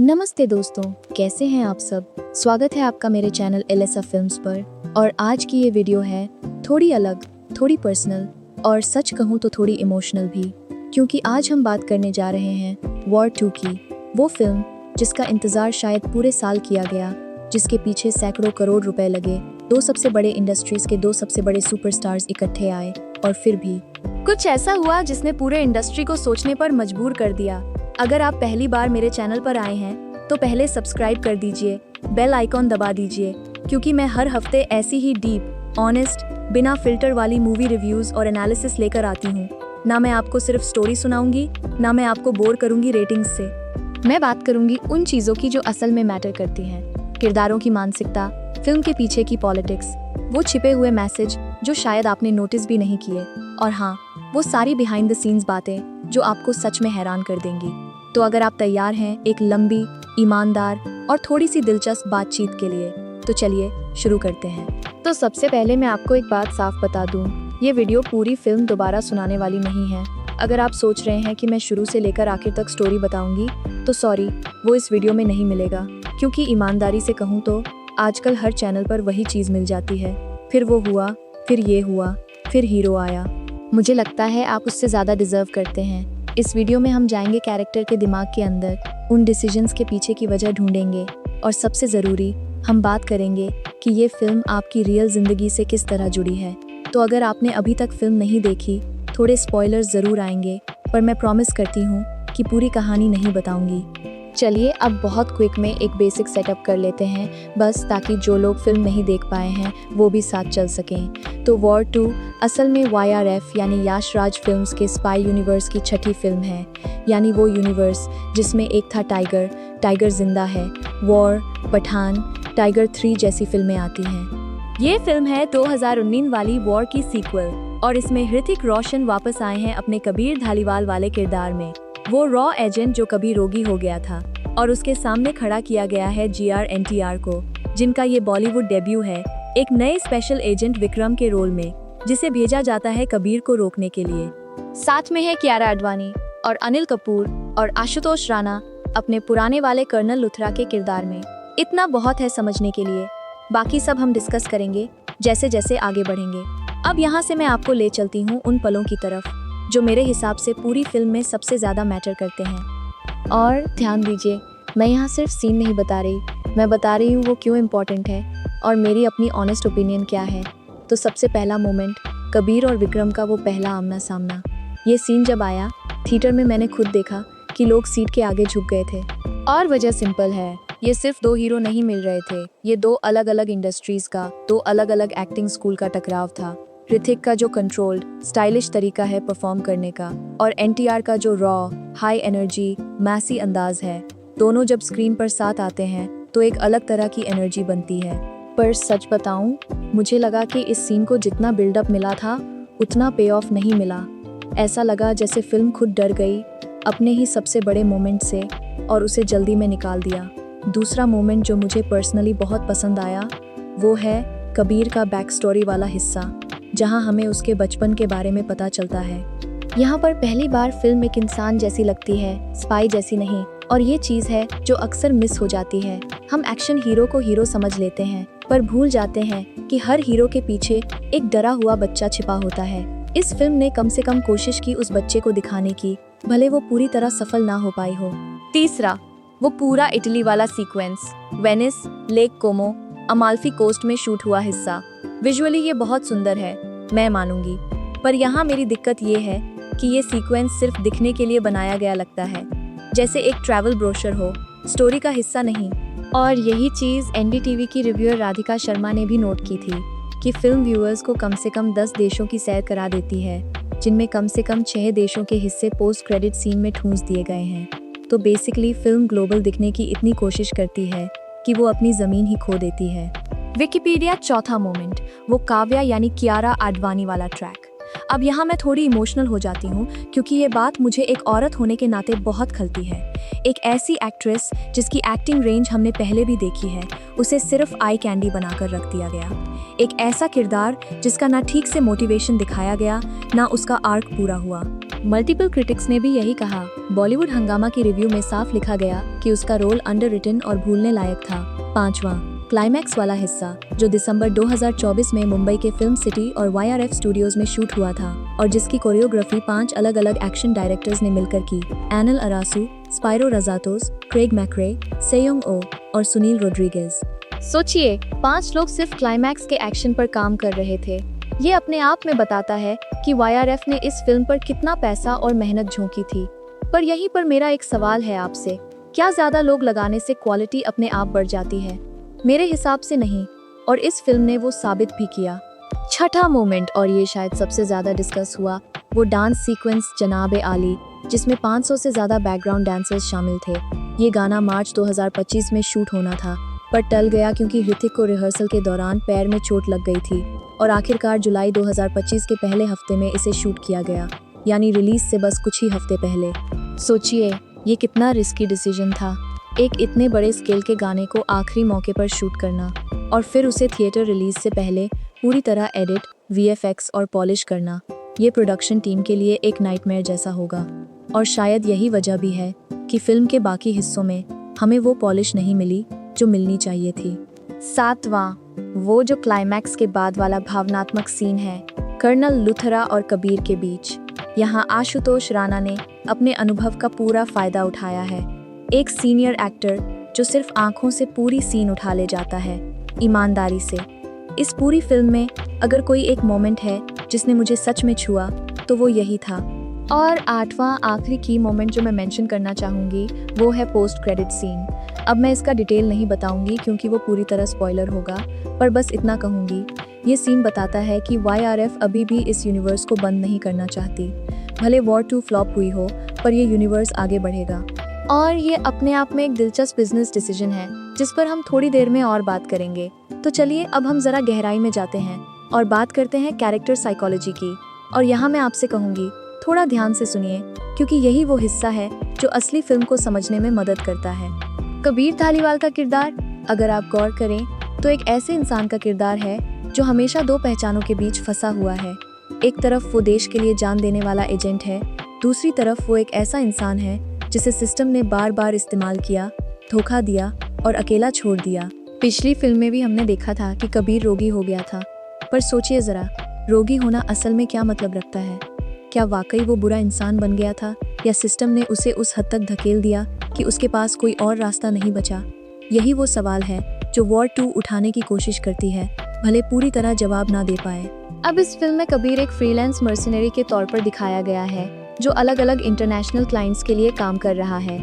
नमस्ते दोस्तों, कैसे हैं आप सब। स्वागत है आपका मेरे चैनल LSF फिल्म्स पर। और आज की ये वीडियो है थोड़ी अलग, थोड़ी पर्सनल और सच कहूँ तो थोड़ी इमोशनल भी, क्योंकि आज हम बात करने जा रहे हैं वॉर 2 की। वो फिल्म जिसका इंतज़ार शायद पूरे साल किया गया, जिसके पीछे सैकड़ों करोड़ रुपए लगे, दो सबसे बड़े इंडस्ट्रीज़ के दो सबसे बड़े सुपरस्टार्स इकट्ठे आए और फिर भी कुछ ऐसा हुआ जिसने पूरे इंडस्ट्री को सोचने पर मजबूर कर दिया। अगर आप पहली बार मेरे चैनल पर आए हैं तो पहले सब्सक्राइब कर दीजिए, बेल आइकॉन दबा दीजिए, क्योंकि मैं हर हफ्ते ऐसी ही डीप, ऑनेस्ट, बिना फिल्टर वाली मूवी रिव्यूज़ और एनालिसिस लेकर आती हूँ। ना मैं आपको सिर्फ स्टोरी सुनाऊंगी, ना मैं आपको बोर करूंगी रेटिंग्स से। मैं बात करूंगी उन चीज़ों की जो असल में मैटर करती हैं, किरदारों की मानसिकता, फिल्म के पीछे की पॉलिटिक्स, वो छिपे हुए मैसेज जो शायद आपने नोटिस भी नहीं किए, और हाँ, वो सारी बिहाइंड द सीन्स बातें जो आपको सच में हैरान कर देंगी। तो अगर आप तैयार हैं एक लंबी, ईमानदार और थोड़ी सी दिलचस्प बातचीत के लिए, तो चलिए शुरू करते हैं। तो सबसे पहले मैं आपको एक बात साफ बता दूं, ये वीडियो पूरी फिल्म दोबारा सुनाने वाली नहीं है। अगर आप सोच रहे हैं कि मैं शुरू से लेकर आखिर तक स्टोरी बताऊंगी, तो सॉरी, वो इस वीडियो में नहीं मिलेगा, क्योंकि ईमानदारी से कहूँ तो आजकल हर चैनल पर वही चीज़ मिल जाती है। फिर वो हुआ, फिर ये हुआ, फिर हीरो आया। मुझे लगता है आप उससे ज़्यादा डिज़र्व करते हैं। इस वीडियो में हम जाएंगे कैरेक्टर के दिमाग के अंदर, उन डिसीजंस के पीछे की वजह ढूंढेंगे, और सबसे ज़रूरी, हम बात करेंगे कि ये फिल्म आपकी रियल ज़िंदगी से किस तरह जुड़ी है। तो अगर आपने अभी तक फिल्म नहीं देखी, थोड़े स्पॉयलर्स ज़रूर आएंगे, पर मैं प्रॉमिस करती हूँ कि पूरी कहानी नहीं बताऊँगी। चलिए अब बहुत क्विक में एक बेसिक सेटअप कर लेते हैं, बस ताकि जो लोग फिल्म नहीं देख पाए हैं वो भी साथ चल सकें। तो वॉर 2 असल में YRF यानी याश राज फिल्म्स के स्पाई यूनिवर्स की छठी फिल्म है, यानी वो यूनिवर्स जिसमें एक था टाइगर, टाइगर जिंदा है, वॉर, पठान, टाइगर 3 जैसी फिल्में आती हैं। ये फिल्म है 2019 वाली वॉर की सीक्वल, और इसमें ऋतिक रोशन वापस आए हैं अपने कबीर धालीवाल वाले किरदार में, वो रॉ एजेंट जो कभी रोगी हो गया था, और उसके सामने खड़ा किया गया है GR NTR को, जिनका ये बॉलीवुड डेब्यू है, एक नए स्पेशल एजेंट विक्रम के रोल में, जिसे भेजा जाता है कबीर को रोकने के लिए। साथ में है कियारा आडवाणी और अनिल कपूर और आशुतोष राणा अपने पुराने वाले कर्नल लुथरा के किरदार में। इतना बहुत है समझने के लिए, बाकी सब हम डिस्कस करेंगे जैसे जैसे आगे बढ़ेंगे। अब यहाँ से मैं आपको ले चलती हूँ उन पलों की तरफ जो मेरे हिसाब से पूरी फिल्म में सबसे ज़्यादा मैटर करते हैं। और ध्यान दीजिए, मैं यहाँ सिर्फ सीन नहीं बता रही, मैं बता रही हूँ वो क्यों इम्पोर्टेंट है और मेरी अपनी ऑनेस्ट ओपिनियन क्या है। तो सबसे पहला मोमेंट, कबीर और विक्रम का वो पहला आमना सामना। ये सीन जब आया थिएटर में, मैंने खुद देखा कि लोग सीट के आगे झुक गए थे, और वजह सिंपल है, ये सिर्फ दो हीरो नहीं मिल रहे थे, ये दो अलग अलग इंडस्ट्रीज़ का, दो अलग अलग एक्टिंग स्कूल का टकराव था। ऋतिक का जो कंट्रोल्ड, स्टाइलिश तरीका है परफॉर्म करने का, और NTR का जो रॉ, हाई एनर्जी, मैसी अंदाज है, दोनों जब स्क्रीन पर साथ आते हैं तो एक अलग तरह की एनर्जी बनती है। पर सच बताऊं, मुझे लगा कि इस सीन को जितना बिल्डअप मिला था उतना पे ऑफ नहीं मिला। ऐसा लगा जैसे फिल्म खुद डर गई अपने ही सबसे बड़े मोमेंट से और उसे जल्दी में निकाल दिया। दूसरा मोमेंट जो मुझे पर्सनली बहुत पसंद आया, वो है कबीर का बैक स्टोरी वाला हिस्सा, जहां हमें उसके बचपन के बारे में पता चलता है। यहाँ पर पहली बार फिल्म एक इंसान जैसी लगती है, स्पाई जैसी नहीं, और ये चीज़ है जो अक्सर मिस हो जाती है। हम एक्शन हीरो को हीरो समझ लेते हैं, पर भूल जाते हैं कि हर हीरो के पीछे एक डरा हुआ बच्चा छिपा होता है। इस फिल्म ने कम से कम कोशिश की उस बच्चे को दिखाने की, भले वो पूरी तरह सफल ना हो पाई हो। तीसरा, वो पूरा इटली वाला सीक्वेंस, वेनिस, लेक कोमो, अमाल्फी कोस्ट में शूट हुआ हिस्सा। विजुअली ये बहुत सुंदर है, मैं मानूंगी, पर यहाँ मेरी दिक्कत ये है कि ये सीक्वेंस सिर्फ दिखने के लिए बनाया गया लगता है, जैसे एक ट्रैवल ब्रोशर हो, स्टोरी का हिस्सा नहीं। और यही चीज़ NDTV की रिव्यूअर राधिका शर्मा ने भी नोट की थी कि फिल्म व्यूअर्स को कम से कम 10 देशों की सैर करा देती है, जिनमें कम से कम 6 देशों के हिस्से पोस्ट क्रेडिट सीन में ठूंस दिए गए हैं। तो बेसिकली फिल्म ग्लोबल दिखने की इतनी कोशिश करती है कि वो अपनी ज़मीन ही खो देती है। विकिपीडिया चौथा मोमेंट, वो काव्या यानी कियारा आडवाणी वाला ट्रैक। अब यहाँ मैं थोड़ी इमोशनल हो जाती हूँ, क्योंकि ये बात मुझे एक औरत होने के नाते बहुत खलती है। एक ऐसी एक्ट्रेस जिसकी एक्टिंग रेंज हमने पहले भी देखी है, उसे सिर्फ आई कैंडी बनाकर रख दिया गया। एक ऐसा किरदार जिसका ना ठीक से मोटिवेशन दिखाया गया, ना उसका आर्क पूरा हुआ। मल्टीपल क्रिटिक्स ने भी यही कहा। बॉलीवुड हंगामा की रिव्यू में साफ लिखा गया कि उसका रोल अंडररिटन और भूलने लायक था। 5वां, क्लाइमैक्स वाला हिस्सा, जो दिसंबर 2024 में मुंबई के फिल्म सिटी और YRF स्टूडियोज में शूट हुआ था और जिसकी कोरियोग्राफी 5 अलग-अलग एक्शन डायरेक्टर्स ने मिलकर की। एनएल अरासू, स्पाइरो रजातोस, क्रेग मैक्रे, सेयोंग ओ और सुनील रोड्रिगेज। सोचिए, 5 लोग सिर्फ क्लाइमैक्स के एक्शन पर काम कर रहे थे। ये अपने आप में बताता है कि YRF ने इस फिल्म पर कितना पैसा और मेहनत झोंकी थी। पर यहीं पर मेरा एक सवाल है आपसे, क्या ज्यादा लोग लगाने से क्वालिटी अपने आप बढ़ जाती है? मेरे हिसाब से नहीं, और इस फिल्म ने वो साबित भी किया। छठा मोमेंट, और ये शायद सबसे ज्यादा डिस्कस हुआ, वो डांस सीक्वेंस जनाब आली, जिसमें 500 से ज्यादा बैकग्राउंड डांसर्स शामिल थे। ये गाना मार्च 2025 में शूट होना था, पर टल गया क्योंकि ऋतिक को रिहर्सल के दौरान पैर में चोट लग गई थी और आखिरकार जुलाई 2025 के पहले हफ्ते में इसे शूट किया गया, यानी रिलीज से बस कुछ ही हफ्ते पहले। सोचिए, ये कितना रिस्की डिसीजन था, एक इतने बड़े स्केल के गाने को आखिरी मौके पर शूट करना और फिर उसे थिएटर रिलीज से पहले पूरी तरह एडिट, VFX और पॉलिश करना। ये प्रोडक्शन टीम के लिए एक नाइटमेयर जैसा होगा, और शायद यही वजह भी है कि फिल्म के बाकी हिस्सों में हमें वो पॉलिश नहीं मिली जो मिलनी चाहिए थी। 7वां, वो जो क्लाइमैक्स के बाद वाला भावनात्मक सीन है, कर्नल लुथरा और कबीर के बीच। यहाँ आशुतोष राणा ने अपने अनुभव का पूरा फायदा उठाया है। एक सीनियर एक्टर जो सिर्फ आंखों से पूरी सीन उठा ले जाता है, ईमानदारी से। इस पूरी फिल्म में अगर कोई एक मोमेंट है जिसने मुझे सच में छुआ तो वो यही था। और 8वां आखिरी की मोमेंट जो मैं मेंशन करना चाहूँगी वो है पोस्ट क्रेडिट सीन। अब मैं इसका डिटेल नहीं बताऊंगी क्योंकि वो पूरी तरह स्पॉइलर होगा, पर बस इतना कहूँगी, ये सीन बताता है कि YRF अभी भी इस यूनिवर्स को बंद नहीं करना चाहती। भले वॉर 2 फ्लॉप हुई हो, पर ये यूनिवर्स आगे बढ़ेगा। और ये अपने आप में एक दिलचस्प बिजनेस डिसीजन है जिस पर हम थोड़ी देर में और बात करेंगे। तो चलिए अब हम जरा गहराई में जाते हैं और बात करते हैं कैरेक्टर साइकोलॉजी की। और यहाँ मैं आपसे कहूँगी, थोड़ा ध्यान से सुनिए, क्योंकि यही वो हिस्सा है जो असली फिल्म को समझने में मदद करता है। कबीर धालीवाल का किरदार, अगर आप गौर करें तो एक ऐसे इंसान का किरदार है जो हमेशा 2 पहचानों के बीच फंसा हुआ है। एक तरफ वो देश के लिए जान देने वाला एजेंट है, दूसरी तरफ वो एक ऐसा इंसान है जिसे सिस्टम ने बार बार इस्तेमाल किया, धोखा दिया और अकेला छोड़ दिया। पिछली फिल्म में भी हमने देखा था कि कबीर रोगी हो गया था, पर सोचिए जरा, रोगी होना असल में क्या मतलब रखता है? क्या वाकई वो बुरा इंसान बन गया था, या सिस्टम ने उसे उस हद तक धकेल दिया कि उसके पास कोई और रास्ता नहीं बचा? यही वो सवाल है जो वॉर 2 उठाने की कोशिश करती है, भले पूरी तरह जवाब ना दे पाए। अब इस फिल्म में कबीर एक फ्रीलांस मर्सिनरी के तौर पर दिखाया गया है जो अलग अलग इंटरनेशनल क्लाइंट्स के लिए काम कर रहा है।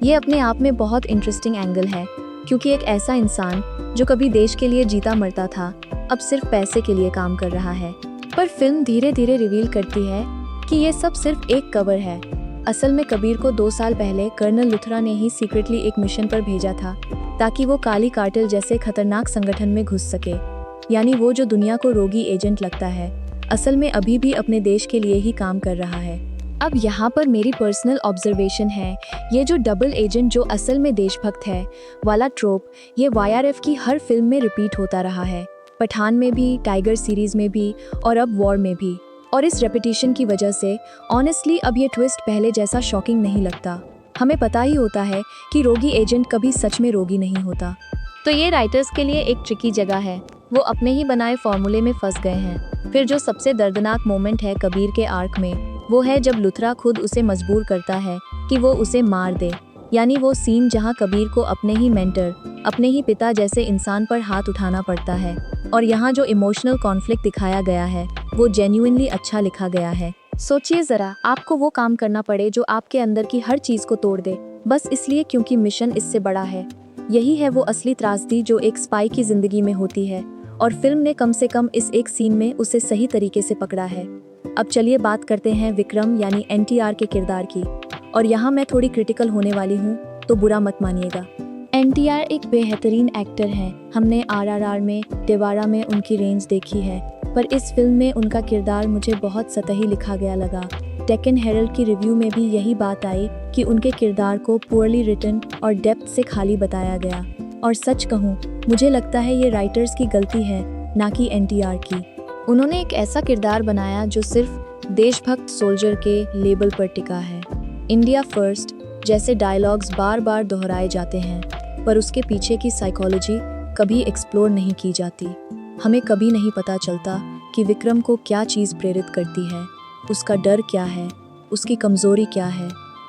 ये अपने आप में बहुत इंटरेस्टिंग एंगल है, क्योंकि एक ऐसा इंसान जो कभी देश के लिए जीता मरता था, अब सिर्फ पैसे के लिए काम कर रहा है। पर फिल्म धीरे धीरे रिवील करती है कि ये सब सिर्फ एक कवर है। असल में कबीर को 2 साल पहले कर्नल लुथरा ने ही सीक्रेटली एक मिशन पर भेजा था ताकि वो काली कार्टेल जैसे खतरनाक संगठन में घुस सके। यानी वो जो दुनिया को रोगी एजेंट लगता है, असल में अभी भी अपने देश के लिए ही काम कर रहा है। अब यहाँ पर मेरी पर्सनल ऑब्जर्वेशन है, ये जो डबल एजेंट जो असल में देशभक्त है वाला ट्रोप, ये YRF की हर फिल्म में रिपीट होता रहा है। पठान में भी, टाइगर सीरीज में भी और अब वॉर में भी। और इस रेपिटेशन की वजह से ऑनेस्टली अब ये ट्विस्ट पहले जैसा शॉकिंग नहीं लगता। हमें पता ही होता है कि रोगी एजेंट कभी सच में रोगी नहीं होता। तो ये राइटर्स के लिए एक ट्रिकी जगह है, वो अपने ही बनाए फॉर्मूले में फंस गए हैं। फिर जो सबसे दर्दनाक मोमेंट है कबीर के आर्क में, वो है जब लुथरा खुद उसे मजबूर करता है कि वो उसे मार दे। यानी वो सीन जहाँ कबीर को अपने ही मेंटर, अपने ही पिता जैसे इंसान पर हाथ उठाना पड़ता है। और यहाँ जो इमोशनल कॉन्फ्लिक्ट दिखाया गया है वो जेन्युइनली अच्छा लिखा गया है। सोचिए जरा, आपको वो काम करना पड़े जो आपके अंदर की हर चीज को तोड़ दे, बस इसलिए क्योंकि मिशन इससे बड़ा है। यही है वो असली त्रासदी जो एक स्पाई की जिंदगी में होती है, और फिल्म ने कम से कम इस एक सीन में उसे सही तरीके से पकड़ा है। अब चलिए बात करते हैं विक्रम यानी NTR के किरदार की। और यहाँ मैं थोड़ी क्रिटिकल होने वाली हूँ, तो बुरा मत मानिएगा। NTR एक बेहतरीन एक्टर हैं। हमने RRR में, देवारा में उनकी रेंज देखी है, पर इस फिल्म में उनका किरदार मुझे बहुत सतही लिखा गया लगा। डेक्कन हेरल्ड की रिव्यू में भी यही बात आई कि उनके किरदार को पुअरली रिटन और डेप्थ से खाली बताया गया। और सच कहूँ, मुझे लगता है ये राइटर्स की गलती है, ना कि NTR की। उन्होंने एक ऐसा किरदार बनाया जो सिर्फ देशभक्त सोल्जर के लेबल पर टिका है। इंडिया फर्स्ट जैसे डायलॉग्स बार बार दोहराए जाते हैं, पर उसके पीछे की साइकोलॉजी कभी एक्सप्लोर नहीं की जाती। हमें कभी नहीं पता चलता कि विक्रम को क्या चीज़ प्रेरित करती है, उसका डर क्या है, उसकी कमजोरी क्या है।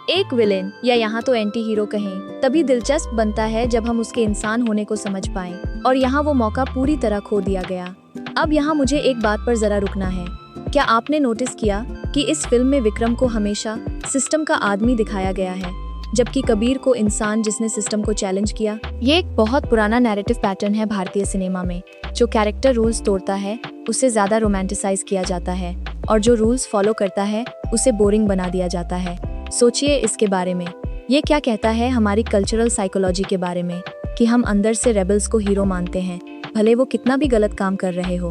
एक विलेन या यहाँ तो एंटी हीरो कहें तभी दिलचस्प बनता है जब हम उसके इंसान होने को समझ पाएं, और यहाँ वो मौका पूरी तरह खो दिया गया। अब यहाँ मुझे एक बात पर जरा रुकना है। क्या आपने नोटिस किया कि इस फिल्म में विक्रम को हमेशा सिस्टम का आदमी दिखाया गया है, जबकि कबीर को इंसान जिसने सिस्टम को चैलेंज किया। ये एक बहुत पुराना नैरेटिव पैटर्न है भारतीय सिनेमा में। जो कैरेक्टर रूल्स तोड़ता है उसे ज्यादा रोमांटिसाइज किया जाता है, और जो रूल्स फॉलो करता है उसे बोरिंग बना दिया जाता है। सोचिए इसके बारे में। ये क्या कहता है हमारी कल्चरल साइकोलॉजी के बारे में, कि हम अंदर से रेबल्स को हीरो मानते हैं, भले वो कितना भी गलत काम कर रहे हो।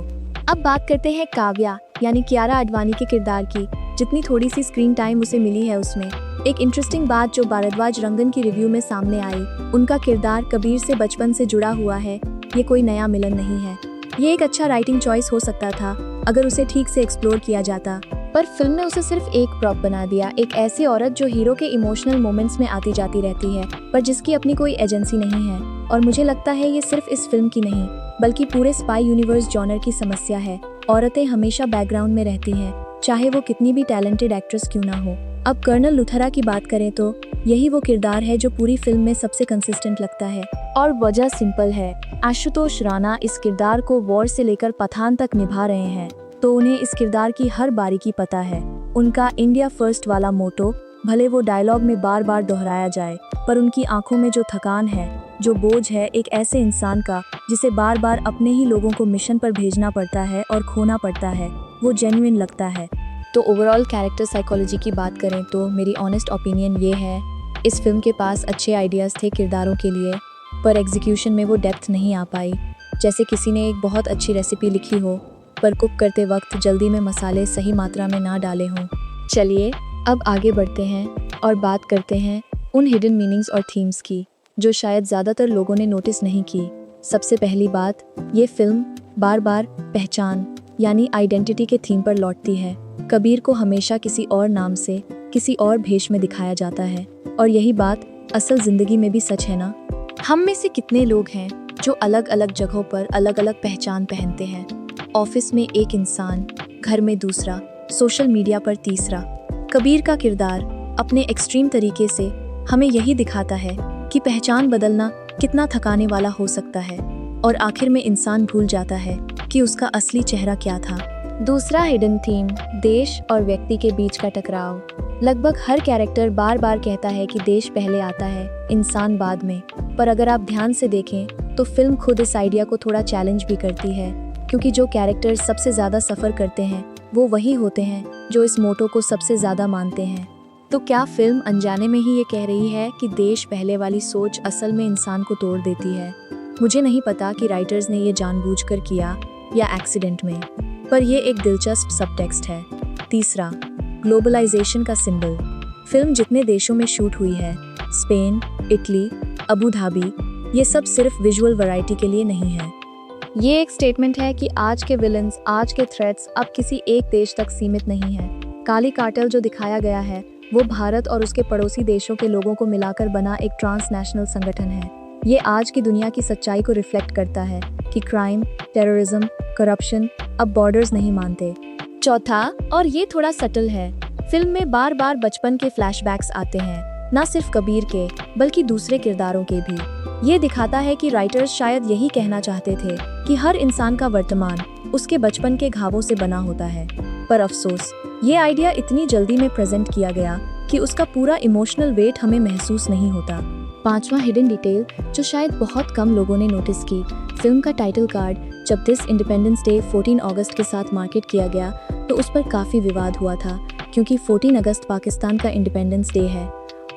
अब बात करते हैं काव्या यानी कियारा आडवाणी के किरदार की। जितनी थोड़ी सी स्क्रीन टाइम उसे मिली है, उसमें एक इंटरेस्टिंग बात जो भारद्वाज रंगन की रिव्यू में सामने आई, उनका किरदार कबीर से बचपन से जुड़ा हुआ है। ये कोई नया मिलन नहीं है। ये एक अच्छा राइटिंग चॉइस हो सकता था अगर उसे ठीक से एक्सप्लोर किया जाता, पर फिल्म ने उसे सिर्फ एक प्रॉप बना दिया। एक ऐसी औरत जो हीरो के इमोशनल मोमेंट्स में आती जाती रहती है, पर जिसकी अपनी कोई एजेंसी नहीं है। और मुझे लगता है ये सिर्फ इस फिल्म की नहीं, बल्कि पूरे स्पाई यूनिवर्स जॉनर की समस्या है। औरतें हमेशा बैकग्राउंड में रहती हैं, चाहे वो कितनी भी टैलेंटेड एक्ट्रेस क्यों ना हो। अब कर्नल लुथरा की बात करें तो यही वो किरदार है जो पूरी फिल्म में सबसे कंसिस्टेंट लगता है, और वजह सिंपल है। आशुतोष राणा इस किरदार को वॉर से लेकर पठान तक निभा रहे हैं, तो उन्हें इस किरदार की हर बारीकी पता है। उनका इंडिया फर्स्ट वाला मोटो भले वो डायलॉग में बार बार दोहराया जाए, पर उनकी आंखों में जो थकान है, जो बोझ है एक ऐसे इंसान का जिसे बार बार अपने ही लोगों को मिशन पर भेजना पड़ता है और खोना पड़ता है, वो जेन्युइन लगता है। तो ओवरऑल कैरेक्टर साइकोलॉजी की बात करें तो मेरी ऑनेस्ट ओपिनियन ये है, इस फिल्म के पास अच्छे आइडियाज़ थे किरदारों के लिए, पर एग्जीक्यूशन में वो डेप्थ नहीं आ पाई। जैसे किसी ने एक बहुत अच्छी रेसिपी लिखी हो, पर कुक करते वक्त जल्दी में मसाले सही मात्रा में ना डाले हों। चलिए अब आगे बढ़ते हैं और बात करते हैं उन हिडन मीनिंग्स और थीम्स की, जो शायद ज़्यादातर लोगों ने नोटिस नहीं की। सबसे पहली बात, ये फिल्म बार बार पहचान यानी आइडेंटिटी के थीम पर लौटती है। कबीर को हमेशा किसी और नाम से, किसी और भेष में दिखाया जाता है, और यही बात असल जिंदगी में भी सच है ना। हम में से कितने लोग हैं जो अलग अलग जगहों पर अलग अलग पहचान पहनते हैं। ऑफिस में एक इंसान, घर में दूसरा, सोशल मीडिया पर तीसरा। कबीर का किरदार अपने एक्सट्रीम तरीके से हमें यही दिखाता है कि पहचान बदलना कितना थकाने वाला हो सकता है, और आखिर में इंसान भूल जाता है कि उसका असली चेहरा क्या था। दूसरा हिडन थीम, देश और व्यक्ति के बीच का टकराव। लगभग हर कैरेक्टर बार बार कहता है कि देश पहले आता है, इंसान बाद में। पर अगर आप ध्यान से देखें तो फिल्म खुद इस आइडिया को थोड़ा चैलेंज भी करती है, क्योंकि जो कैरेक्टर सबसे ज़्यादा सफ़र करते हैं वो वही होते हैं जो इस मोटो को सबसे ज़्यादा मानते हैं। तो क्या फिल्म अनजाने में ही ये कह रही है कि देश पहले वाली सोच असल में इंसान को तोड़ देती है? मुझे नहीं पता कि राइटर्स ने ये जानबूझकर किया या एक्सीडेंट में, पर यह एक दिलचस्प सबटेक्स्ट है। तीसरा, ग्लोबलाइजेशन का सिंबल। फिल्म जितने देशों में शूट हुई है, स्पेन, इटली, अबू धाबी, ये सब सिर्फ विजुअल वैरायटी के लिए नहीं है। ये एक स्टेटमेंट है कि आज के विलन्स, आज के थ्रेट्स अब किसी एक देश तक सीमित नहीं है। काली कार्टेल जो दिखाया गया है वो भारत और उसके पड़ोसी देशों के लोगों को मिलाकर बना एक ट्रांसनेशनल संगठन है। ये आज की दुनिया की सच्चाई को रिफ्लेक्ट करता है कि क्राइम, टेररिज्म, करप्शन अब बॉर्डर्स नहीं मानते। चौथा, और ये थोड़ा सटल है, फिल्म में बार बार बचपन के फ्लैशबैक्स आते हैं, न सिर्फ कबीर के बल्कि दूसरे किरदारों के भी। ये दिखाता है कि राइटर्स शायद यही कहना चाहते थे कि हर इंसान का वर्तमान उसके बचपन के घावों से बना होता है। पर अफसोस, ये आइडिया इतनी जल्दी में प्रेजेंट किया गया कि उसका पूरा इमोशनल वेट हमें महसूस नहीं होता। पांचवा हिडन डिटेल जो शायद बहुत कम लोगों ने नोटिस की, फिल्म का टाइटल कार्ड जब दिस इंडिपेंडेंस डे 14 अगस्त के साथ मार्केट किया गया तो उस पर काफ़ी विवाद हुआ था, क्योंकि 14 अगस्त पाकिस्तान का इंडिपेंडेंस डे है।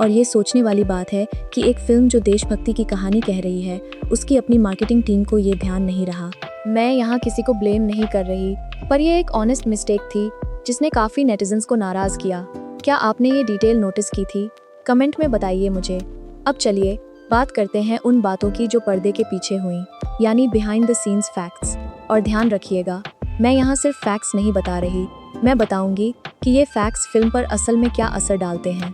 और ये सोचने वाली बात है कि एक फिल्म जो देशभक्ति की कहानी कह रही है, उसकी अपनी मार्केटिंग टीम को ये ध्यान नहीं रहा। मैं यहाँ किसी को ब्लेम नहीं कर रही, पर यह एक ऑनेस्ट मिस्टेक थी जिसने काफ़ी नेटिजन्स को नाराज़ किया। क्या आपने ये डिटेल नोटिस की थी? कमेंट में बताइए मुझे। अब चलिए बात करते हैं उन बातों की जो पर्दे के पीछे हुई, यानी बिहाइंड द सीन्स फैक्ट्स। और ध्यान रखिएगा, मैं यहाँ सिर्फ फैक्ट्स नहीं बता रही, मैं बताऊंगी कि ये फैक्ट्स फिल्म पर असल में क्या असर डालते हैं।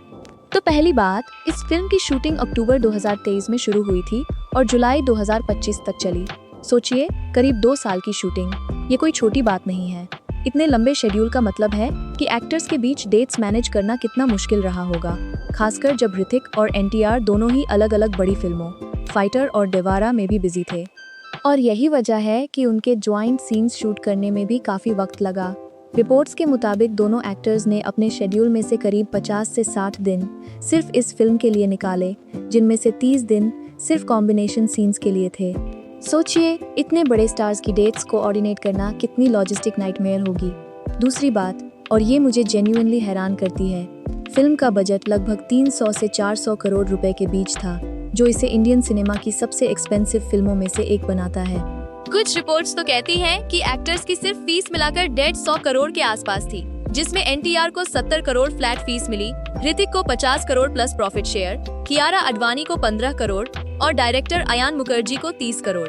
तो पहली बात, इस फिल्म की शूटिंग अक्टूबर 2023 में शुरू हुई थी और जुलाई 2025 तक चली। सोचिए, करीब 2 साल की शूटिंग। ये कोई छोटी बात नहीं है। इतने लंबे शेड्यूल का मतलब है कि एक्टर्स के बीच डेट्स मैनेज करना कितना मुश्किल रहा होगा, खासकर जब ऋतिक और एनटीआर दोनों ही अलग अलग बड़ी फिल्मों फाइटर और देवारा में भी बिजी थे। और यही वजह है कि उनके ज्वाइंट सीन्स शूट करने में भी काफ़ी वक्त लगा। रिपोर्ट्स के मुताबिक दोनों एक्टर्स ने अपने शेड्यूल में से करीब 50 से 60 दिन सिर्फ इस फिल्म के लिए निकाले, जिनमें से 30 दिन सिर्फ कॉम्बिनेशन सीन्स के लिए थे। सोचिए, इतने बड़े स्टार्स की डेट्स कोऑर्डिनेट करना कितनी लॉजिस्टिक नाइटमेयर होगी। दूसरी बात, और ये मुझे जेन्युइनली हैरान करती है, फिल्म का बजट लगभग 300 से 400 करोड़ रुपए के बीच था, जो इसे इंडियन सिनेमा की सबसे एक्सपेंसिव फिल्मों में से एक बनाता है। कुछ रिपोर्ट्स तो कहती हैं कि एक्टर्स की सिर्फ फीस मिलाकर 150 करोड़ के आसपास थी, जिसमें एनटीआर को 70 करोड़ फ्लैट फीस मिली, ऋतिक को 50 crore plus profit share, Kiara Advani को 15 करोड़ और डायरेक्टर अयान मुखर्जी को 30 करोड़।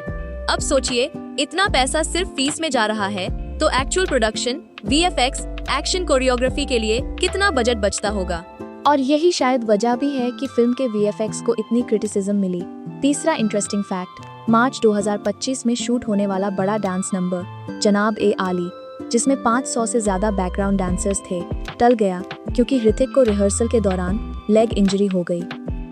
अब सोचिए, इतना पैसा सिर्फ फीस में जा रहा है तो actual production, VFX, action choreography के लिए कितना बजट बचता होगा। और यही शायद वजह भी है कि फिल्म के वीएफएक्स को इतनी क्रिटिसिज्म मिली। तीसरा इंटरेस्टिंग फैक्ट, मार्च 2025 में शूट होने वाला बड़ा डांस नंबर जनाब ए आली, जिसमें 500 से ज्यादा बैकग्राउंड डांसर्स थे, टल गया क्योंकि ऋतिक को रिहर्सल के दौरान लेग इंजरी हो गई।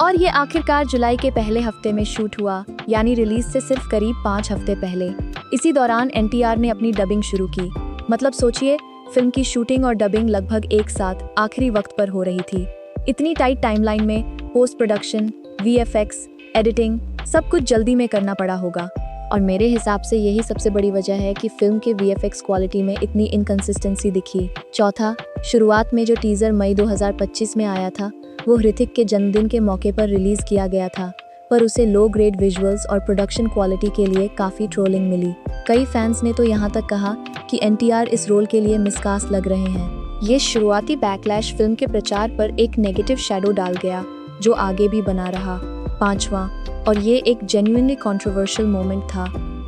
और ये आखिरकार जुलाई के पहले हफ्ते में शूट हुआ, यानी रिलीज से सिर्फ करीब 5 हफ्ते पहले। इसी दौरान एनटीआर ने अपनी डबिंग शुरू की। मतलब सोचिए, फिल्म की शूटिंग और डबिंग लगभग एक साथ आखिरी वक्त पर हो रही थी। इतनी टाइट टाइमलाइन में पोस्ट प्रोडक्शन, वीएफएक्स, एडिटिंग सब कुछ जल्दी में करना पड़ा होगा। और मेरे हिसाब से यही सबसे बड़ी वजह है कि फिल्म के वीएफएक्स क्वालिटी में इतनी इनकंसिस्टेंसी दिखी। चौथा, शुरुआत में जो टीजर मई 2025 में आया था, वो ऋतिक के जन्मदिन के मौके पर रिलीज किया गया था, पर उसे लो ग्रेड विजुअल्स और प्रोडक्शन क्वालिटी के लिए काफ़ी ट्रोलिंग मिली। कई फैंस ने तो यहाँ तक कहा कि एनटीआर इस रोल के लिए मिसकास्ट लग रहे हैं। ये शुरुआती बैकलैश फिल्म के प्रचार पर एक नेगेटिव शैडो डाल गया, जो आगे भी बना रहा। पांचवा, और ये एक जेन्युइनली कंट्रोवर्शियल मोमेंट था,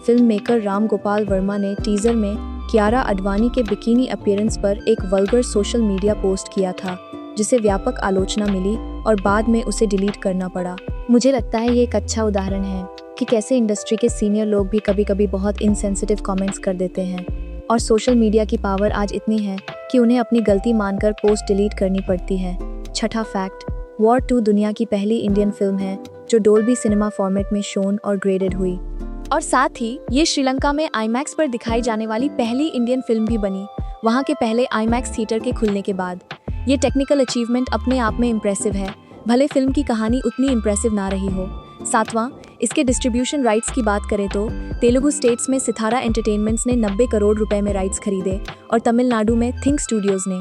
फिल्म मेकर राम गोपाल वर्मा ने टीजर में कियारा आडवाणी के बिकिनी अपीयरेंस पर एक वल्गर सोशल मीडिया पोस्ट किया था, जिसे व्यापक आलोचना मिली और बाद में उसे डिलीट करना पड़ा। मुझे लगता है ये एक अच्छा उदाहरण है कि कैसे इंडस्ट्री के सीनियर लोग भी कभी कभी बहुत इनसेंसिटिव कमेंट्स कर देते हैं, और सोशल मीडिया की पावर आज इतनी है कि उन्हें अपनी गलती मानकर पोस्ट डिलीट करनी पड़ती है। छठा फैक्ट, वॉर 2 दुनिया की पहली इंडियन फिल्म है जो डोल्बी सिनेमा फॉर्मेट में शोन और ग्रेडेड हुई, और साथ ही ये श्रीलंका में आईमैक्स पर दिखाई जाने वाली पहली इंडियन फिल्म भी बनी, वहाँ के पहले आईमैक्स थिएटर के खुलने के बाद। ये टेक्निकल अचीवमेंट अपने आप में इम्प्रेसिव है, भले फिल्म की कहानी उतनी इम्प्रेसिव ना रही हो। सातवां, इसके डिस्ट्रीब्यूशन राइट्स की बात करें तो तेलुगु स्टेट्स में सितारा एंटरटेनमेंट्स ने 90 करोड़ रुपए में राइट्स खरीदे और तमिलनाडु में थिंक स्टूडियोज ने।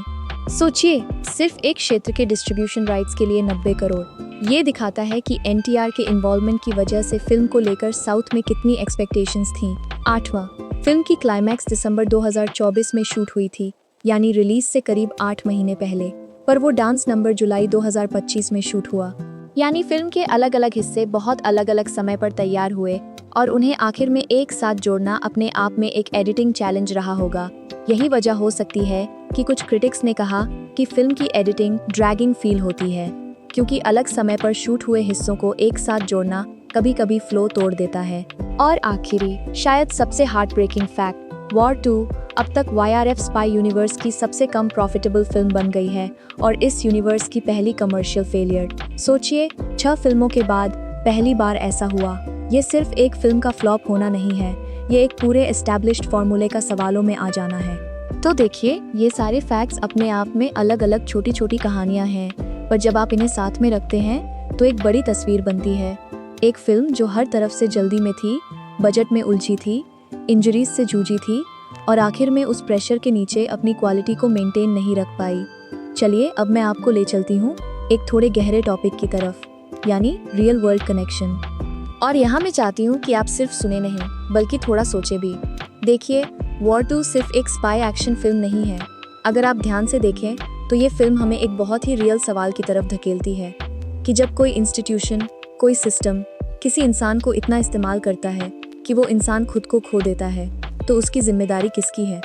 सोचिए, सिर्फ एक क्षेत्र के डिस्ट्रीब्यूशन राइट्स के लिए 90 करोड़। ये दिखाता है कि एनटीआर के इन्वॉल्वमेंट की वजह से फिल्म को लेकर साउथ में कितनी एक्सपेक्टेशंस थीं। आठवां, फिल्म की क्लाइमैक्स दिसंबर 2024 में शूट हुई थी, यानी रिलीज से करीब 8 महीने पहले, पर वो डांस नंबर जुलाई 2025 में शूट हुआ। यानी फिल्म के अलग अलग हिस्से बहुत अलग अलग समय पर तैयार हुए और उन्हें आखिर में एक साथ जोड़ना अपने आप में एक एडिटिंग चैलेंज रहा होगा। यही वजह हो सकती है कि कुछ क्रिटिक्स ने कहा कि फिल्म की एडिटिंग ड्रैगिंग फील होती है, क्योंकि अलग समय पर शूट हुए हिस्सों को एक साथ जोड़ना कभी कभी फ्लो तोड़ देता है। और आखिरी, शायद सबसे हार्ट ब्रेकिंग फैक्ट, वॉर 2 अब तक YRF स्पाई यूनिवर्स की सबसे कम प्रॉफिटेबल फिल्म बन गई है और इस यूनिवर्स की पहली कमर्शियल फेलियर। सोचिए, 6 फिल्मों के बाद पहली बार ऐसा हुआ। ये सिर्फ एक फिल्म का फ्लॉप होना नहीं है, ये एक पूरे एस्टैब्लिश्ड फॉर्मूले का सवालों में आ जाना है। तो देखिए, ये सारे फैक्ट्स अपने आप में अलग अलग छोटी छोटी कहानियाँ हैं, पर जब आप इन्हें साथ में रखते हैं तो एक बड़ी तस्वीर बनती है। एक फिल्म जो हर तरफ से जल्दी में थी, बजट में उलझी थी, इंजरीज से जूझी थी और आखिर में उस प्रेशर के नीचे अपनी क्वालिटी को मेंटेन नहीं रख पाई। चलिए, अब मैं आपको ले चलती हूँ एक थोड़े गहरे टॉपिक की तरफ, यानी रियल वर्ल्ड कनेक्शन। और यहाँ मैं चाहती हूँ कि आप सिर्फ सुने नहीं बल्कि थोड़ा सोचे भी। देखिए, वॉर 2 सिर्फ एक स्पाई एक्शन फिल्म नहीं है। अगर आप ध्यान से देखें तो ये फिल्म हमें एक बहुत ही रियल सवाल की तरफ धकेलती है कि जब कोई इंस्टीट्यूशन, कोई सिस्टम किसी इंसान को इतना इस्तेमाल करता है कि वो इंसान खुद को खो देता है, तो उसकी जिम्मेदारी किसकी है।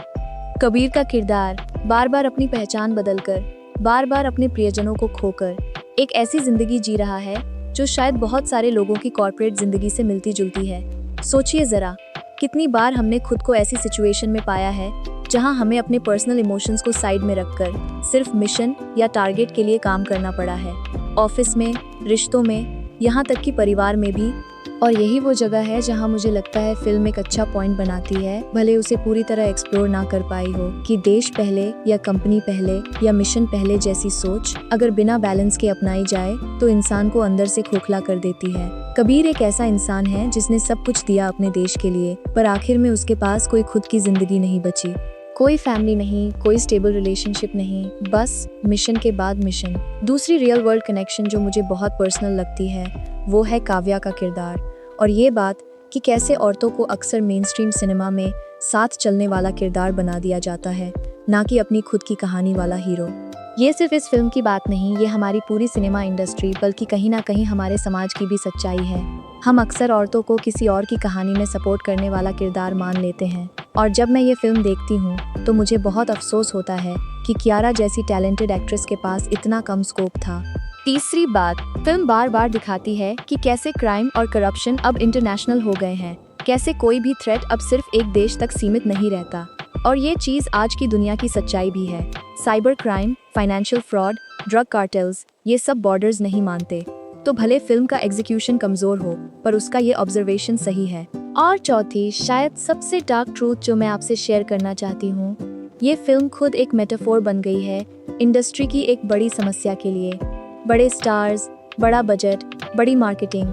कबीर का किरदार बार बार अपनी पहचान बदलकर, बार बार अपने प्रियजनों को खोकर एक ऐसी जिंदगी जी रहा है जो शायद बहुत सारे लोगों की कॉर्पोरेट जिंदगी से मिलती जुलती है। सोचिए जरा, कितनी बार हमने खुद को ऐसी सिचुएशन में पाया है जहां हमें अपने पर्सनल इमोशंस को साइड में रखकर सिर्फ मिशन या टारगेट के लिए काम करना पड़ा है। ऑफिस में, रिश्तों में, यहाँ तक कि परिवार में भी। और यही वो जगह है जहाँ मुझे लगता है फिल्म एक अच्छा पॉइंट बनाती है, भले उसे पूरी तरह एक्सप्लोर ना कर पाई हो, कि देश पहले या कंपनी पहले या मिशन पहले जैसी सोच अगर बिना बैलेंस के अपनाई जाए तो इंसान को अंदर से खोखला कर देती है। कबीर एक ऐसा इंसान है जिसने सब कुछ दिया अपने देश के लिए, पर आखिर में उसके पास कोई खुद की जिंदगी नहीं बची। कोई फैमिली नहीं, कोई स्टेबल रिलेशनशिप नहीं, बस मिशन के बाद मिशन। दूसरी रियल वर्ल्ड कनेक्शन जो मुझे बहुत पर्सनल लगती है वो है काव्या का किरदार, और ये बात कि कैसे औरतों को अक्सर मेन स्ट्रीम सिनेमा में साथ चलने वाला किरदार बना दिया जाता है, ना कि अपनी खुद की कहानी वाला हीरो। ये सिर्फ इस फिल्म की बात नहीं, ये हमारी पूरी सिनेमा इंडस्ट्री बल्कि कहीं ना कहीं हमारे समाज की भी सच्चाई है। हम अक्सर औरतों को किसी और की कहानी में सपोर्ट करने वाला किरदार मान लेते हैं, और जब मैं ये फिल्म देखती हूँ तो मुझे बहुत अफसोस होता है कि कियारा जैसी टैलेंटेड एक्ट्रेस के पास इतना कम स्कोप था। तीसरी बात, फिल्म बार बार दिखाती है कि कैसे क्राइम और करप्शन अब इंटरनेशनल हो गए हैं, कैसे कोई भी थ्रेट अब सिर्फ एक देश तक सीमित नहीं रहता। और ये चीज़ आज की दुनिया की सच्चाई भी है। Cyber crime, financial fraud, drug cartels, ये सब बॉर्डर्स नहीं मानते। तो भले फिल्म का एग्जीक्यूशन कमजोर हो, पर उसका ये ऑब्जर्वेशन सही है। और चौथी, शायद सबसे डार्क ट्रूथ जो मैं आपसे शेयर करना चाहती हूँ, ये फिल्म खुद एक मेटाफोर बन गई है इंडस्ट्री की एक बड़ी समस्या के लिए। बड़े स्टार्स, बड़ा बजट, बड़ी मार्केटिंग,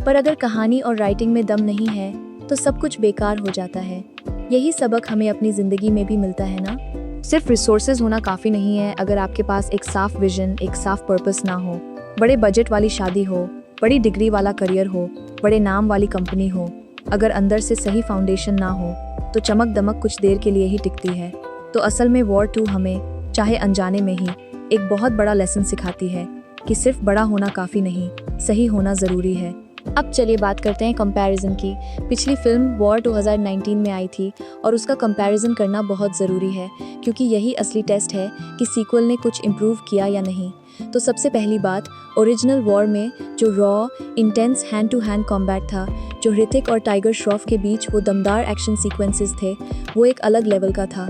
पर अगर कहानी और राइटिंग में दम नहीं है तो सब कुछ बेकार हो जाता है। यही सबक हमें अपनी जिंदगी में भी मिलता है ना। सिर्फ रिसोर्सेज होना काफ़ी नहीं है अगर आपके पास एक साफ विजन, एक साफ पर्पस ना हो। बड़े बजट वाली शादी हो, बड़ी डिग्री वाला करियर हो, बड़े नाम वाली कंपनी हो, अगर अंदर से सही फाउंडेशन ना हो तो चमक दमक कुछ देर के लिए ही टिकती है। तो असल में वॉर 2 हमें, चाहे अनजाने में ही, एक बहुत बड़ा लेसन सिखाती है कि सिर्फ बड़ा होना काफ़ी नहीं, सही होना ज़रूरी है। अब चलिए बात करते हैं कंपैरिजन की। पिछली फिल्म वॉर 2019 में आई थी और उसका कंपैरिजन करना बहुत ज़रूरी है, क्योंकि यही असली टेस्ट है कि सीक्वल ने कुछ इम्प्रूव किया या नहीं। तो सबसे पहली बात, ओरिजिनल वॉर में जो raw, intense hand to hand combat था, जो ऋतिक और टाइगर श्रॉफ के बीच वो दमदार एक्शन सीक्वेंसेस थे, वो एक अलग लेवल का था।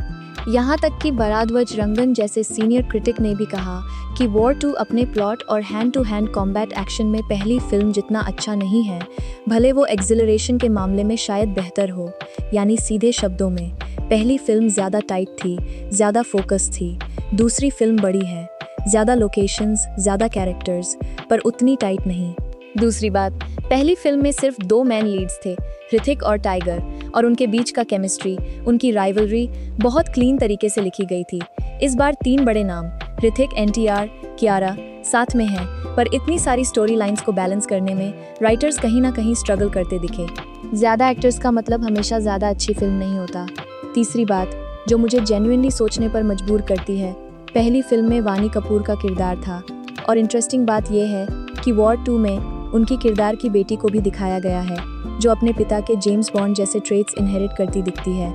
यहाँ तक कि भारद्वाज रंगन जैसे सीनियर क्रिटिक ने भी कहा कि वॉर 2 अपने प्लॉट और hand to hand combat action में पहली फिल्म जितना अच्छा नहीं है, भले वो एक्सिलरेशन के मामले में शायद बेहतर हो। यानी सीधे शब्दों में, पहली फिल्म ज़्यादा टाइट थी, ज़्यादा फोकस थी। दूसरी फिल्म बड़ी है, ज़्यादा लोकेशंस, ज़्यादा कैरेक्टर्स, पर उतनी टाइट नहीं। दूसरी बात, पहली फिल्म में सिर्फ 2 मैन लीड्स थे, ऋतिक और टाइगर, और उनके बीच का केमिस्ट्री, उनकी राइवलरी बहुत क्लीन तरीके से लिखी गई थी। इस बार 3 बड़े नाम, ऋतिक, NTR, कियारा साथ में हैं, पर इतनी सारी स्टोरी लाइंस को बैलेंस करने में राइटर्स कहीं ना कहीं स्ट्रगल करते दिखे। ज़्यादा एक्टर्स का मतलब हमेशा ज़्यादा अच्छी फिल्म नहीं होता। तीसरी बात जो मुझे जेन्युइनली सोचने पर मजबूर करती है, पहली फिल्म में वानी कपूर का किरदार था, और इंटरेस्टिंग बात यह है कि वॉर 2 में उनकी किरदार की बेटी को भी दिखाया गया है, जो अपने पिता के जेम्स बॉन्ड जैसे ट्रेट्स इनहेरिट करती दिखती है।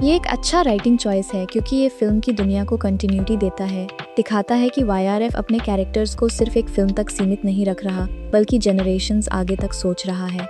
ये एक अच्छा राइटिंग चॉइस है, क्योंकि ये फिल्म की दुनिया को कंटिन्यूटी देता है, दिखाता है कि YRF अपने कैरेक्टर्स को सिर्फ एक फिल्म तक सीमित नहीं रख रहा, बल्कि जनरेशंस आगे तक सोच रहा है।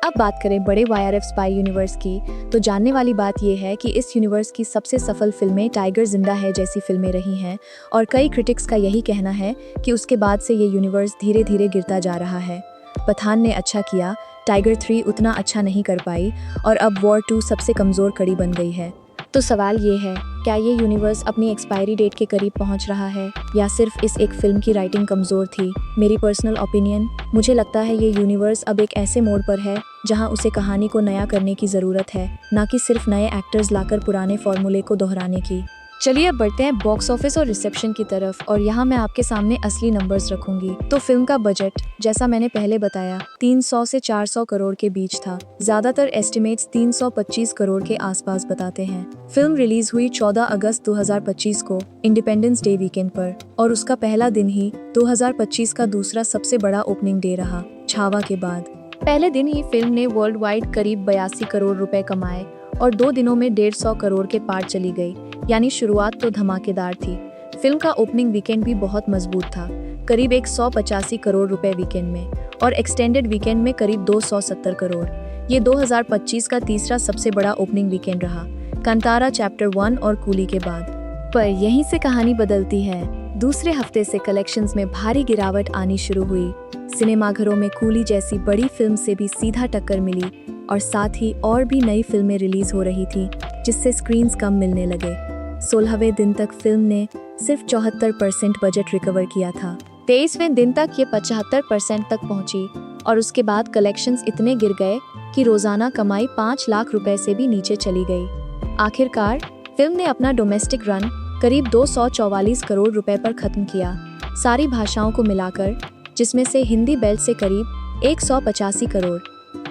अब बात करें बड़े YRF स्पाई यूनिवर्स की, तो जानने वाली बात यह है कि इस यूनिवर्स की सबसे सफल फिल्में टाइगर जिंदा है जैसी फिल्में रही हैं, और कई क्रिटिक्स का यही कहना है कि उसके बाद से ये यूनिवर्स धीरे धीरे गिरता जा रहा है। पठान ने अच्छा किया, टाइगर 3 उतना अच्छा नहीं कर पाई, और अब वॉर 2 सबसे कमज़ोर कड़ी बन गई है। तो सवाल ये है, क्या ये यूनिवर्स अपनी एक्सपायरी डेट के करीब पहुंच रहा है, या सिर्फ इस एक फिल्म की राइटिंग कमज़ोर थी? मेरी पर्सनल ओपिनियन, मुझे लगता है ये यूनिवर्स अब एक ऐसे मोड़ पर है जहां उसे कहानी को नया करने की ज़रूरत है, ना कि सिर्फ नए एक्टर्स लाकर पुराने फॉर्मूले को दोहराने की। चलिए अब बढ़ते हैं बॉक्स ऑफिस और रिसेप्शन की तरफ, और यहाँ मैं आपके सामने असली नंबर्स रखूंगी। तो फिल्म का बजट, जैसा मैंने पहले बताया, 300 से 400 करोड़ के बीच था। ज्यादातर एस्टिमेट्स 325 करोड़ के आसपास बताते हैं। फिल्म रिलीज हुई 14 अगस्त 2025 को इंडिपेंडेंस डे वीकेंड पर, और उसका पहला दिन ही 2025 का दूसरा सबसे बड़ा ओपनिंग डे रहा, छावा के बाद। पहले दिन ही फिल्म ने वर्ल्ड वाइड करीब 82 करोड़ रुपए कमाए, और 2 दिनों में 150 करोड़ के पार चली गई। यानी शुरुआत तो धमाकेदार थी। फिल्म का ओपनिंग वीकेंड भी बहुत मजबूत था, करीब 185 करोड़ रुपए वीकेंड में, और एक्सटेंडेड वीकेंड में करीब 270 करोड़। ये 2025 का तीसरा सबसे बड़ा ओपनिंग वीकेंड रहा, कांतारा चैप्टर 1 और कूली के बाद। पर यहीं से कहानी बदलती है। दूसरे हफ्ते से कलेक्शंस में भारी गिरावट आनी शुरू हुई। सिनेमाघरों में कूली जैसी बड़ी फिल्म से भी सीधा टक्कर मिली, और साथ ही और भी नई फिल्में रिलीज हो रही थी, जिससे स्क्रीन्स कम मिलने लगे। 16वें दिन तक फिल्म ने सिर्फ 74% बजट रिकवर किया था। 23वें दिन तक ये 75% तक पहुंची, और उसके बाद कलेक्शंस इतने गिर गए कि रोजाना कमाई 5 लाख रुपए से भी नीचे चली गई। आखिरकार फिल्म ने अपना डोमेस्टिक रन करीब 244 करोड़ रुपए पर खत्म किया, सारी भाषाओं को मिलाकर, जिसमें से हिंदी बेल्ट से करीब 185 crore.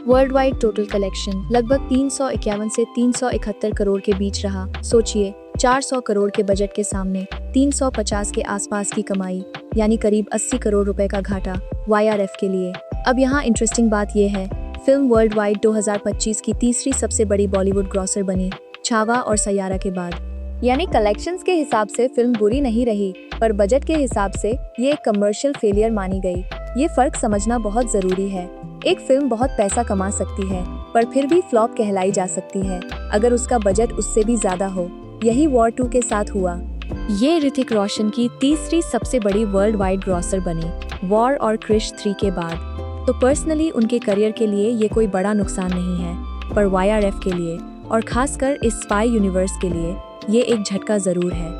World wide total collection लगभग 351 से 371 करोड़ के बीच रहा। सोचिए, 400 करोड़ के बजट के सामने 350 के आसपास की कमाई, यानी करीब 80 करोड़ रुपए का घाटा YRF के लिए। अब यहाँ इंटरेस्टिंग बात यह है, फिल्म वर्ल्ड वाइड 2025 की तीसरी सबसे बड़ी बॉलीवुड ग्रॉसर बनी, छावा और सैयारा के बाद। यानी कलेक्शंस के हिसाब से फिल्म बुरी नहीं रही, पर बजट के हिसाब से ये एक कमर्शियल फेलियर मानी गई। ये फर्क समझना बहुत जरूरी है। एक फिल्म बहुत पैसा कमा सकती है, पर फिर भी फ्लॉप कहलाई जा सकती है अगर उसका बजट उससे भी ज्यादा हो। यही वॉर 2 के साथ हुआ। ये ऋतिक रोशन की तीसरी सबसे बड़ी वर्ल्ड वाइड ग्रॉसर बनी, वॉर और क्रिश 3 के बाद। तो पर्सनली उनके करियर के लिए ये कोई बड़ा नुकसान नहीं है, पर YRF के लिए, और खासकर इस स्पाई यूनिवर्स के लिए, ये एक झटका जरूर है।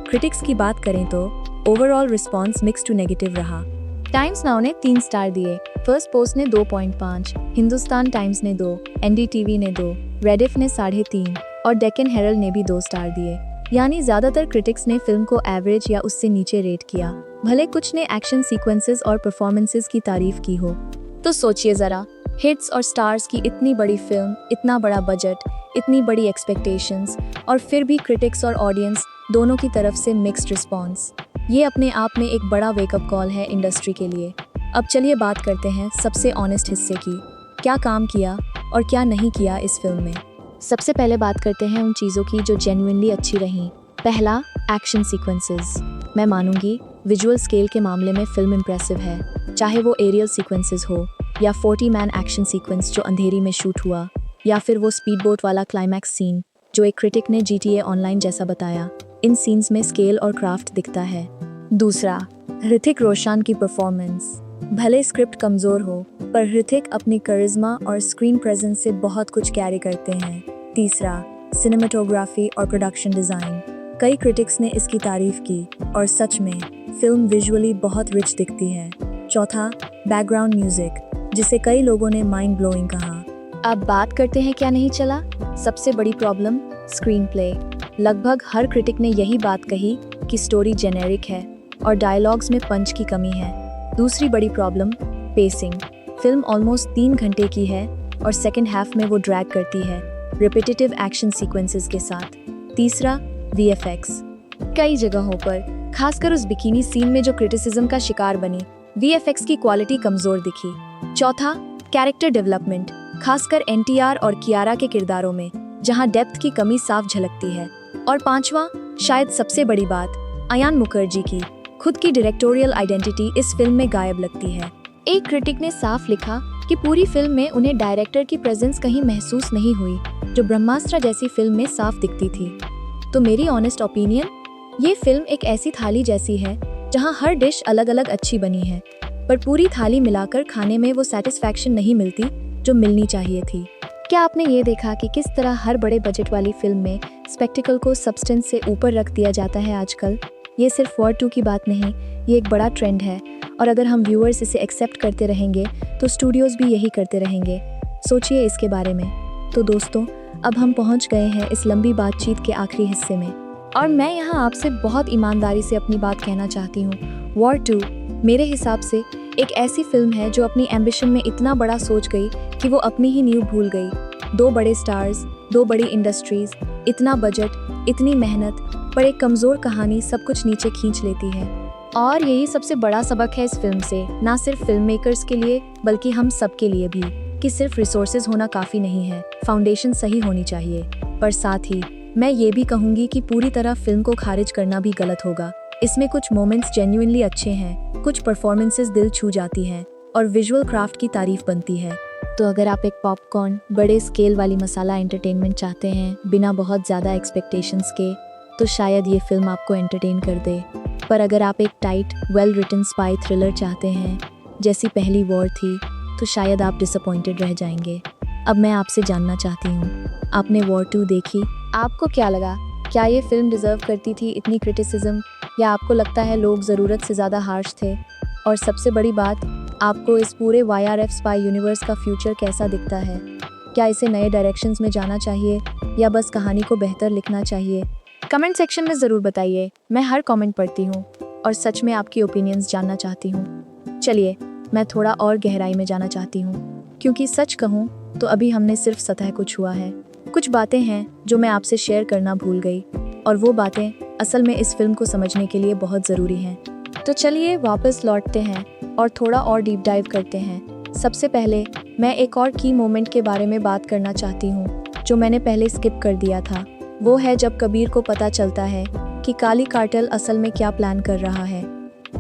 क्रिटिक्स की बात करें तो overall response mix to negative रहा। टाइम्स नाउ ने 3 स्टार दिए, फर्स्ट पोस्ट ने 2.5, हिंदुस्तान टाइम्स ने 2, NDTV ने 2, रेडिफ ने 3.5 और डेक्कन हेरल्ड ने भी 2 स्टार दिए। यानी ज्यादातर क्रिटिक्स ने फिल्म को एवरेज या उससे नीचे रेट किया, भले कुछ ने एक्शन सीक्वेंसेस और परफॉर्मेंसेस की तारीफ की हो। तो सोचिए जरा, हिट्स और स्टार्स की इतनी बड़ी फिल्म, इतना बड़ा बजट, इतनी बड़ी एक्सपेक्टेशंस, और फिर भी क्रिटिक्स और ऑडियंस दोनों की तरफ से मिक्स्ड रिस्पॉन्स। ये अपने आप में एक बड़ा वेकअप कॉल है इंडस्ट्री के लिए। अब चलिए बात करते हैं सबसे ऑनेस्ट हिस्से की, क्या काम किया और क्या नहीं किया इस फिल्म में। सबसे पहले बात करते हैं उन चीज़ों की जो जेन्युइनली अच्छी रहीं। पहला, एक्शन सीक्वेंसेस। मैं मानूंगी विजुअल स्केल के मामले में फिल्म इम्प्रेसिव है, चाहे वो एरियल सीक्वेंसेस हो, या 40 मैन एक्शन सीक्वेंस जो अंधेरी में शूट हुआ, या फिर वो स्पीड बोट वाला क्लाइमैक्स सीन जो एक क्रिटिक ने GTA ऑनलाइन जैसा बताया। इन सीन्स में स्केल और क्राफ्ट दिखता है। दूसरा, ऋतिक रोशन की परफॉर्मेंस। भले स्क्रिप्ट कमजोर हो, पर ऋतिक अपनी करिश्मा और स्क्रीन प्रेजेंस से बहुत कुछ कैरी करते हैं। तीसरा, सिनेमेटोग्राफी और प्रोडक्शन डिजाइन। कई क्रिटिक्स ने इसकी तारीफ की, और सच में फिल्म विजुअली बहुत रिच दिखती है। चौथा, बैकग्राउंड म्यूजिक, जिसे कई लोगों ने माइंड ब्लोइंग कहा। अब बात करते हैं क्या नहीं चला। सबसे बड़ी प्रॉब्लम, स्क्रीन प्ले। लगभग हर क्रिटिक ने यही बात कही कि स्टोरी जेनेरिक है और डायलॉग्स में पंच की कमी है। दूसरी बड़ी प्रॉब्लम, पेसिंग। फिल्म ऑलमोस्ट 3 घंटे की है और सेकेंड हाफ में वो ड्रैग करती है, रिपीटेटिव एक्शन सीक्वेंसेस के साथ। तीसरा, VFX। कई जगहों पर, खासकर उस बिकिनी सीन में जो क्रिटिसिज्म का शिकार बनी, VFX की क्वालिटी कमजोर दिखी। चौथा, कैरेक्टर डेवलपमेंट, खासकर NTR और कियारा के किरदारों में, जहां डेप्थ की कमी साफ झलकती है। और पांचवा, शायद सबसे बड़ी बात, अयान मुखर्जी की खुद की डायरेक्टोरियल आइडेंटिटी इस फिल्म में गायब लगती है। एक क्रिटिक ने साफ लिखा कि पूरी फिल्म में उन्हें डायरेक्टर की प्रेजेंस कहीं महसूस नहीं हुई, जो ब्रह्मास्त्र जैसी फिल्म में साफ दिखती थी। तो मेरी ऑनेस्ट ओपिनियन, ये फिल्म एक ऐसी थाली जैसी है जहां हर डिश अलग अलग अच्छी बनी है, पर पूरी थाली मिलाकर खाने में वो सेटिस्फैक्शन नहीं मिलती जो मिलनी चाहिए थी। क्या आपने ये देखा कि किस तरह हर बड़े बजट वाली फिल्म में स्पेक्टिकल को सब्सटेंस से ऊपर रख दिया जाता है आजकल? ये सिर्फ वॉर 2 की बात नहीं, ये एक बड़ा ट्रेंड है, और अगर हम व्यूअर्स इसे एक्सेप्ट करते रहेंगे तो स्टूडियोज भी यही करते रहेंगे। सोचिए इसके बारे में। तो दोस्तों, अब हम पहुंच गए हैं इस लंबी बातचीत के आखिरी हिस्से में, और मैं यहाँ आपसे बहुत ईमानदारी से अपनी बात कहना चाहती हूँ। वॉर 2 मेरे हिसाब से एक ऐसी फिल्म है जो अपनी एम्बिशन में इतना बड़ा सोच गई कि वो अपनी ही नींव भूल गई। 2 बड़े स्टार्स, 2 बड़ी इंडस्ट्रीज, इतना बजट, इतनी मेहनत, पर एक कमज़ोर कहानी सब कुछ नीचे खींच लेती है। और यही सबसे बड़ा सबक है इस फिल्म से, ना सिर्फ फिल्म मेकर्स के लिए बल्कि हम सब के लिए भी, कि सिर्फ रिसोर्सेज होना काफ़ी नहीं है, फाउंडेशन सही होनी चाहिए, पर साथ ही मैं ये भी कहूँगी कि पूरी तरह फिल्म को खारिज करना भी गलत होगा। इसमें कुछ मोमेंट्स जेन्युइनली अच्छे हैं, कुछ परफॉर्मेंसेस दिल छू जाती हैं और विजुअल क्राफ्ट की तारीफ बनती है। तो अगर आप एक पॉपकॉर्न बड़े स्केल वाली मसाला एंटरटेनमेंट चाहते हैं बिना बहुत ज़्यादा एक्सपेक्टेशंस के, तो शायद ये फिल्म आपको एंटरटेन कर दे। पर अगर आप एक tight well written spy thriller चाहते हैं जैसी पहली वॉर थी, तो शायद आप डिसअपॉइंटेड रह जाएंगे। अब मैं आपसे जानना चाहती हूँ, आपने वॉर 2 देखी? आपको क्या लगा? क्या ये फिल्म डिज़र्व करती थी इतनी क्रिटिसिज्म, या आपको लगता है लोग ज़रूरत से ज़्यादा हार्श थे? और सबसे बड़ी बात, आपको इस पूरे YRF स्पाई यूनिवर्स का फ्यूचर कैसा दिखता है? क्या इसे नए डायरेक्शंस में जाना चाहिए या बस कहानी को बेहतर लिखना चाहिए? कमेंट सेक्शन में ज़रूर बताइए। मैं हर कमेंट पढ़ती हूँ और सच में आपकी ओपिनियंस जानना चाहती हूँ। चलिए, मैं थोड़ा और गहराई में जाना चाहती हूँ, क्योंकि सच कहूँ तो अभी हमने सिर्फ सतह को छुआ है। कुछ बातें हैं जो मैं आपसे शेयर करना भूल गई, और वो बातें असल में इस फिल्म को समझने के लिए बहुत ज़रूरी हैं। तो चलिए वापस लौटते हैं और थोड़ा और डीप डाइव करते हैं। सबसे पहले मैं एक और की मोमेंट के बारे में बात करना चाहती हूँ जो मैंने पहले स्किप कर दिया था। वो है जब कबीर को पता चलता है कि काली कार्टेल असल में क्या प्लान कर रहा है।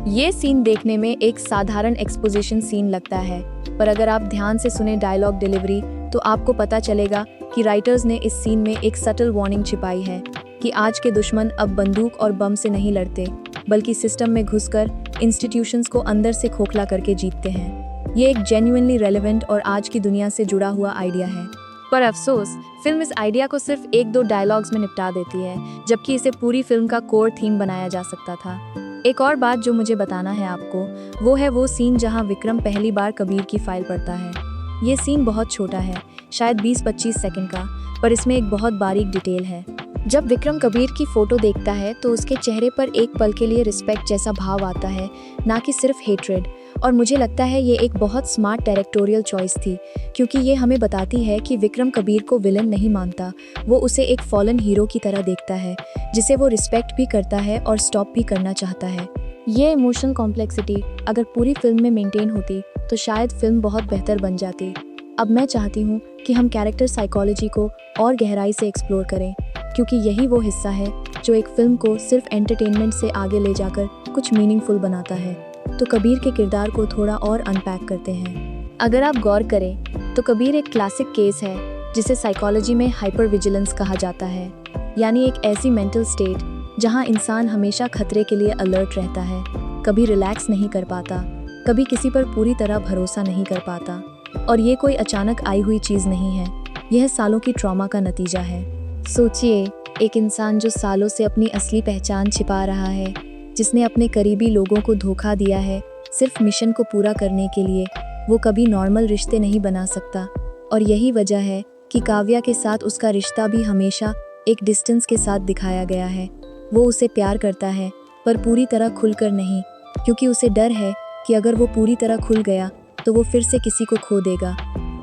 ये सीन देखने में एक साधारण एक्सपोजिशन सीन लगता है, पर अगर आप ध्यान से सुने डायलॉग डिलीवरी तो आपको पता चलेगा कि राइटर्स ने इस सीन में एक सटल वार्निंग छिपाई है कि आज के दुश्मन अब बंदूक और बम से नहीं लड़ते, बल्कि सिस्टम में घुसकर इंस्टीट्यूशंस को अंदर से खोखला करके जीतते हैं। ये एक जेन्युइनली रेलेवेंट और आज की दुनिया से जुड़ा हुआ आइडिया है। पर अफसोस, फिल्म इस आइडिया को सिर्फ 1-2 डायलॉग्स में निपटा देती है, जबकि इसे पूरी फिल्म का कोर थीम बनाया जा सकता था। एक और बात जो मुझे बताना है आपको, वो है वो सीन जहां विक्रम पहली बार कबीर की फाइल पढ़ता है। ये सीन बहुत छोटा है, शायद 20-25 सेकंड का, पर इसमें एक बहुत बारीक डिटेल है। जब विक्रम कबीर की फोटो देखता है तो उसके चेहरे पर एक पल के लिए रिस्पेक्ट जैसा भाव आता है, ना कि सिर्फ हेट्रेड। और मुझे लगता है ये एक बहुत स्मार्ट डायरेक्टोरियल चॉइस थी, क्योंकि ये हमें बताती है कि विक्रम कबीर को विलन नहीं मानता, वो उसे एक फॉलन हीरो की तरह देखता है, जिसे वो रिस्पेक्ट भी करता है और स्टॉप भी करना चाहता है। ये इमोशनल कॉम्प्लेक्सिटी अगर पूरी फिल्म में मेंटेन होती तो शायद फिल्म बहुत बेहतर बन जाती। अब मैं चाहती हूँ कि हम कैरेक्टर साइकोलॉजी को और गहराई से एक्सप्लोर करें, क्योंकि यही वो हिस्सा है जो एक फिल्म को सिर्फ एंटरटेनमेंट से आगे ले जाकर कुछ मीनिंगफुल बनाता है। तो कबीर के किरदार को थोड़ा और अनपैक करते हैं। अगर आप गौर करें तो कबीर एक क्लासिक केस है जिसे साइकोलॉजी में हाइपर विजिलेंस कहा जाता है, यानी एक ऐसी मेंटल स्टेट जहां इंसान हमेशा खतरे के लिए अलर्ट रहता है, कभी रिलैक्स नहीं कर पाता, कभी किसी पर पूरी तरह भरोसा नहीं कर पाता। और ये कोई अचानक आई हुई चीज़ नहीं है, यह सालों की ट्रॉमा का नतीजा है। सोचिए, एक इंसान जो सालों से अपनी असली पहचान छिपा रहा है, जिसने अपने करीबी लोगों को धोखा दिया है सिर्फ मिशन को पूरा करने के लिए, वो कभी नॉर्मल रिश्ते नहीं बना सकता। और यही वजह है कि काव्या के साथ उसका रिश्ता भी हमेशा एक डिस्टेंस के साथ दिखाया गया है। वो उसे प्यार करता है, पर पूरी तरह खुलकर नहीं, क्योंकि उसे डर है कि अगर वो पूरी तरह खुल गया तो वो फिर से किसी को खो देगा।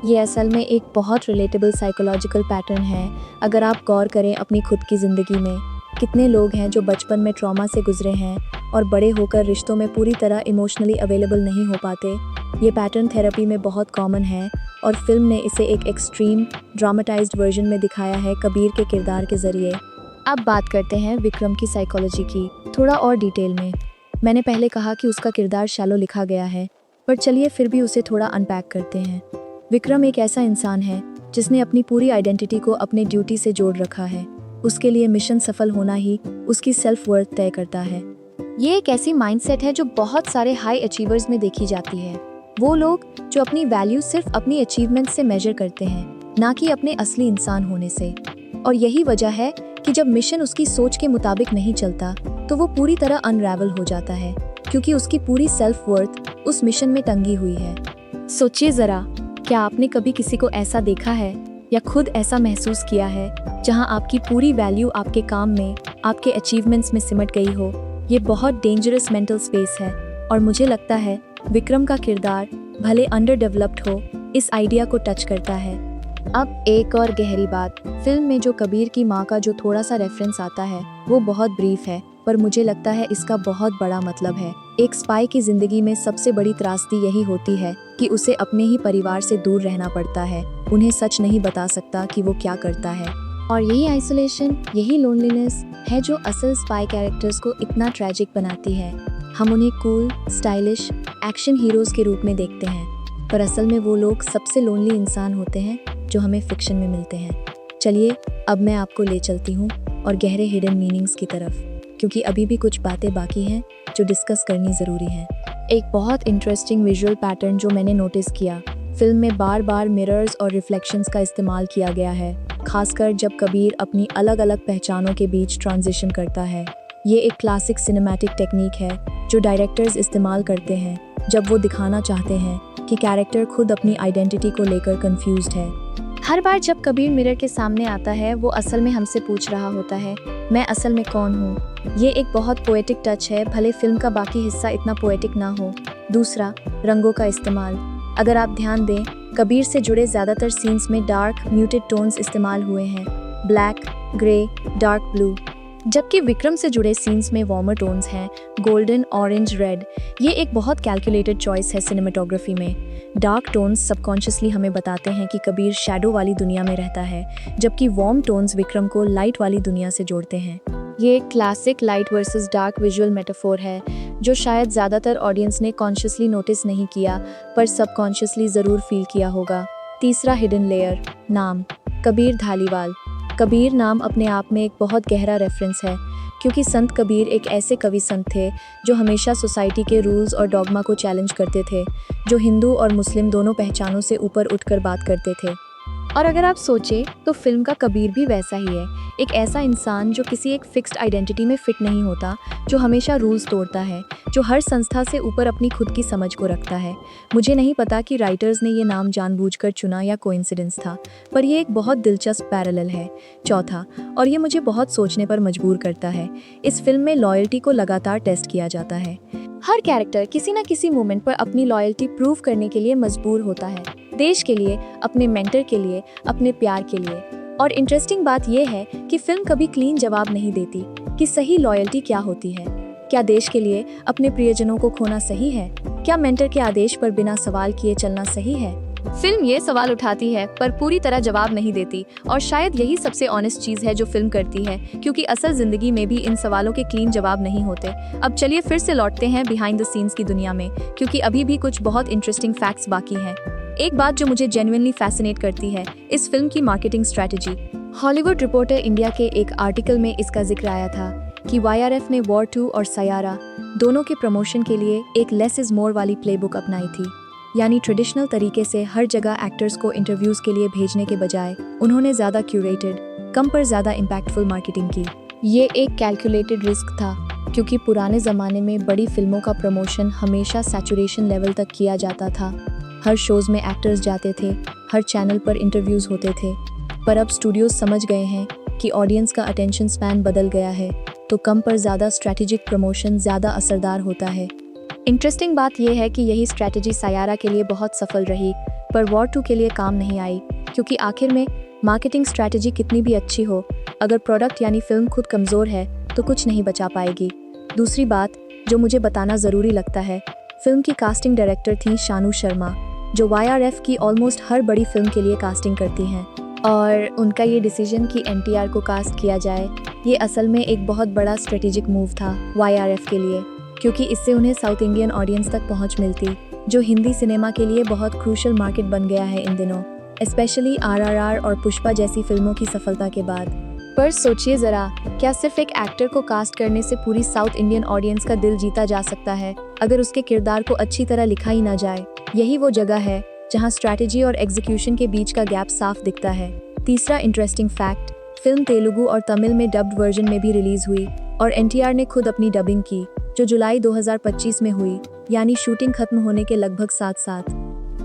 ये असल में एक बहुत रिलेटेबल साइकोलॉजिकल पैटर्न है। अगर आप गौर करें अपनी खुद की ज़िंदगी में, कितने लोग हैं जो बचपन में ट्रॉमा से गुजरे हैं और बड़े होकर रिश्तों में पूरी तरह इमोशनली अवेलेबल नहीं हो पाते। ये पैटर्न थेरेपी में बहुत कॉमन है और फिल्म ने इसे एक एक्सट्रीम ड्रामेटाइज्ड वर्जन में दिखाया है कबीर के किरदार के ज़रिए। अब बात करते हैं विक्रम की साइकोलॉजी की थोड़ा और डिटेल में। मैंने पहले कहा कि उसका किरदार शैलो लिखा गया है, पर चलिए फिर भी उसे थोड़ा अनपैक करते हैं। विक्रम एक ऐसा इंसान है जिसने अपनी पूरी आइडेंटिटी को अपने ड्यूटी से जोड़ रखा है। उसके लिए मिशन सफल होना ही उसकी सेल्फ वर्थ तय करता है। ये एक ऐसी माइंडसेट है जो बहुत सारे हाई अचीवर्स में देखी जाती है। वो लोग जो अपनी वैल्यू सिर्फ अपनी अचीवमेंट से मेजर करते हैं, ना कि अपने असली इंसान होने से। और यही वजह है कि जब मिशन उसकी सोच के मुताबिक नहीं चलता तो वो पूरी तरह अनरेवल हो जाता है, क्योंकि उसकी पूरी सेल्फ वर्थ उस मिशन में टंगी हुई है। सोचिए ज़रा, क्या आपने कभी किसी को ऐसा देखा है या खुद ऐसा महसूस किया है जहां आपकी पूरी वैल्यू आपके काम में, आपके अचीवमेंट्स में सिमट गई हो? ये बहुत डेंजरस मेंटल स्पेस है और मुझे लगता है विक्रम का किरदार भले अंडर डेवलप्ड हो, इस आइडिया को टच करता है। अब एक और गहरी बात, फिल्म में जो कबीर की माँ का जो थोड़ा सा रेफरेंस आता है वो बहुत ब्रीफ है, पर मुझे लगता है इसका बहुत बड़ा मतलब है। एक स्पाई की जिंदगी में सबसे बड़ी त्रासदी यही होती है कि उसे अपने ही परिवार से दूर रहना पड़ता है, उन्हें सच नहीं बता सकता कि वो क्या करता है। और यही आइसोलेशन, यही लोनलीनेस है जो असल स्पाई कैरेक्टर्स को इतना ट्रैजिक बनाती है। हम उन्हें कूल, स्टाइलिश एक्शन हीरोज के रूप में देखते हैं, पर असल में वो लोग सबसे लोनली इंसान होते हैं जो हमें फिक्शन में मिलते हैं। चलिए अब मैं आपको ले चलती हूँ और गहरे हिडन मीनिंग्स की तरफ, क्योंकि अभी भी कुछ बातें बाकी हैं जो डिस्कस करनी ज़रूरी है। एक बहुत इंटरेस्टिंग विजुअल पैटर्न जो मैंने नोटिस किया, फिल्म में बार बार मिरर्स और रिफ्लेक्शंस का इस्तेमाल किया गया है, खासकर जब कबीर अपनी अलग अलग पहचानों के बीच ट्रांजिशन करता है। ये एक क्लासिक सिनेमैटिक टेक्निक है जो डायरेक्टर्स इस्तेमाल करते हैं जब वो दिखाना चाहते हैं कि कैरेक्टर खुद अपनी आइडेंटिटी को लेकर कंफ्यूज्ड है। हर बार जब कबीर मिरर के सामने आता है, वो असल में हमसे पूछ रहा होता है, मैं असल में कौन हूँ। ये एक बहुत पोएटिक टच है, भले फिल्म का बाकी हिस्सा इतना पोएटिक ना हो। दूसरा, रंगों का इस्तेमाल। अगर आप ध्यान दें, कबीर से जुड़े ज़्यादातर सीन्स में डार्क म्यूटेड टोन्स इस्तेमाल हुए हैं, ब्लैक, ग्रे, डार्क ब्लू, जबकि विक्रम से जुड़े सीन्स में वार्मर टोन्स हैं, गोल्डन, ऑरेंज, रेड। ये एक बहुत कैलकुलेटेड चॉइस है सिनेमेटोग्राफी में। डार्क टोन्स सबकॉन्शियसली हमें बताते हैं कि कबीर शैडो वाली दुनिया में रहता है, जबकि वार्म टोन्स विक्रम को लाइट वाली दुनिया से जोड़ते हैं। ये एक classic light versus dark visual metaphor है जो शायद ज़्यादातर ऑडियंस ने कॉन्शियसली नोटिस नहीं किया, पर सबकॉन्शियसली ज़रूर फील किया होगा। तीसरा हिडन लेयर, नाम कबीर धालीवाल। कबीर नाम अपने आप में एक बहुत गहरा रेफरेंस है, क्योंकि संत कबीर एक ऐसे कवि संत थे जो हमेशा सोसाइटी के रूल्स और डॉगमा को चैलेंज करते थे, जो हिंदू और मुस्लिम दोनों पहचानों से ऊपर उठकर बात करते थे। और अगर आप सोचें तो फिल्म का कबीर भी वैसा ही है, एक ऐसा इंसान जो किसी एक फिक्स्ड आइडेंटिटी में फिट नहीं होता, जो हमेशा रूल्स तोड़ता है, जो हर संस्था से ऊपर अपनी खुद की समझ को रखता है। मुझे नहीं पता कि राइटर्स ने ये नाम जानबूझकर चुना या कोइंसिडेंस था, पर ये एक बहुत दिलचस्प पैरेलल है। चौथा, और ये मुझे बहुत सोचने पर मजबूर करता है, इस फिल्म में लॉयल्टी को लगातार टेस्ट किया जाता है। हर कैरेक्टर किसी न किसी मोमेंट पर अपनी लॉयल्टी प्रूव करने के लिए मजबूर होता है, देश के लिए, अपने मेंटर के लिए, अपने प्यार के लिए। और इंटरेस्टिंग बात यह है कि फिल्म कभी क्लीन जवाब नहीं देती कि सही लॉयल्टी क्या होती है। क्या देश के लिए अपने प्रियजनों को खोना सही है? क्या मेंटर के आदेश पर बिना सवाल किए चलना सही है? फिल्म ये सवाल उठाती है पर पूरी तरह जवाब नहीं देती, और शायद यही सबसे ऑनेस्ट चीज है जो फिल्म करती है, क्योंकि असल जिंदगी में भी इन सवालों के क्लीन जवाब नहीं होते। अब चलिए फिर से लौटते हैं बिहाइंड द सीन्स की दुनिया में, क्योंकि अभी भी कुछ बहुत इंटरेस्टिंग फैक्ट्स बाकी हैं। एक बात जो मुझे जेन्युइनली फैसिनेट करती है, इस फिल्म की marketing strategy. Hollywood reporter India के एक आर्टिकल में इसका जिक्र आया था कि YRF ने वॉर 2 और सयारा दोनों के प्रमोशन के लिए एक लेस इज मोर वाली प्लेबुक अपनाई थी, यानी ट्रेडिशनल तरीके से हर जगह एक्टर्स को इंटरव्यूज के लिए भेजने के बजाय उन्होंने ज़्यादा क्यूरेटेड, कम पर ज़्यादा इम्पैक्टफुल मार्केटिंग की। ये एक कैलकुलेटेड रिस्क था, क्योंकि पुराने ज़माने में बड़ी फिल्मों का प्रमोशन हमेशा सैचुरेशन लेवल तक किया जाता था। हर शोज़ में एक्टर्स जाते थे, हर चैनल पर इंटरव्यूज़ होते थे। पर अब स्टूडियोज समझ गए हैं कि ऑडियंस का अटेंशन स्पैन बदल गया है, तो कम पर ज़्यादा स्ट्रैटेजिक प्रमोशन ज़्यादा असरदार होता है। इंटरेस्टिंग बात यह है कि यही स्ट्रैटेजी सयारा के लिए बहुत सफल रही, पर वॉर 2 के लिए काम नहीं आई, क्योंकि आखिर में मार्केटिंग स्ट्रैटेजी कितनी भी अच्छी हो, अगर प्रोडक्ट यानी फिल्म खुद कमज़ोर है तो कुछ नहीं बचा पाएगी। दूसरी बात जो मुझे बताना ज़रूरी लगता है, फिल्म की कास्टिंग डायरेक्टर थी शानू शर्मा, जो YRF की ऑलमोस्ट हर बड़ी फिल्म के लिए कास्टिंग करती हैं, और उनका ये डिसीजन कि NTR को कास्ट किया जाए, ये असल में एक बहुत बड़ा स्ट्रेटेजिक मूव था YRF के लिए, क्योंकि इससे उन्हें साउथ इंडियन ऑडियंस तक पहुंच मिलती, जो हिंदी सिनेमा के लिए बहुत क्रूशल मार्केट बन गया है इन दिनों, स्पेशली RRR और पुष्पा जैसी फिल्मों की सफलता के बाद। पर सोचिए ज़रा, क्या सिर्फ एक एक्टर को कास्ट करने से पूरी साउथ इंडियन ऑडियंस का दिल जीता जा सकता है, अगर उसके किरदार को अच्छी तरह लिखा ही ना जाए? यही वो जगह है जहां स्ट्रैटेजी और एग्जीक्यूशन के बीच का गैप साफ दिखता है। तीसरा इंटरेस्टिंग फैक्ट, फिल्म तेलुगु और तमिल में डब्ड वर्जन में भी रिलीज हुई, और NTR ने खुद अपनी डबिंग की, जो जुलाई 2025 में हुई, यानी शूटिंग खत्म होने के लगभग साथ-साथ।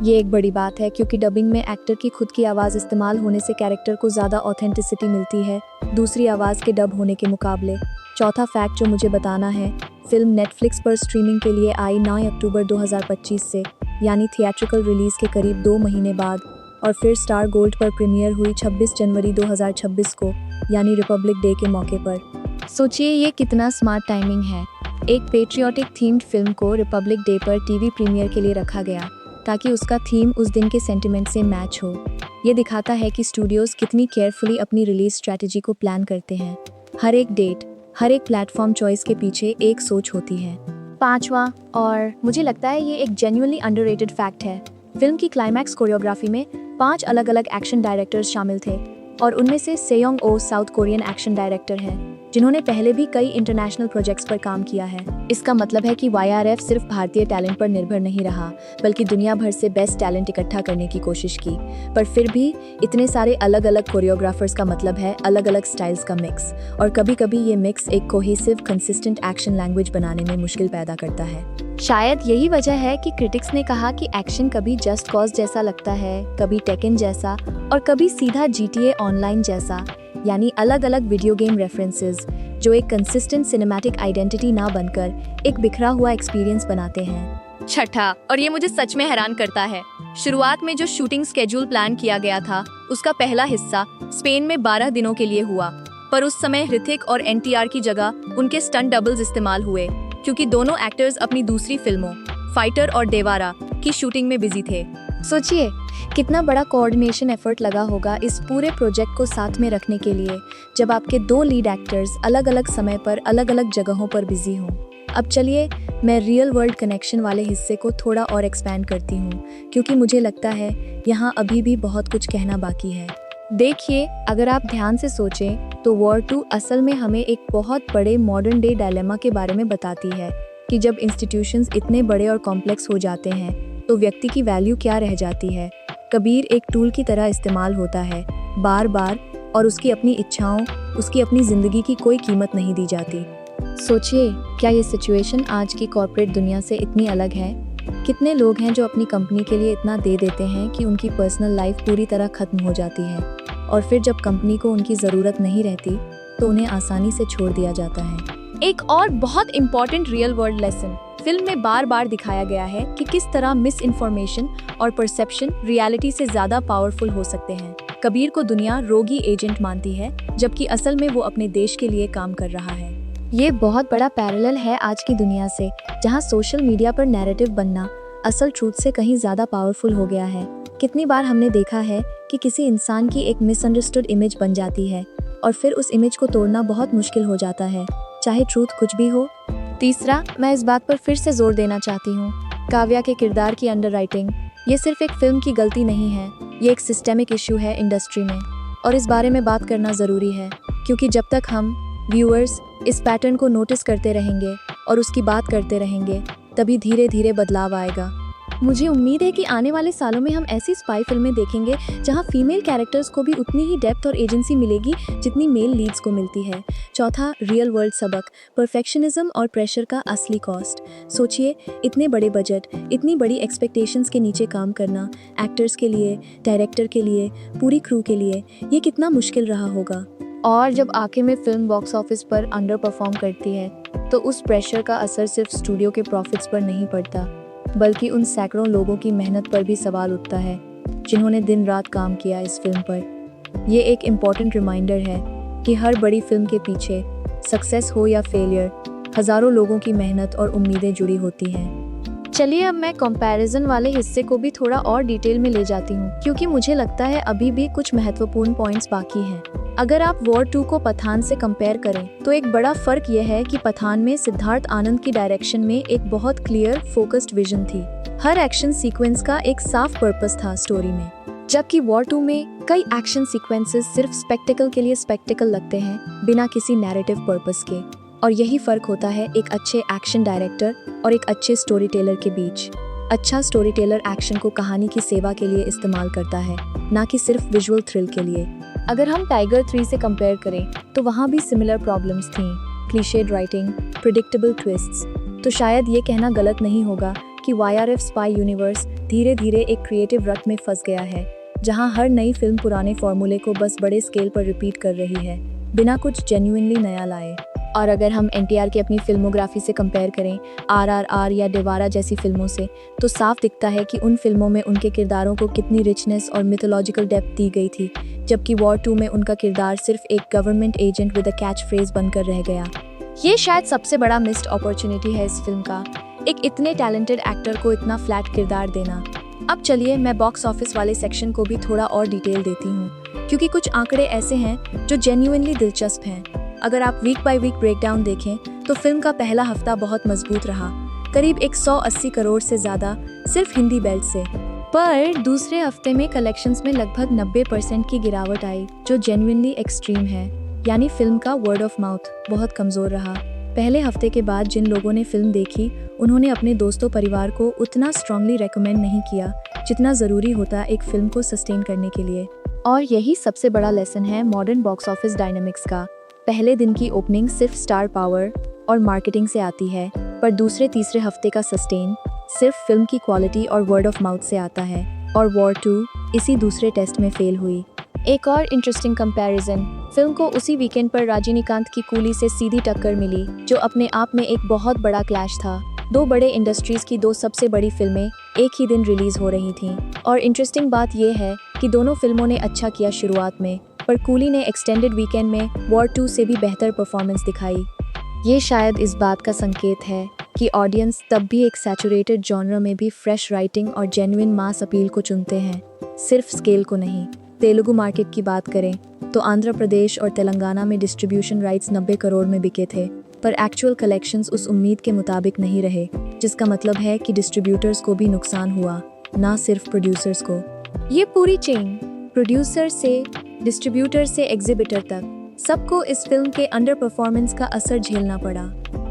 ये एक बड़ी बात है, क्योंकि डबिंग में एक्टर की खुद की आवाज़ इस्तेमाल होने से कैरेक्टर को ज़्यादा ऑथेंटिसिटी मिलती है दूसरी आवाज़ के डब होने के मुकाबले। चौथा फैक्ट जो मुझे बताना है, फिल्म नेटफ्लिक्स पर स्ट्रीमिंग के लिए आई 9 अक्टूबर 2025 से, यानी थिएट्रिकल रिलीज़ के करीब 2 महीने बाद, और फिर स्टार गोल्ड पर प्रीमियर हुई 26 जनवरी 2026 को, यानी रिपब्लिक डे के मौके पर। सोचिए ये कितना स्मार्ट टाइमिंग है। एक पेट्रियोटिक थीम्ड फिल्म को रिपब्लिक डे पर टीवी प्रीमियर के लिए रखा गया, ताकि उसका थीम उस दिन के सेंटिमेंट से मैच हो। ये दिखाता है कि स्टूडियोज़ कितनी केयरफुली अपनी रिलीज स्ट्रैटेजी को प्लान करते हैं। हर एक डेट, हर एक प्लेटफॉर्म चॉइस के पीछे एक सोच होती है। 5वां, और मुझे लगता है ये एक जेन्युइनली अंडररेटेड फैक्ट है, फिल्म की क्लाइमैक्स कोरियोग्राफी में 5 अलग-अलग एक्शन डायरेक्टर्स शामिल थे और उनमें से सेयोंग ओ साउथ कोरियन एक्शन डायरेक्टर हैं, जिन्होंने पहले भी कई इंटरनेशनल प्रोजेक्ट्स पर काम किया है। इसका मतलब है कि YRF सिर्फ भारतीय टैलेंट पर निर्भर नहीं रहा, बल्कि दुनिया भर से बेस्ट टैलेंट इकट्ठा करने की कोशिश की। पर फिर भी इतने सारे अलग अलग कोरियोग्राफर्स का मतलब है अलग अलग स्टाइल्स का मिक्स, और कभी कभी ये मिक्स एक कोहेसिव कंसिस्टेंट एक्शन लैंग्वेज बनाने में मुश्किल पैदा करता है। शायद यही वजह है कि क्रिटिक्स ने कहा कि एक्शन कभी जस्ट कॉज जैसा लगता है, कभी टेकन जैसा, और कभी सीधा GTA ऑनलाइन जैसा, यानी अलग अलग वीडियो गेम रेफरेंसेस जो एक कंसिस्टेंट सिनेमैटिक आइडेंटिटी ना बनकर एक बिखरा हुआ एक्सपीरियंस बनाते हैं। छठा, और ये मुझे सच में हैरान करता है, शुरुआत में जो शूटिंग स्केड्यूल प्लान किया गया था उसका पहला हिस्सा स्पेन में 12 दिनों के लिए हुआ, पर उस समय ऋतिक और NTR की जगह उनके स्टंट डबल्स इस्तेमाल हुए, क्योंकि दोनों एक्टर्स अपनी दूसरी फिल्मों फाइटर और देवारा की शूटिंग में बिजी थे। सोचिए कितना बड़ा कोऑर्डिनेशन एफर्ट लगा होगा इस पूरे प्रोजेक्ट को साथ में रखने के लिए, जब आपके 2 लीड एक्टर्स अलग अलग समय पर अलग अलग जगहों पर बिजी हों। अब चलिए मैं रियल वर्ल्ड कनेक्शन वाले हिस्से को थोड़ा और एक्सपैंड करती हूँ, क्योंकि मुझे लगता है यहाँ अभी भी बहुत कुछ कहना बाकी है। देखिए, अगर आप ध्यान से सोचें तो वॉर 2 असल में हमें एक बहुत बड़े मॉडर्न डे डायलेमा के बारे में बताती है कि जब इंस्टीट्यूशंस इतने बड़े और कॉम्प्लेक्स हो जाते हैं तो व्यक्ति की वैल्यू क्या रह जाती है। कबीर एक टूल की तरह इस्तेमाल होता है बार बार, और उसकी अपनी इच्छाओं, उसकी अपनी जिंदगी की कोई कीमत नहीं दी जाती। सोचिए, क्या ये सिचुएशन आज की कॉर्पोरेट दुनिया से इतनी अलग है? कितने लोग हैं जो अपनी कंपनी के लिए इतना दे देते हैं कि उनकी पर्सनल लाइफ पूरी तरह खत्म हो जाती है, और फिर जब कंपनी को उनकी ज़रूरत नहीं रहती तो उन्हें आसानी से छोड़ दिया जाता है। एक और बहुत important real world lesson film में बार बार दिखाया गया है कि किस तरह मिस इन्फॉर्मेशन और परसेप्शन रियलिटी से ज्यादा पावरफुल हो सकते हैं। कबीर को दुनिया रोगी एजेंट मानती है, जबकि असल में वो अपने देश के लिए काम कर रहा है। ये बहुत बड़ा पैरेलल है आज की दुनिया से, जहाँ सोशल मीडिया पर नैरेटिव बनना असल ट्रूथ से कहीं ज्यादा पावरफुल हो गया है। कितनी बार हमने देखा है कि किसी इंसान की एक मिसअंडरस्टूड इमेज बन जाती है और फिर उस इमेज को तोड़ना बहुत मुश्किल हो जाता है, चाहे ट्रूथ कुछ भी हो। तीसरा, मैं इस बात पर फिर से जोर देना चाहती हूँ, काव्या के किरदार की अंडरराइटिंग। ये सिर्फ एक फिल्म की गलती नहीं है, ये एक सिस्टेमिक इशू है इंडस्ट्री में, और इस बारे में बात करना ज़रूरी है, क्योंकि जब तक हम व्यूअर्स इस पैटर्न को नोटिस करते रहेंगे और उसकी बात करते रहेंगे, तभी धीरे धीरे बदलाव आएगा। मुझे उम्मीद है कि आने वाले सालों में हम ऐसी स्पाई फिल्में देखेंगे जहां फीमेल कैरेक्टर्स को भी उतनी ही डेप्थ और एजेंसी मिलेगी जितनी मेल लीड्स को मिलती है। चौथा, रियल वर्ल्ड सबक, परफेक्शनिज्म और प्रेशर का असली कॉस्ट। सोचिए, इतने बड़े बजट, इतनी बड़ी एक्सपेक्टेशंस के नीचे काम करना, एक्टर्स के लिए, डायरेक्टर के लिए, पूरी क्रू के लिए, ये कितना मुश्किल रहा होगा। और जब आखिर में फिल्म बॉक्स ऑफिस पर अंडर परफॉर्म करती है तो उस प्रेशर का असर सिर्फ स्टूडियो के प्रॉफिट्स पर नहीं पड़ता, बल्कि उन सैकड़ों लोगों की मेहनत पर भी सवाल उठता है जिन्होंने दिन रात काम किया इस फिल्म पर। ये एक इम्पॉर्टेंट रिमाइंडर है कि हर बड़ी फिल्म के पीछे, सक्सेस हो या फेलियर, हज़ारों लोगों की मेहनत और उम्मीदें जुड़ी होती हैं। चलिए अब मैं कंपैरिजन वाले हिस्से को भी थोड़ा और डिटेल में ले जाती हूँ, क्योंकि मुझे लगता है अभी भी कुछ महत्वपूर्ण पॉइंट्स बाकी हैं। अगर आप वॉर 2 को पठान से कंपेयर करें तो एक बड़ा फर्क यह है कि पठान में सिद्धार्थ आनंद की डायरेक्शन में एक बहुत क्लियर फोकस्ड विजन थी। हर एक्शन सीक्वेंस का एक साफ पर्पस था स्टोरी में, जबकि वॉर 2 में कई एक्शन सीक्वेंसेस सिर्फ स्पेक्टिकल के लिए स्पेक्टिकल लगते हैं, बिना किसी नैरेटिव पर्पस के। और यही फर्क होता है एक अच्छे एक्शन डायरेक्टर और एक अच्छे स्टोरी टेलर के बीच। अच्छा स्टोरी टेलर एक्शन को कहानी की सेवा के लिए इस्तेमाल करता है, ना कि सिर्फ विजुअल थ्रिल के लिए। अगर हम टाइगर 3 से कंपेयर करें तो वहाँ भी सिमिलर प्रॉब्लम्स थीं, क्लीशेड राइटिंग, प्रिडिक्टेबल ट्विस्ट्स। तो शायद ये कहना गलत नहीं होगा कि YRF स्पाई यूनिवर्स धीरे धीरे एक क्रिएटिव रट में फंस गया है, जहाँ हर नई फिल्म पुराने फॉर्मूले को बस बड़े स्केल पर रिपीट कर रही है, बिना कुछ जेन्युइनली नया लाए। और अगर हम NTR की अपनी फिल्मोग्राफी से कंपेयर करें RRR या देवारा जैसी फिल्मों से, तो साफ दिखता है कि उन फिल्मों में उनके किरदारों को कितनी रिचनेस और मिथोलॉजिकल डेप्थ दी गई थी, जबकि वॉर 2 में उनका किरदार सिर्फ एक government agent with a catch phrase बनकर रह गया। ये शायद सबसे बड़ा मिस्ड अपॉर्चुनिटी है इस फिल्म का, एक इतने टैलेंटेड एक्टर को इतना फ्लैट किरदार देना। अब चलिए मैं बॉक्स ऑफिस वाले सेक्शन को भी थोड़ा और डिटेल देती हूँ, क्योंकि कुछ आंकड़े ऐसे हैं जो जेन्युइनली दिलचस्प हैं। अगर आप वीक बाय वीक ब्रेकडाउन देखें तो फिल्म का पहला हफ्ता बहुत मजबूत रहा, करीब 180 करोड़ से ज़्यादा सिर्फ हिंदी बेल्ट से। पर दूसरे हफ्ते में कलेक्शंस में लगभग 90% की गिरावट आई, जो जेन्युइनली एक्सट्रीम है। यानी फिल्म का वर्ड ऑफ माउथ बहुत कमज़ोर रहा। पहले हफ्ते के बाद जिन लोगों ने फिल्म देखी उन्होंने अपने दोस्तों परिवार को उतना स्ट्रांगली रेकमेंड नहीं किया जितना ज़रूरी होता एक फिल्म को सस्टेन करने के लिए। और यही सबसे बड़ा लेसन है मॉडर्न बॉक्स ऑफिस डायनामिक्स का। पहले दिन की ओपनिंग सिर्फ स्टार पावर और मार्केटिंग से आती है, पर दूसरे तीसरे हफ्ते का सस्टेन सिर्फ फिल्म की क्वालिटी और वर्ड ऑफ माउथ से आता है। और वॉर 2 इसी दूसरे टेस्ट में फेल हुई। एक और इंटरेस्टिंग कंपैरिजन, फिल्म को उसी वीकेंड पर रजनीकांत की कूली से सीधी टक्कर मिली, जो अपने आप में एक बहुत बड़ा क्लैश था। दो बड़े इंडस्ट्रीज की दो सबसे बड़ी फिल्में एक ही दिन रिलीज हो रही थीं। और इंटरेस्टिंग बात यह है कि दोनों फिल्मों ने अच्छा किया शुरुआत में, पर कूली ने एक्सटेंडेड वीकेंड में वॉर 2 से भी बेहतर परफॉर्मेंस दिखाई। ये शायद इस बात का संकेत है कि ऑडियंस तब भी एक सैचुरेटेड जॉनर में भी फ्रेश राइटिंग और जेन्युइन मास अपील को चुनते हैं, सिर्फ स्केल को नहीं। तेलुगु मार्केट की बात करें तो आंध्र प्रदेश और तेलंगाना में डिस्ट्रीब्यूशन राइट्स 90 करोड़ में बिके थे, पर एक्चुअल कलेक्शंस उस उम्मीद के मुताबिक नहीं रहे, जिसका मतलब है कि डिस्ट्रीब्यूटर्स को भी नुकसान हुआ, ना सिर्फ प्रोड्यूसर्स को। ये पूरी चेन, प्रोड्यूसर से डिस्ट्रीब्यूटर से एग्जिबिटर तक, सबको इस फिल्म के अंडर परफॉर्मेंस का असर झेलना पड़ा।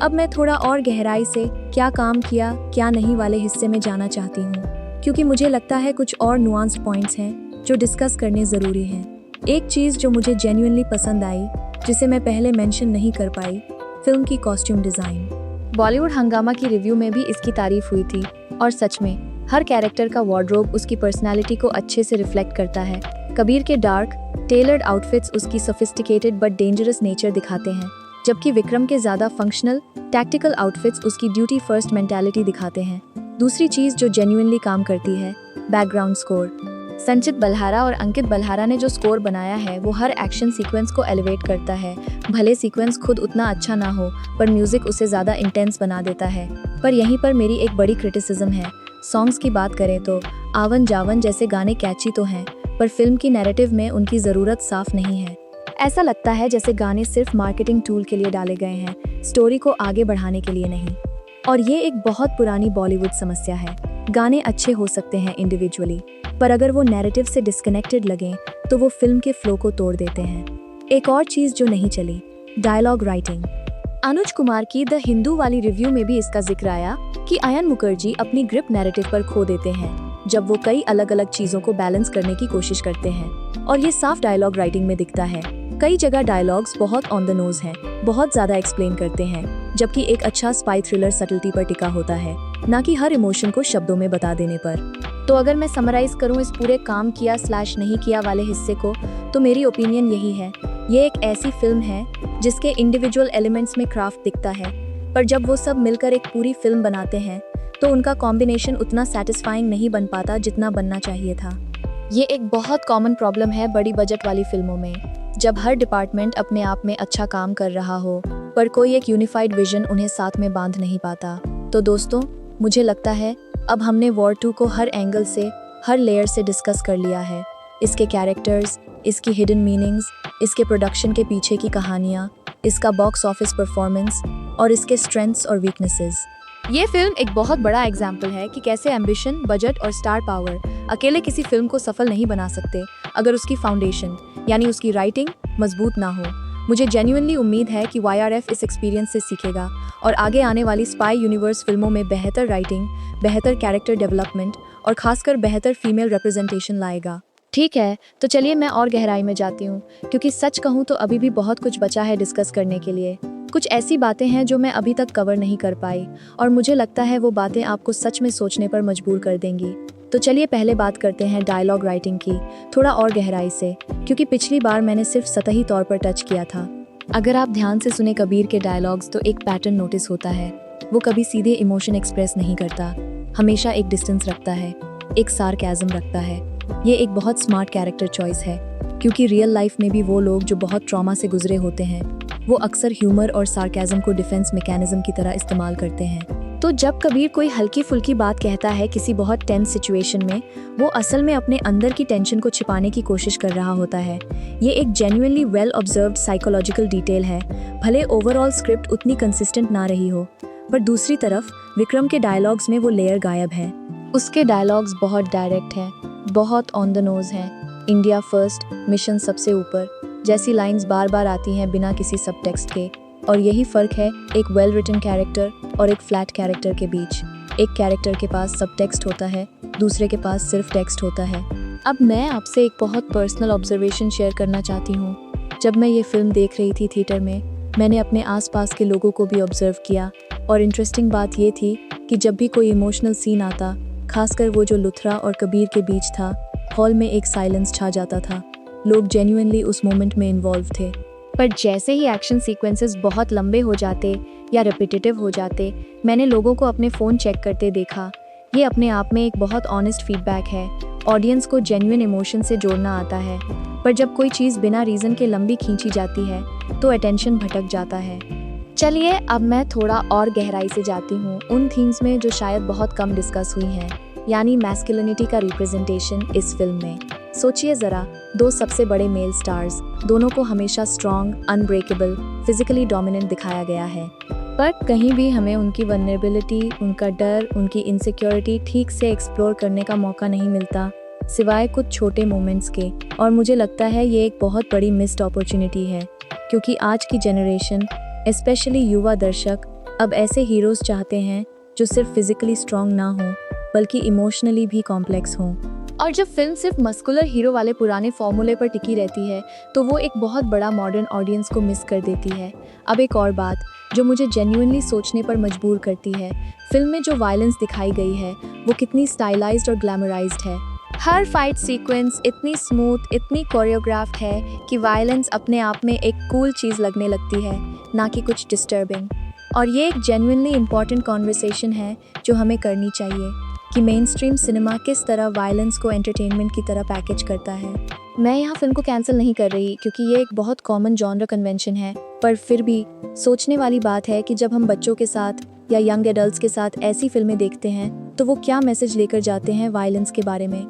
अब मैं थोड़ा और गहराई से क्या काम किया क्या नहीं वाले हिस्से में जाना चाहती हूँ, क्योंकि मुझे लगता है कुछ और नुआंस्ड पॉइंट्स हैं जो डिस्कस करने ज़रूरी हैं। एक चीज़ जो मुझे जेन्युइनली पसंद आई, जिसे मैं पहले मेंशन नहीं कर पाई, फिल्म की कॉस्ट्यूम डिज़ाइन। बॉलीवुड हंगामा की रिव्यू में भी इसकी तारीफ हुई थी, और सच में हर कैरेक्टर का वार्डरोब उसकी पर्सनालिटी को अच्छे से रिफ्लेक्ट करता है। कबीर के डार्क टेलर्ड आउटफिट्स उसकी सोफिस्टिकेटेड बट डेंजरस नेचर दिखाते हैं, जबकि विक्रम के ज़्यादा फंक्शनल टैक्टिकल आउटफिट्स उसकी ड्यूटी फर्स्ट मेंटालिटी दिखाते हैं। दूसरी चीज़ जो जेन्युइनली काम करती है, बैकग्राउंड स्कोर। संचित बल्हारा और अंकित बल्हारा ने जो स्कोर बनाया है वो हर एक्शन सीक्वेंस को एलिवेट करता है। भले सीक्वेंस खुद उतना अच्छा ना हो, पर म्यूजिक उसे ज़्यादा इंटेंस बना देता है। पर यहीं पर मेरी एक बड़ी क्रिटिसिज्म है। सॉन्ग्स की बात करें तो आवन जावन जैसे गाने कैची तो हैं, पर फिल्म की नैरेटिव में उनकी ज़रूरत साफ नहीं है। ऐसा लगता है जैसे गाने सिर्फ मार्केटिंग टूल के लिए डाले गए हैं, स्टोरी को आगे बढ़ाने के लिए नहीं। और ये एक बहुत पुरानी बॉलीवुड समस्या है। गाने अच्छे हो सकते हैं इंडिविजुअली, पर अगर वो नैरेटिव से डिस्कनेक्टेड लगें तो वो फिल्म के फ्लो को तोड़ देते हैं। एक और चीज़ जो नहीं चली, डायलॉग राइटिंग। अनुज कुमार की द हिंदू वाली रिव्यू में भी इसका जिक्र आया कि आयन मुखर्जी अपनी ग्रिप नैरेटिव पर खो देते हैं जब वो कई अलग अलग चीज़ों को बैलेंस करने की कोशिश करते हैं, और ये साफ डायलॉग राइटिंग में दिखता है। कई जगह डायलॉग्स बहुत ऑन द नोज हैं, बहुत ज़्यादा एक्सप्लेन करते हैं, जबकि एक अच्छा स्पाई थ्रिलर सटलिटी पर टिका होता है, ना कि हर इमोशन को शब्दों में बता देने पर। तो अगर मैं समराइज करूं इस पूरे काम किया / नहीं किया वाले हिस्से को, तो मेरी ओपिनियन यही है, ये एक ऐसी फिल्म है जिसके इंडिविजुअल एलिमेंट्स में क्राफ्ट दिखता है, पर जब वो सब मिलकर एक पूरी फिल्म बनाते हैं तो उनका कॉम्बिनेशन उतना सेटिस्फाइंग नहीं बन पाता जितना बनना चाहिए था। ये एक बहुत कॉमन प्रॉब्लम है बड़ी बजट वाली फिल्मों में, जब हर डिपार्टमेंट अपने आप में अच्छा काम कर रहा हो, पर कोई एक यूनिफाइड विजन उन्हें साथ में बांध नहीं पाता। तो दोस्तों, मुझे लगता है अब हमने वॉर 2 को हर एंगल से, हर लेयर से डिस्कस कर लिया है। इसके कैरेक्टर्स, इसकी हिडन मीनिंग्स, इसके प्रोडक्शन के पीछे की कहानियाँ, इसका बॉक्स ऑफिस परफॉर्मेंस और इसके स्ट्रेंथ्स और वीकनेसेस। ये फिल्म एक बहुत बड़ा एग्जाम्पल है कि कैसे एम्बिशन, बजट और स्टार पावर अकेले किसी फिल्म को सफल नहीं बना सकते अगर उसकी फाउंडेशन यानी उसकी राइटिंग मजबूत ना हो। मुझे जेन्युइनली उम्मीद है कि YRF इस एक्सपीरियंस से सीखेगा और आगे आने वाली स्पाई यूनिवर्स फिल्मों में बेहतर राइटिंग, बेहतर कैरेक्टर डेवलपमेंट और खासकर बेहतर फीमेल रिप्रेजेंटेशन लाएगा। ठीक है, तो चलिए मैं और गहराई में जाती हूँ, क्योंकि सच कहूँ तो अभी भी बहुत कुछ बचा है डिस्कस करने के लिए। कुछ ऐसी बातें हैं जो मैं अभी तक कवर नहीं कर पाई, और मुझे लगता है वो बातें आपको सच में सोचने पर मजबूर कर देंगी। तो चलिए पहले बात करते हैं डायलॉग राइटिंग की, थोड़ा और गहराई से, क्योंकि पिछली बार मैंने सिर्फ सतही तौर पर टच किया था। अगर आप ध्यान से सुने कबीर के डायलॉग्स तो एक पैटर्न नोटिस होता है। वो कभी सीधे इमोशन एक्सप्रेस नहीं करता, हमेशा एक डिस्टेंस रखता है, एक सार्कैज़म रखता है। ये एक बहुत स्मार्ट कैरेक्टर चॉइस है, क्योंकि रियल लाइफ में भी वो लोग जो बहुत ट्रॉमा से गुजरे होते हैं वो अक्सर ह्यूमर और सार्कैज़म को डिफेंस मैकेनिज्म की तरह इस्तेमाल करते हैं। तो जब कबीर कोई हल्की फुल्की बात कहता है किसी बहुत टेंस सिचुएशन में, वो असल में अपने अंदर की टेंशन को छिपाने की कोशिश कर रहा होता है। ये एक genuinely well observed psychological detail है, भले ओवरऑल स्क्रिप्ट उतनी कंसिस्टेंट ना रही हो। पर दूसरी तरफ विक्रम के डायलॉग्स में वो लेयर गायब है। उसके डायलॉग्स बहुत डायरेक्ट हैं, बहुत ऑन द नोज हैं। इंडिया फर्स्ट, मिशन सबसे ऊपर जैसी लाइंस बार बार आती हैं बिना किसी सब टेक्स्ट के। और यही फ़र्क है एक वेल रिटन कैरेक्टर और एक फ्लैट कैरेक्टर के बीच। एक कैरेक्टर के पास सब टेक्स्ट होता है, दूसरे के पास सिर्फ टेक्स्ट होता है। अब मैं आपसे एक बहुत पर्सनल ऑब्जर्वेशन शेयर करना चाहती हूँ। जब मैं ये फिल्म देख रही थी थिएटर में, मैंने अपने आसपास के लोगों को भी ऑब्जर्व किया। और इंटरेस्टिंग बात ये थी कि जब भी कोई इमोशनल सीन आता, खासकर वो जो लुथरा और कबीर के बीच था, हॉल में एक साइलेंस छा जाता था। लोग जेन्युइनली उस मोमेंट में इन्वॉल्व थे। पर जैसे ही एक्शन सीक्वेंसेस बहुत लंबे हो जाते या रिपीटेटिव हो जाते, मैंने लोगों को अपने फ़ोन चेक करते देखा। ये अपने आप में एक बहुत ऑनेस्ट फीडबैक है। ऑडियंस को जेन्युइन इमोशन से जोड़ना आता है, पर जब कोई चीज़ बिना रीज़न के लंबी खींची जाती है तो अटेंशन भटक जाता है। चलिए अब मैं थोड़ा और गहराई से जाती हूँ उन थीम्स में जो शायद बहुत कम डिस्कस हुई हैं, यानी मैस्कुलिनिटी का रिप्रेजेंटेशन इस फिल्म में। सोचिए ज़रा, दो सबसे बड़े मेल स्टार्स, दोनों को हमेशा स्ट्रॉन्ग, अनब्रेकेबल, फिजिकली डोमिनेंट दिखाया गया है, पर कहीं भी हमें उनकी वल्नरेबिलिटी, उनका डर, उनकी इनसिक्योरिटी ठीक से एक्सप्लोर करने का मौका नहीं मिलता, सिवाय कुछ छोटे मोमेंट्स के। और मुझे लगता है ये एक बहुत बड़ी मिस्ड अपॉर्चुनिटी है, क्योंकि आज की जनरेशन, स्पेशली युवा दर्शक, अब ऐसे हीरोज़ चाहते हैं जो सिर्फ फिजिकली स्ट्रॉन्ग ना हो, बल्कि इमोशनली भी कॉम्प्लेक्स हों। और जब फिल्म सिर्फ मस्कुलर हीरो वाले पुराने फॉर्मूले पर टिकी रहती है, तो वो एक बहुत बड़ा मॉडर्न ऑडियंस को मिस कर देती है। अब एक और बात जो मुझे जेन्युइनली सोचने पर मजबूर करती है, फिल्म में जो वायलेंस दिखाई गई है वो कितनी स्टाइलाइज्ड और ग्लैमराइज्ड है। हर फाइट सीक्वेंस इतनी स्मूथ, इतनी कोरियोग्राफ्ड है कि वायलेंस अपने आप में एक कूल चीज़ लगने लगती है, ना कि कुछ डिस्टर्बिंग। और ये एक जेन्युइनली इम्पॉर्टेंट कॉन्वर्सेशन है जो हमें करनी चाहिए कि मेन स्ट्रीम सिनेमा किस तरह वायलेंस को एंटरटेनमेंट की तरह पैकेज करता है। मैं यहाँ फिल्म को कैंसिल नहीं कर रही, क्योंकि ये एक बहुत कॉमन जॉनर कन्वेंशन है, पर फिर भी सोचने वाली बात है कि जब हम बच्चों के साथ या यंग एडल्ट्स के साथ ऐसी फिल्में देखते हैं तो वो क्या मैसेज लेकर जाते हैं वायलेंस के बारे में।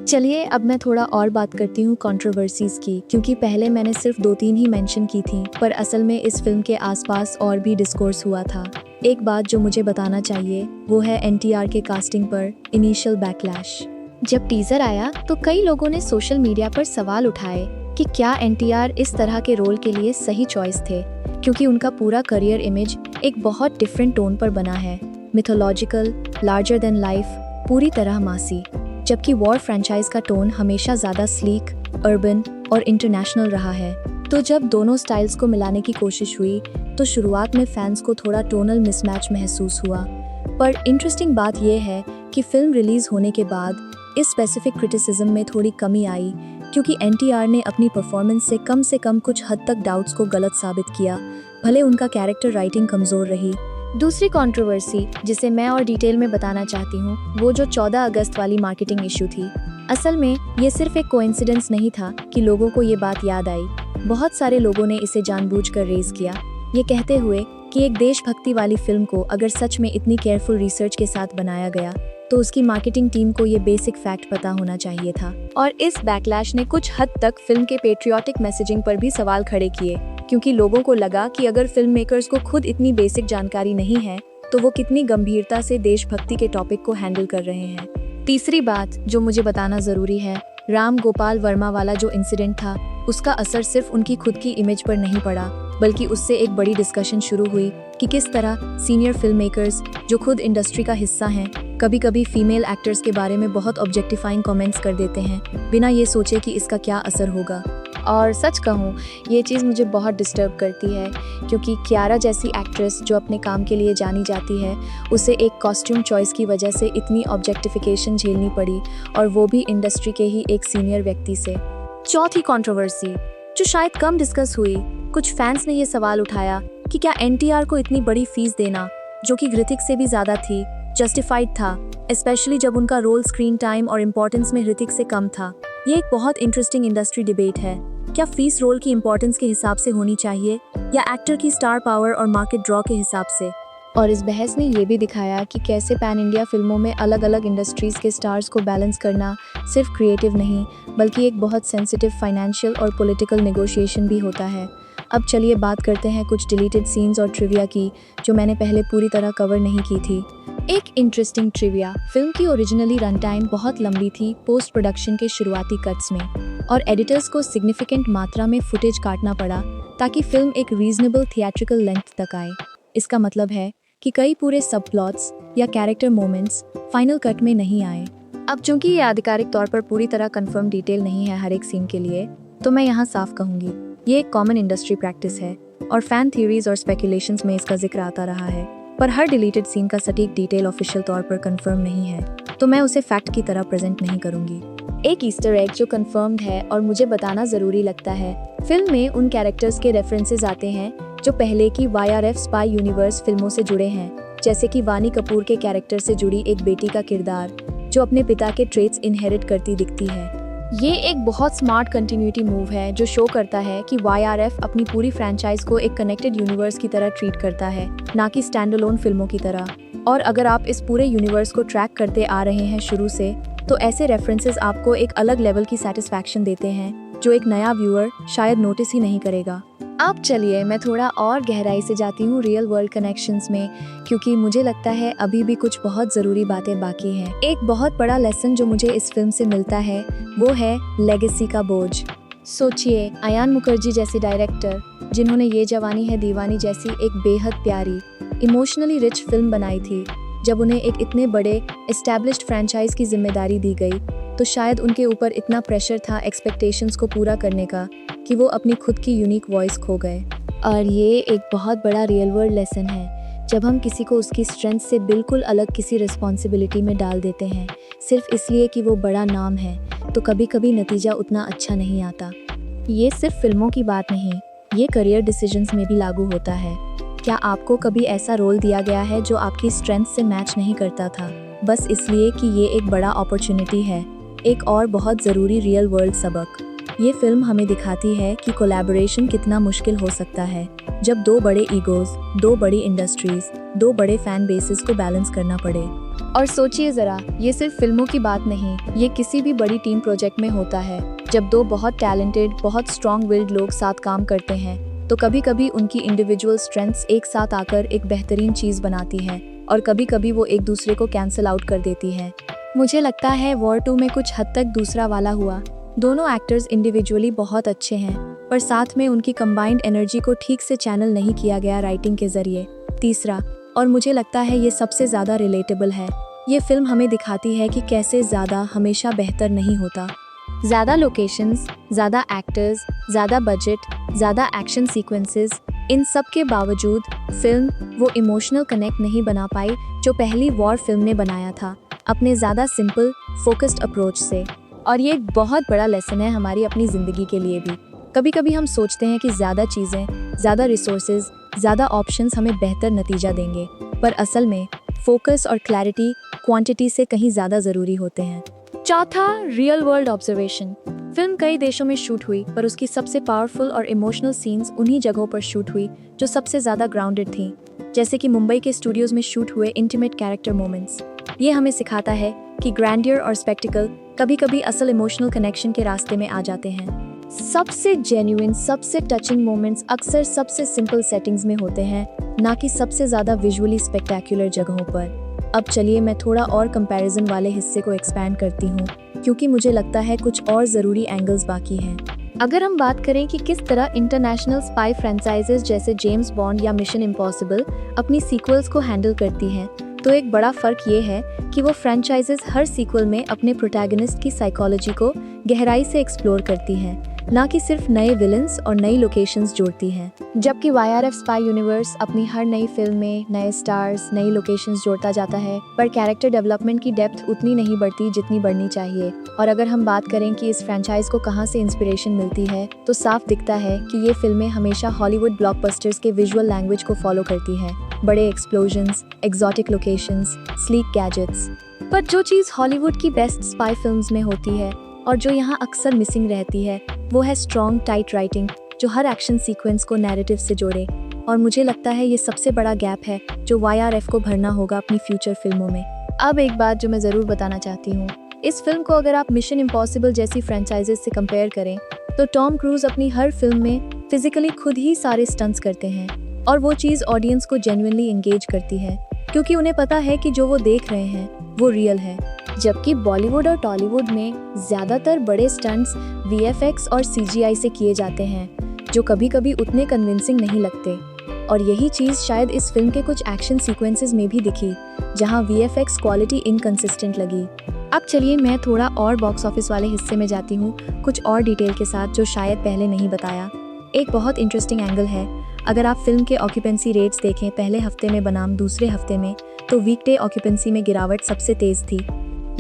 चलिए अब मैं थोड़ा और बात करती हूँ कंट्रोवर्सीज़ की, क्योंकि पहले मैंने सिर्फ 2-3 ही मेंशन की थी, पर असल में इस फिल्म के आसपास और भी डिस्कोर्स हुआ था। एक बात जो मुझे बताना चाहिए वो है एनटीआर के कास्टिंग पर इनिशियल बैकलैश। जब टीजर आया तो कई लोगों ने सोशल मीडिया पर सवाल उठाए कि क्या एनटीआर इस तरह के रोल के लिए सही चॉइस थे, क्योंकि उनका पूरा करियर इमेज एक बहुत डिफरेंट टोन पर बना है, मिथोलॉजिकल, लार्जर देन लाइफ, पूरी तरह मासी, जबकि वॉर फ्रेंचाइज का टोन हमेशा ज़्यादा स्लीक, अर्बन और इंटरनेशनल रहा है। तो जब दोनों स्टाइल्स को मिलाने की कोशिश हुई तो शुरुआत में फैंस को थोड़ा टोनल मिसमैच महसूस हुआ। पर इंटरेस्टिंग बात यह है कि फिल्म रिलीज़ होने के बाद इस स्पेसिफिक क्रिटिसिज्म में थोड़ी कमी आई, क्योंकि एनटीआर ने अपनी परफॉर्मेंस से कम कुछ हद तक डाउट्स को गलत साबित किया, भले उनका कैरेक्टर राइटिंग कमज़ोर रही। दूसरी कंट्रोवर्सी जिसे मैं और डिटेल में बताना चाहती हूँ वो जो 14 अगस्त वाली मार्केटिंग इशू थी। असल में ये सिर्फ एक कोइंसिडेंस नहीं था कि लोगों को ये बात याद आई। बहुत सारे लोगों ने इसे जानबूझकर रेज किया, ये कहते हुए कि एक देशभक्ति वाली फिल्म को अगर सच में इतनी केयरफुल रिसर्च के साथ बनाया गया तो उसकी मार्केटिंग टीम को ये बेसिक फैक्ट पता होना चाहिए था। और इस बैकलैश ने कुछ हद तक फिल्म के पेट्रियोटिक मैसेजिंग पर भी सवाल खड़े किए, क्योंकि लोगों को लगा कि अगर फिल्म मेकर्स को खुद इतनी बेसिक जानकारी नहीं है तो वो कितनी गंभीरता से देशभक्ति के टॉपिक को हैंडल कर रहे हैं। तीसरी बात जो मुझे बताना जरूरी है, राम गोपाल वर्मा वाला जो इंसिडेंट था उसका असर सिर्फ उनकी खुद की इमेज पर नहीं पड़ा, बल्कि उससे एक बड़ी डिस्कशन शुरू हुई कि किस तरह सीनियर फिल्म मेकर्स जो खुद इंडस्ट्री का हिस्सा हैं कभी कभी फीमेल एक्टर्स के बारे में बहुत ऑब्जेक्टिफाइंग कमेंट्स कर देते हैं बिना ये सोचे कि इसका क्या असर होगा। और सच कहूँ ये चीज़ मुझे बहुत डिस्टर्ब करती है, क्योंकि कियारा जैसी एक्ट्रेस जो अपने काम के लिए जानी जाती है उसे एक कॉस्ट्यूम चॉइस की वजह से इतनी ऑब्जेक्टिफिकेशन झेलनी पड़ी, और वो भी इंडस्ट्री के ही एक सीनियर व्यक्ति से। चौथी कंट्रोवर्सी जो शायद कम डिस्कस हुई, कुछ फैंस ने ये सवाल उठाया कि क्या एनटीआर को इतनी बड़ी फीस देना, जो कि ऋतिक से भी ज़्यादा थी, जस्टिफाइड था, स्पेशली जब उनका रोल स्क्रीन टाइम और इम्पोर्टेंस में ऋतिक से कम था। ये एक बहुत इंटरेस्टिंग इंडस्ट्री डिबेट है। क्या फीस रोल की इम्पोर्टेंस के हिसाब से होनी चाहिए या एक्टर की स्टार पावर और मार्केट ड्रॉ के हिसाब से? और इस बहस ने ये भी दिखाया कि कैसे पैन इंडिया फिल्मों में अलग अलग इंडस्ट्रीज़ के स्टार्स को बैलेंस करना सिर्फ क्रिएटिव नहीं बल्कि एक बहुत सेंसिटिव फाइनेंशियल और पॉलिटिकल नेगोशिएशन भी होता है। अब चलिए बात करते हैं कुछ डिलीटेड सीन्स और ट्रिविया की जो मैंने पहले पूरी तरह कवर नहीं की थी। एक इंटरेस्टिंग ट्रिविया, फिल्म की ओरिजिनली रन टाइम बहुत लंबी थी पोस्ट प्रोडक्शन के शुरुआती कट्स में, और एडिटर्स को सिग्निफिकेंट मात्रा में फुटेज काटना पड़ा ताकि फिल्म एक रीजनेबल थिएट्रिकल लेंथ तक आए। इसका मतलब है कि कई पूरे सब प्लॉट्स या कैरेक्टर मोमेंट्स फाइनल कट में नहीं आए। अब चूंकि ये आधिकारिक तौर पर पूरी तरह कंफर्म डिटेल नहीं है हर एक सीन के लिए, तो मैं यहाँ साफ कहूँगी ये एक कॉमन इंडस्ट्री प्रैक्टिस है और फैन थ्योरीज और स्पेकुलेशंस में इसका जिक्र आता रहा है। पर हर डिलीटेड सीन का सटीक डिटेल ऑफिशियल तौर पर कंफर्म नहीं है, तो मैं उसे फैक्ट की तरह प्रेजेंट नहीं करूँगी। एक ईस्टर एग जो कंफर्म्ड है और मुझे बताना ज़रूरी लगता है, फिल्म में उन कैरेक्टर्स के रेफरेंसेस आते हैं जो पहले की YRF स्पाई यूनिवर्स फिल्मों से जुड़े हैं, जैसे कि वानी कपूर के कैरेक्टर से जुड़ी एक बेटी का किरदार जो अपने पिता के ट्रेट्स इनहेरिट करती दिखती है। ये एक बहुत स्मार्ट कंटिन्यूटी मूव है जो शो करता है कि YRF अपनी पूरी फ्रेंचाइज को एक कनेक्टेड यूनिवर्स की तरह ट्रीट करता है, ना कि स्टैंडअलोन फिल्मों की तरह। और अगर आप इस पूरे यूनिवर्स को ट्रैक करते आ रहे हैं शुरू से, तो ऐसे रेफरेंसेस आपको एक अलग लेवल की सेटिस्फैक्शन देते हैं जो एक नया व्यूअर शायद नोटिस ही नहीं करेगा। अब चलिए मैं थोड़ा और गहराई से जाती हूँ रियल वर्ल्ड कनेक्शंस में, क्योंकि मुझे लगता है अभी भी कुछ बहुत ज़रूरी बातें बाकी हैं। एक बहुत बड़ा लेसन जो मुझे इस फिल्म से मिलता है वो है लेगेसी का बोझ। सोचिए, अयान मुखर्जी जैसे डायरेक्टर जिन्होंने ये जवानी है दीवानी जैसी एक बेहद प्यारी इमोशनली रिच फिल्म बनाई थी, जब उन्हें एक इतने बड़े एस्टैब्लिश्ड फ्रेंचाइज की जिम्मेदारी दी गई तो शायद उनके ऊपर इतना प्रेशर था एक्सपेक्टेशंस को पूरा करने का कि वो अपनी खुद की यूनिक वॉइस खो गए। और ये एक बहुत बड़ा रियल वर्ल्ड लेसन है, जब हम किसी को उसकी स्ट्रेंथ से बिल्कुल अलग किसी रिस्पॉन्सिबिलिटी में डाल देते हैं सिर्फ इसलिए कि वो बड़ा नाम है, तो कभी कभी नतीजा उतना अच्छा नहीं आता। ये सिर्फ फिल्मों की बात नहीं, ये करियर डिसीजंस में भी लागू होता है। क्या आपको कभी ऐसा रोल दिया गया है जो आपकी स्ट्रेंथ से मैच नहीं करता था, बस इसलिए कि ये एक बड़ा अपॉर्चुनिटी है? एक और बहुत ज़रूरी रियल वर्ल्ड सबक, ये फिल्म हमें दिखाती है कि कोलैबोरेशन कितना मुश्किल हो सकता है जब दो बड़े ईगोज, दो बड़ी इंडस्ट्रीज, दो बड़े फैन बेसिस को बैलेंस करना पड़े। और सोचिए ज़रा, ये सिर्फ फिल्मों की बात नहीं, ये किसी भी बड़ी टीम प्रोजेक्ट में होता है। जब दो बहुत टैलेंटेड, बहुत स्ट्रॉन्ग विल्ड लोग साथ काम करते हैं तो कभी कभी उनकी इंडिविजुअल स्ट्रेंथ्स एक साथ आकर एक बेहतरीन चीज़ बनाती हैं, और कभी कभी वो एक दूसरे को कैंसिल आउट कर देती हैं। मुझे लगता है वॉर 2 में कुछ हद तक दूसरा वाला हुआ। दोनों एक्टर्स इंडिविजुअली बहुत अच्छे हैं, पर साथ में उनकी कंबाइंड एनर्जी को ठीक से चैनल नहीं किया गया राइटिंग के जरिए। तीसरा, और मुझे लगता है ये सबसे ज़्यादा रिलेटेबल है, ये फिल्म हमें दिखाती है कि कैसे ज़्यादा हमेशा बेहतर नहीं होता। ज़्यादा लोकेशंस, ज़्यादा एक्टर्स, ज़्यादा बजट, ज़्यादा एक्शन सीक्वेंसेस, इन सब के बावजूद फिल्म वो इमोशनल कनेक्ट नहीं बना पाई जो पहली वॉर फिल्म ने बनाया था, अपने ज़्यादा सिंपल फोकस्ड अप्रोच से। और ये एक बहुत बड़ा लेसन है हमारी अपनी ज़िंदगी के लिए भी। कभी कभी हम सोचते हैं कि ज़्यादा चीज़ें, ज़्यादा रिसोर्सेज, ज़्यादा ऑप्शंस हमें बेहतर नतीजा देंगे, पर असल में फोकस और क्लैरिटी क्वांटिटी से कहीं ज़्यादा ज़रूरी होते हैं। चौथा, रियल वर्ल्ड ऑब्जर्वेशन। फिल्म कई देशों में शूट हुई, पर उसकी सबसे पावरफुल और इमोशनल सीन्स उन्हीं जगहों पर शूट हुई जो सबसे ज़्यादा ग्राउंडेड थीं, जैसे कि मुंबई के स्टूडियोज में शूट हुए इंटीमेट कैरेक्टर मोमेंट्स। ये हमें सिखाता है कि ग्रैंडियर और स्पेक्टिकल कभी कभी असल इमोशनल कनेक्शन के रास्ते में आ जाते हैं। सबसे जेन्युइन, सबसे टचिंग मोमेंट्स अक्सर सबसे सिंपल सेटिंग्स में होते हैं, ना कि सबसे ज़्यादा विजुअली स्पेक्टेक्युलर जगहों पर। अब चलिए मैं थोड़ा और कंपैरिजन वाले हिस्से को एक्सपैंड करती हूँ, क्योंकि मुझे लगता है कुछ और ज़रूरी एंगल्स बाकी हैं। अगर हम बात करें कि किस तरह इंटरनेशनल स्पाई फ्रेंचाइजेस जैसे जेम्स बॉन्ड या मिशन इम्पॉसिबल अपनी सीक्वल्स को हैंडल करती हैं, तो एक बड़ा फ़र्क ये है कि वो फ्रेंचाइजेस हर सीक्वल में अपने प्रोटैगनिस्ट की साइकोलॉजी को गहराई से एक्सप्लोर करती हैं, ना कि सिर्फ नए विलन्स और नई लोकेशंस जोड़ती हैं। जबकि YRF स्पाई यूनिवर्स अपनी हर नई फिल्म में नए स्टार्स, नई लोकेशंस जोड़ता जाता है, पर कैरेक्टर डेवलपमेंट की डेप्थ उतनी नहीं बढ़ती जितनी बढ़नी चाहिए। और अगर हम बात करें कि इस फ्रेंचाइज को कहाँ से इंस्पिरेशन मिलती है, तो साफ दिखता है कि ये फिल्में हमेशा हॉलीवुड ब्लॉकबस्टर्स के विजुअल लैंग्वेज को फॉलो करती हैं। बड़े explosions, exotic locations, sleek gadgets. पर जो चीज़ हॉलीवुड की बेस्ट स्पाई फिल्म्स में होती है और जो यहाँ अक्सर मिसिंग रहती है, वो है स्ट्रॉन्ग टाइट राइटिंग जो हर एक्शन सीक्वेंस को नैरेटिव से जोड़े। और मुझे लगता है ये सबसे बड़ा गैप है जो YRF को भरना होगा अपनी फ्यूचर फिल्मों में। अब एक बात जो मैं ज़रूर बताना चाहती हूँ, इस फिल्म को अगर आप मिशन इम्पॉसिबल जैसी फ्रेंचाइजेस से कंपेयर करें तो टॉम क्रूज अपनी हर फिल्म में फिजिकली खुद ही सारे स्टंट्स करते हैं और वो चीज़ ऑडियंस को जेन्युइनली एंगेज करती है क्योंकि उन्हें पता है कि जो वो देख रहे हैं वो रियल है। जबकि बॉलीवुड और टॉलीवुड में ज़्यादातर बड़े स्टंट्स VFX और CGI से किए जाते हैं जो कभी कभी उतने कन्विंसिंग नहीं लगते, और यही चीज़ शायद इस फिल्म के कुछ एक्शन सीक्वेंसेस में भी दिखी जहां VFX क्वालिटी इनकंसिस्टेंट लगी। अब चलिए मैं थोड़ा और बॉक्स ऑफिस वाले हिस्से में जाती हूँ कुछ और डिटेल के साथ जो शायद पहले नहीं बताया। एक बहुत इंटरेस्टिंग एंगल है, अगर आप फिल्म के ऑक्यूपेंसी रेट्स देखें पहले हफ्ते में बनाम दूसरे हफ्ते में, तो वीकडे ऑक्यूपेंसी में गिरावट सबसे तेज़ थी।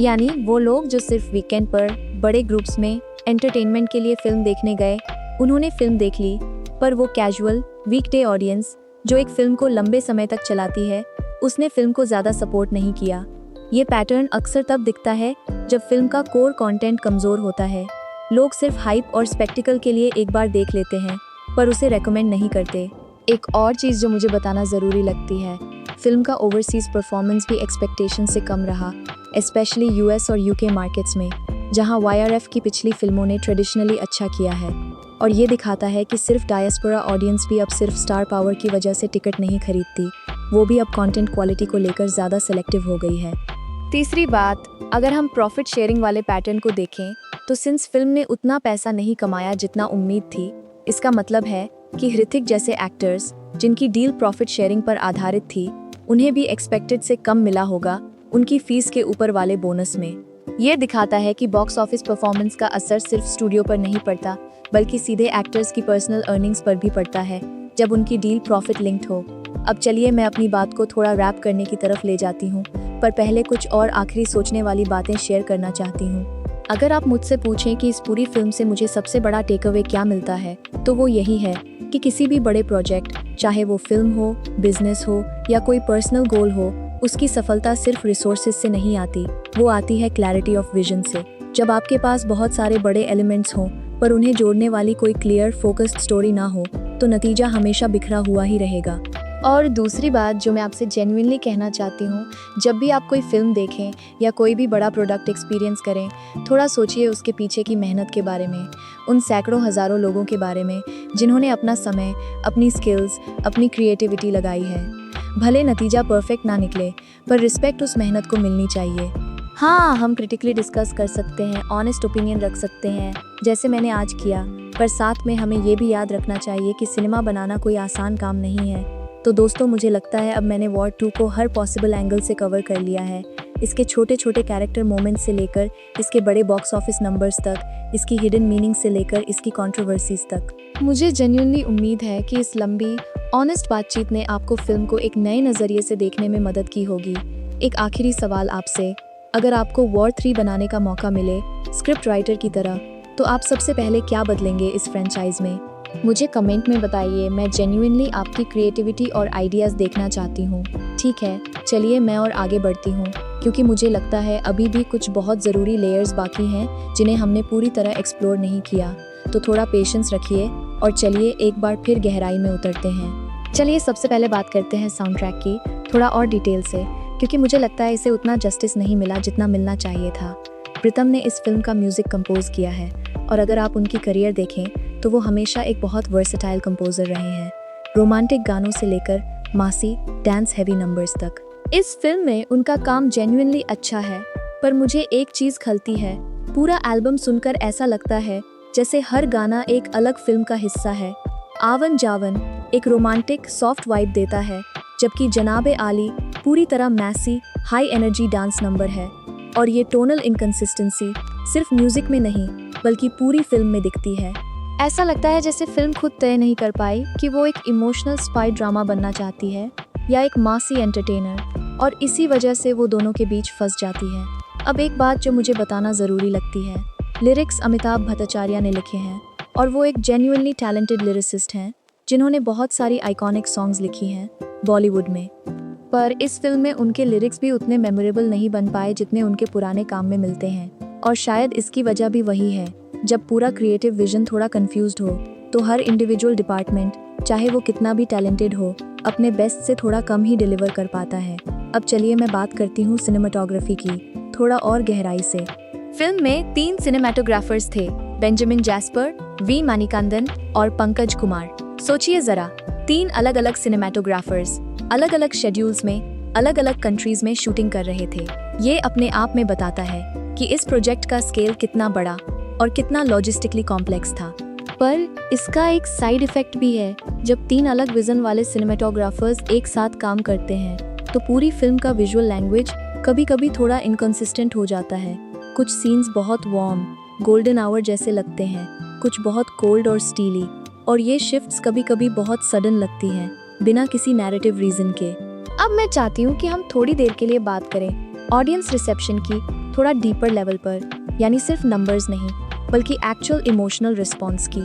यानी वो लोग जो सिर्फ वीकेंड पर बड़े ग्रुप्स में एंटरटेनमेंट के लिए फिल्म देखने गए उन्होंने फिल्म देख ली, पर वो कैजुअल वीकडे ऑडियंस जो एक फिल्म को लंबे समय तक चलाती है उसने फिल्म को ज़्यादा सपोर्ट नहीं किया। ये पैटर्न अक्सर तब दिखता है जब फिल्म का कोर कंटेंट कमज़ोर होता है। लोग सिर्फ हाइप और स्पेक्टिकल के लिए एक बार देख लेते हैं पर उसे रेकमेंड नहीं करते। एक और चीज़ जो मुझे बताना ज़रूरी लगती है, फिल्म का ओवरसीज़ परफॉर्मेंस भी एक्सपेक्टेशन से कम रहा, स्पेशली US और UK मार्केट्स में, जहां YRF की पिछली फिल्मों ने ट्रेडिशनली अच्छा किया है। और ये दिखाता है कि सिर्फ डायस्पोरा ऑडियंस भी अब सिर्फ स्टार पावर की वजह से टिकट नहीं खरीदती, वो भी अब कंटेंट क्वालिटी को लेकर ज़्यादा सेलेक्टिव हो गई है। तीसरी बात, अगर हम प्रॉफिट शेयरिंग वाले पैटर्न को देखें तो सिंस फिल्म ने उतना पैसा नहीं कमाया जितना उम्मीद थी, इसका मतलब है कि ऋतिक जैसे एक्टर्स जिनकी डील प्रॉफिट शेयरिंग पर आधारित थी उन्हें भी एक्सपेक्टेड से कम मिला होगा उनकी फीस के ऊपर वाले बोनस में। ये दिखाता है कि बॉक्स ऑफिस परफॉर्मेंस का असर सिर्फ स्टूडियो पर नहीं पड़ता बल्कि सीधे एक्टर्स की पर्सनल अर्निंग्स पर भी पड़ता है जब उनकी डील प्रॉफिट लिंक्ड हो। अब चलिए मैं अपनी बात को थोड़ा रैप करने की तरफ ले जाती हूँ, पर पहले कुछ और आखिरी सोचने वाली बातें शेयर करना चाहती हूँ। अगर आप मुझसे पूछें कि इस पूरी फिल्म से मुझे सबसे बड़ा टेक अवे क्या मिलता है तो वो यही है कि किसी भी बड़े प्रोजेक्ट, चाहे वो फिल्म हो, बिजनेस हो या कोई पर्सनल गोल हो, उसकी सफलता सिर्फ रिसोर्सेज से नहीं आती, वो आती है क्लैरिटी ऑफ विजन से। जब आपके पास बहुत सारे बड़े एलिमेंट्स हों पर उन्हें जोड़ने वाली कोई क्लियर फोकस्ड स्टोरी ना हो तो नतीजा हमेशा बिखरा हुआ ही रहेगा। और दूसरी बात जो मैं आपसे जेन्युइनली कहना चाहती हूँ, जब भी आप कोई फिल्म देखें या कोई भी बड़ा प्रोडक्ट एक्सपीरियंस करें, थोड़ा सोचिए उसके पीछे की मेहनत के बारे में, उन सैकड़ों हज़ारों लोगों के बारे में जिन्होंने अपना समय, अपनी स्किल्स, अपनी क्रिएटिविटी लगाई है। भले नतीजा परफेक्ट ना निकले पर रिस्पेक्ट उस मेहनत को मिलनी चाहिए। हाँ, हम क्रिटिकली डिस्कस कर सकते हैं, ऑनेस्ट ओपिनियन रख सकते हैं जैसे मैंने आज किया, पर साथ में हमें ये भी याद रखना चाहिए कि सिनेमा बनाना कोई आसान काम नहीं है। तो दोस्तों, मुझे लगता है अब मैंने वॉर 2 को हर पॉसिबल एंगल से कवर कर लिया है, इसके छोटे छोटे कैरेक्टर मोमेंट्स से लेकर इसके बड़े बॉक्स ऑफिस नंबर्स तक, इसकी हिडन मीनिंग से लेकर इसकी कंट्रोवर्सीज तक। मुझे जेन्युइनली उम्मीद है कि इस लंबी ऑनेस्ट बातचीत ने आपको फिल्म को एक नए नज़रिए से देखने में मदद की होगी। एक आखिरी सवाल आपसे, अगर आपको वॉर 3 बनाने का मौका मिले स्क्रिप्ट राइटर की तरह, तो आप सबसे पहले क्या बदलेंगे इस फ्रेंचाइज में? मुझे कमेंट में बताइए, मैं जेन्युइनली आपकी क्रिएटिविटी और आइडियाज़ देखना चाहती हूँ। ठीक है, चलिए मैं और आगे बढ़ती हूँ क्योंकि मुझे लगता है अभी भी कुछ बहुत ज़रूरी लेयर्स बाकी हैं जिन्हें हमने पूरी तरह एक्सप्लोर नहीं किया। तो थोड़ा पेशेंस रखिए और चलिए एक बार फिर गहराई में उतरते हैं। चलिए सबसे पहले बात करते हैं साउंड ट्रैक की, थोड़ा और डिटेल से, क्योंकि मुझे लगता है इसे उतना जस्टिस नहीं मिला जितना मिलना चाहिए था। प्रीतम ने इस फिल्म का म्यूज़िक कंपोज किया है और अगर आप उनकी करियर देखें तो वो हमेशा एक बहुत वर्सेटाइल कंपोजर रहे हैं, रोमांटिक गानों से लेकर मासी डांस हैवी नंबर्स तक। इस फिल्म में उनका काम जेन्युइनली अच्छा है, पर मुझे एक चीज़ खलती है, पूरा एल्बम सुनकर ऐसा लगता है जैसे हर गाना एक अलग फिल्म का हिस्सा है। आवन जावन एक रोमांटिक सॉफ्ट वाइब देता है, जबकि जनाबे आली पूरी तरह massy high energy dance number है। और ये टोनल इनकंसिस्टेंसी सिर्फ म्यूजिक में नहीं बल्कि पूरी फिल्म में दिखती है। ऐसा लगता है जैसे फिल्म खुद तय नहीं कर पाई कि वो एक इमोशनल स्पाई ड्रामा बनना चाहती है या एक मासी एंटरटेनर, और इसी वजह से वो दोनों के बीच फंस जाती है। अब एक बात जो मुझे बताना ज़रूरी लगती है, लिरिक्स अमिताभ भट्टाचार्य ने लिखे हैं और वो एक जेन्युइनली टैलेंटेड लिरिसिस्ट हैं जिन्होंने बहुत सारी आइकॉनिक सॉन्ग्स लिखी हैं बॉलीवुड में। पर इस फिल्म में उनके लिरिक्स भी उतने मेमोरेबल नहीं बन पाए जितने उनके पुराने काम में मिलते हैं, और शायद इसकी वजह भी वही है, जब पूरा क्रिएटिव विजन थोड़ा कंफ्यूज्ड हो तो हर इंडिविजुअल डिपार्टमेंट चाहे वो कितना भी टैलेंटेड हो, अपने बेस्ट से थोड़ा कम ही डिलीवर कर पाता है। अब चलिए मैं बात करती हूँ सिनेमाटोग्राफी की, थोड़ा और गहराई से। फिल्म में 3 सिनेमेटोग्राफर्स थे, बेंजामिन जैस्पर, वी मानिकांदन और पंकज कुमार। सोचिए जरा, 3 अलग अलग सिनेमेटोग्राफर्स अलग अलग शेड्यूल्स में अलग अलग कंट्रीज में शूटिंग कर रहे थे। ये अपने आप में बताता है कि इस प्रोजेक्ट का स्केल कितना बड़ा और कितना लॉजिस्टिकली कॉम्प्लेक्स था। पर इसका एक साइड इफेक्ट भी है। जब 3 अलग विजन वाले सिनेमेटोग्राफर्स एक साथ काम करते हैं तो पूरी फिल्म का विजुअल लैंग्वेज कभी कभी थोड़ा इनकंसिस्टेंट हो जाता है। कुछ सीन्स बहुत वार्म, गोल्डन आवर जैसे लगते हैं, कुछ बहुत कोल्ड और स्टीली, और ये शिफ्ट्स कभी कभी बहुत सडन लगती हैं, बिना किसी नैरेटिव रीजन के। अब मैं चाहती हूँ कि हम थोड़ी देर के लिए बात करें ऑडियंस रिसेप्शन की, थोड़ा डीपर लेवल पर, यानी सिर्फ नंबर्स नहीं बल्कि एक्चुअल इमोशनल रिस्पॉन्स की।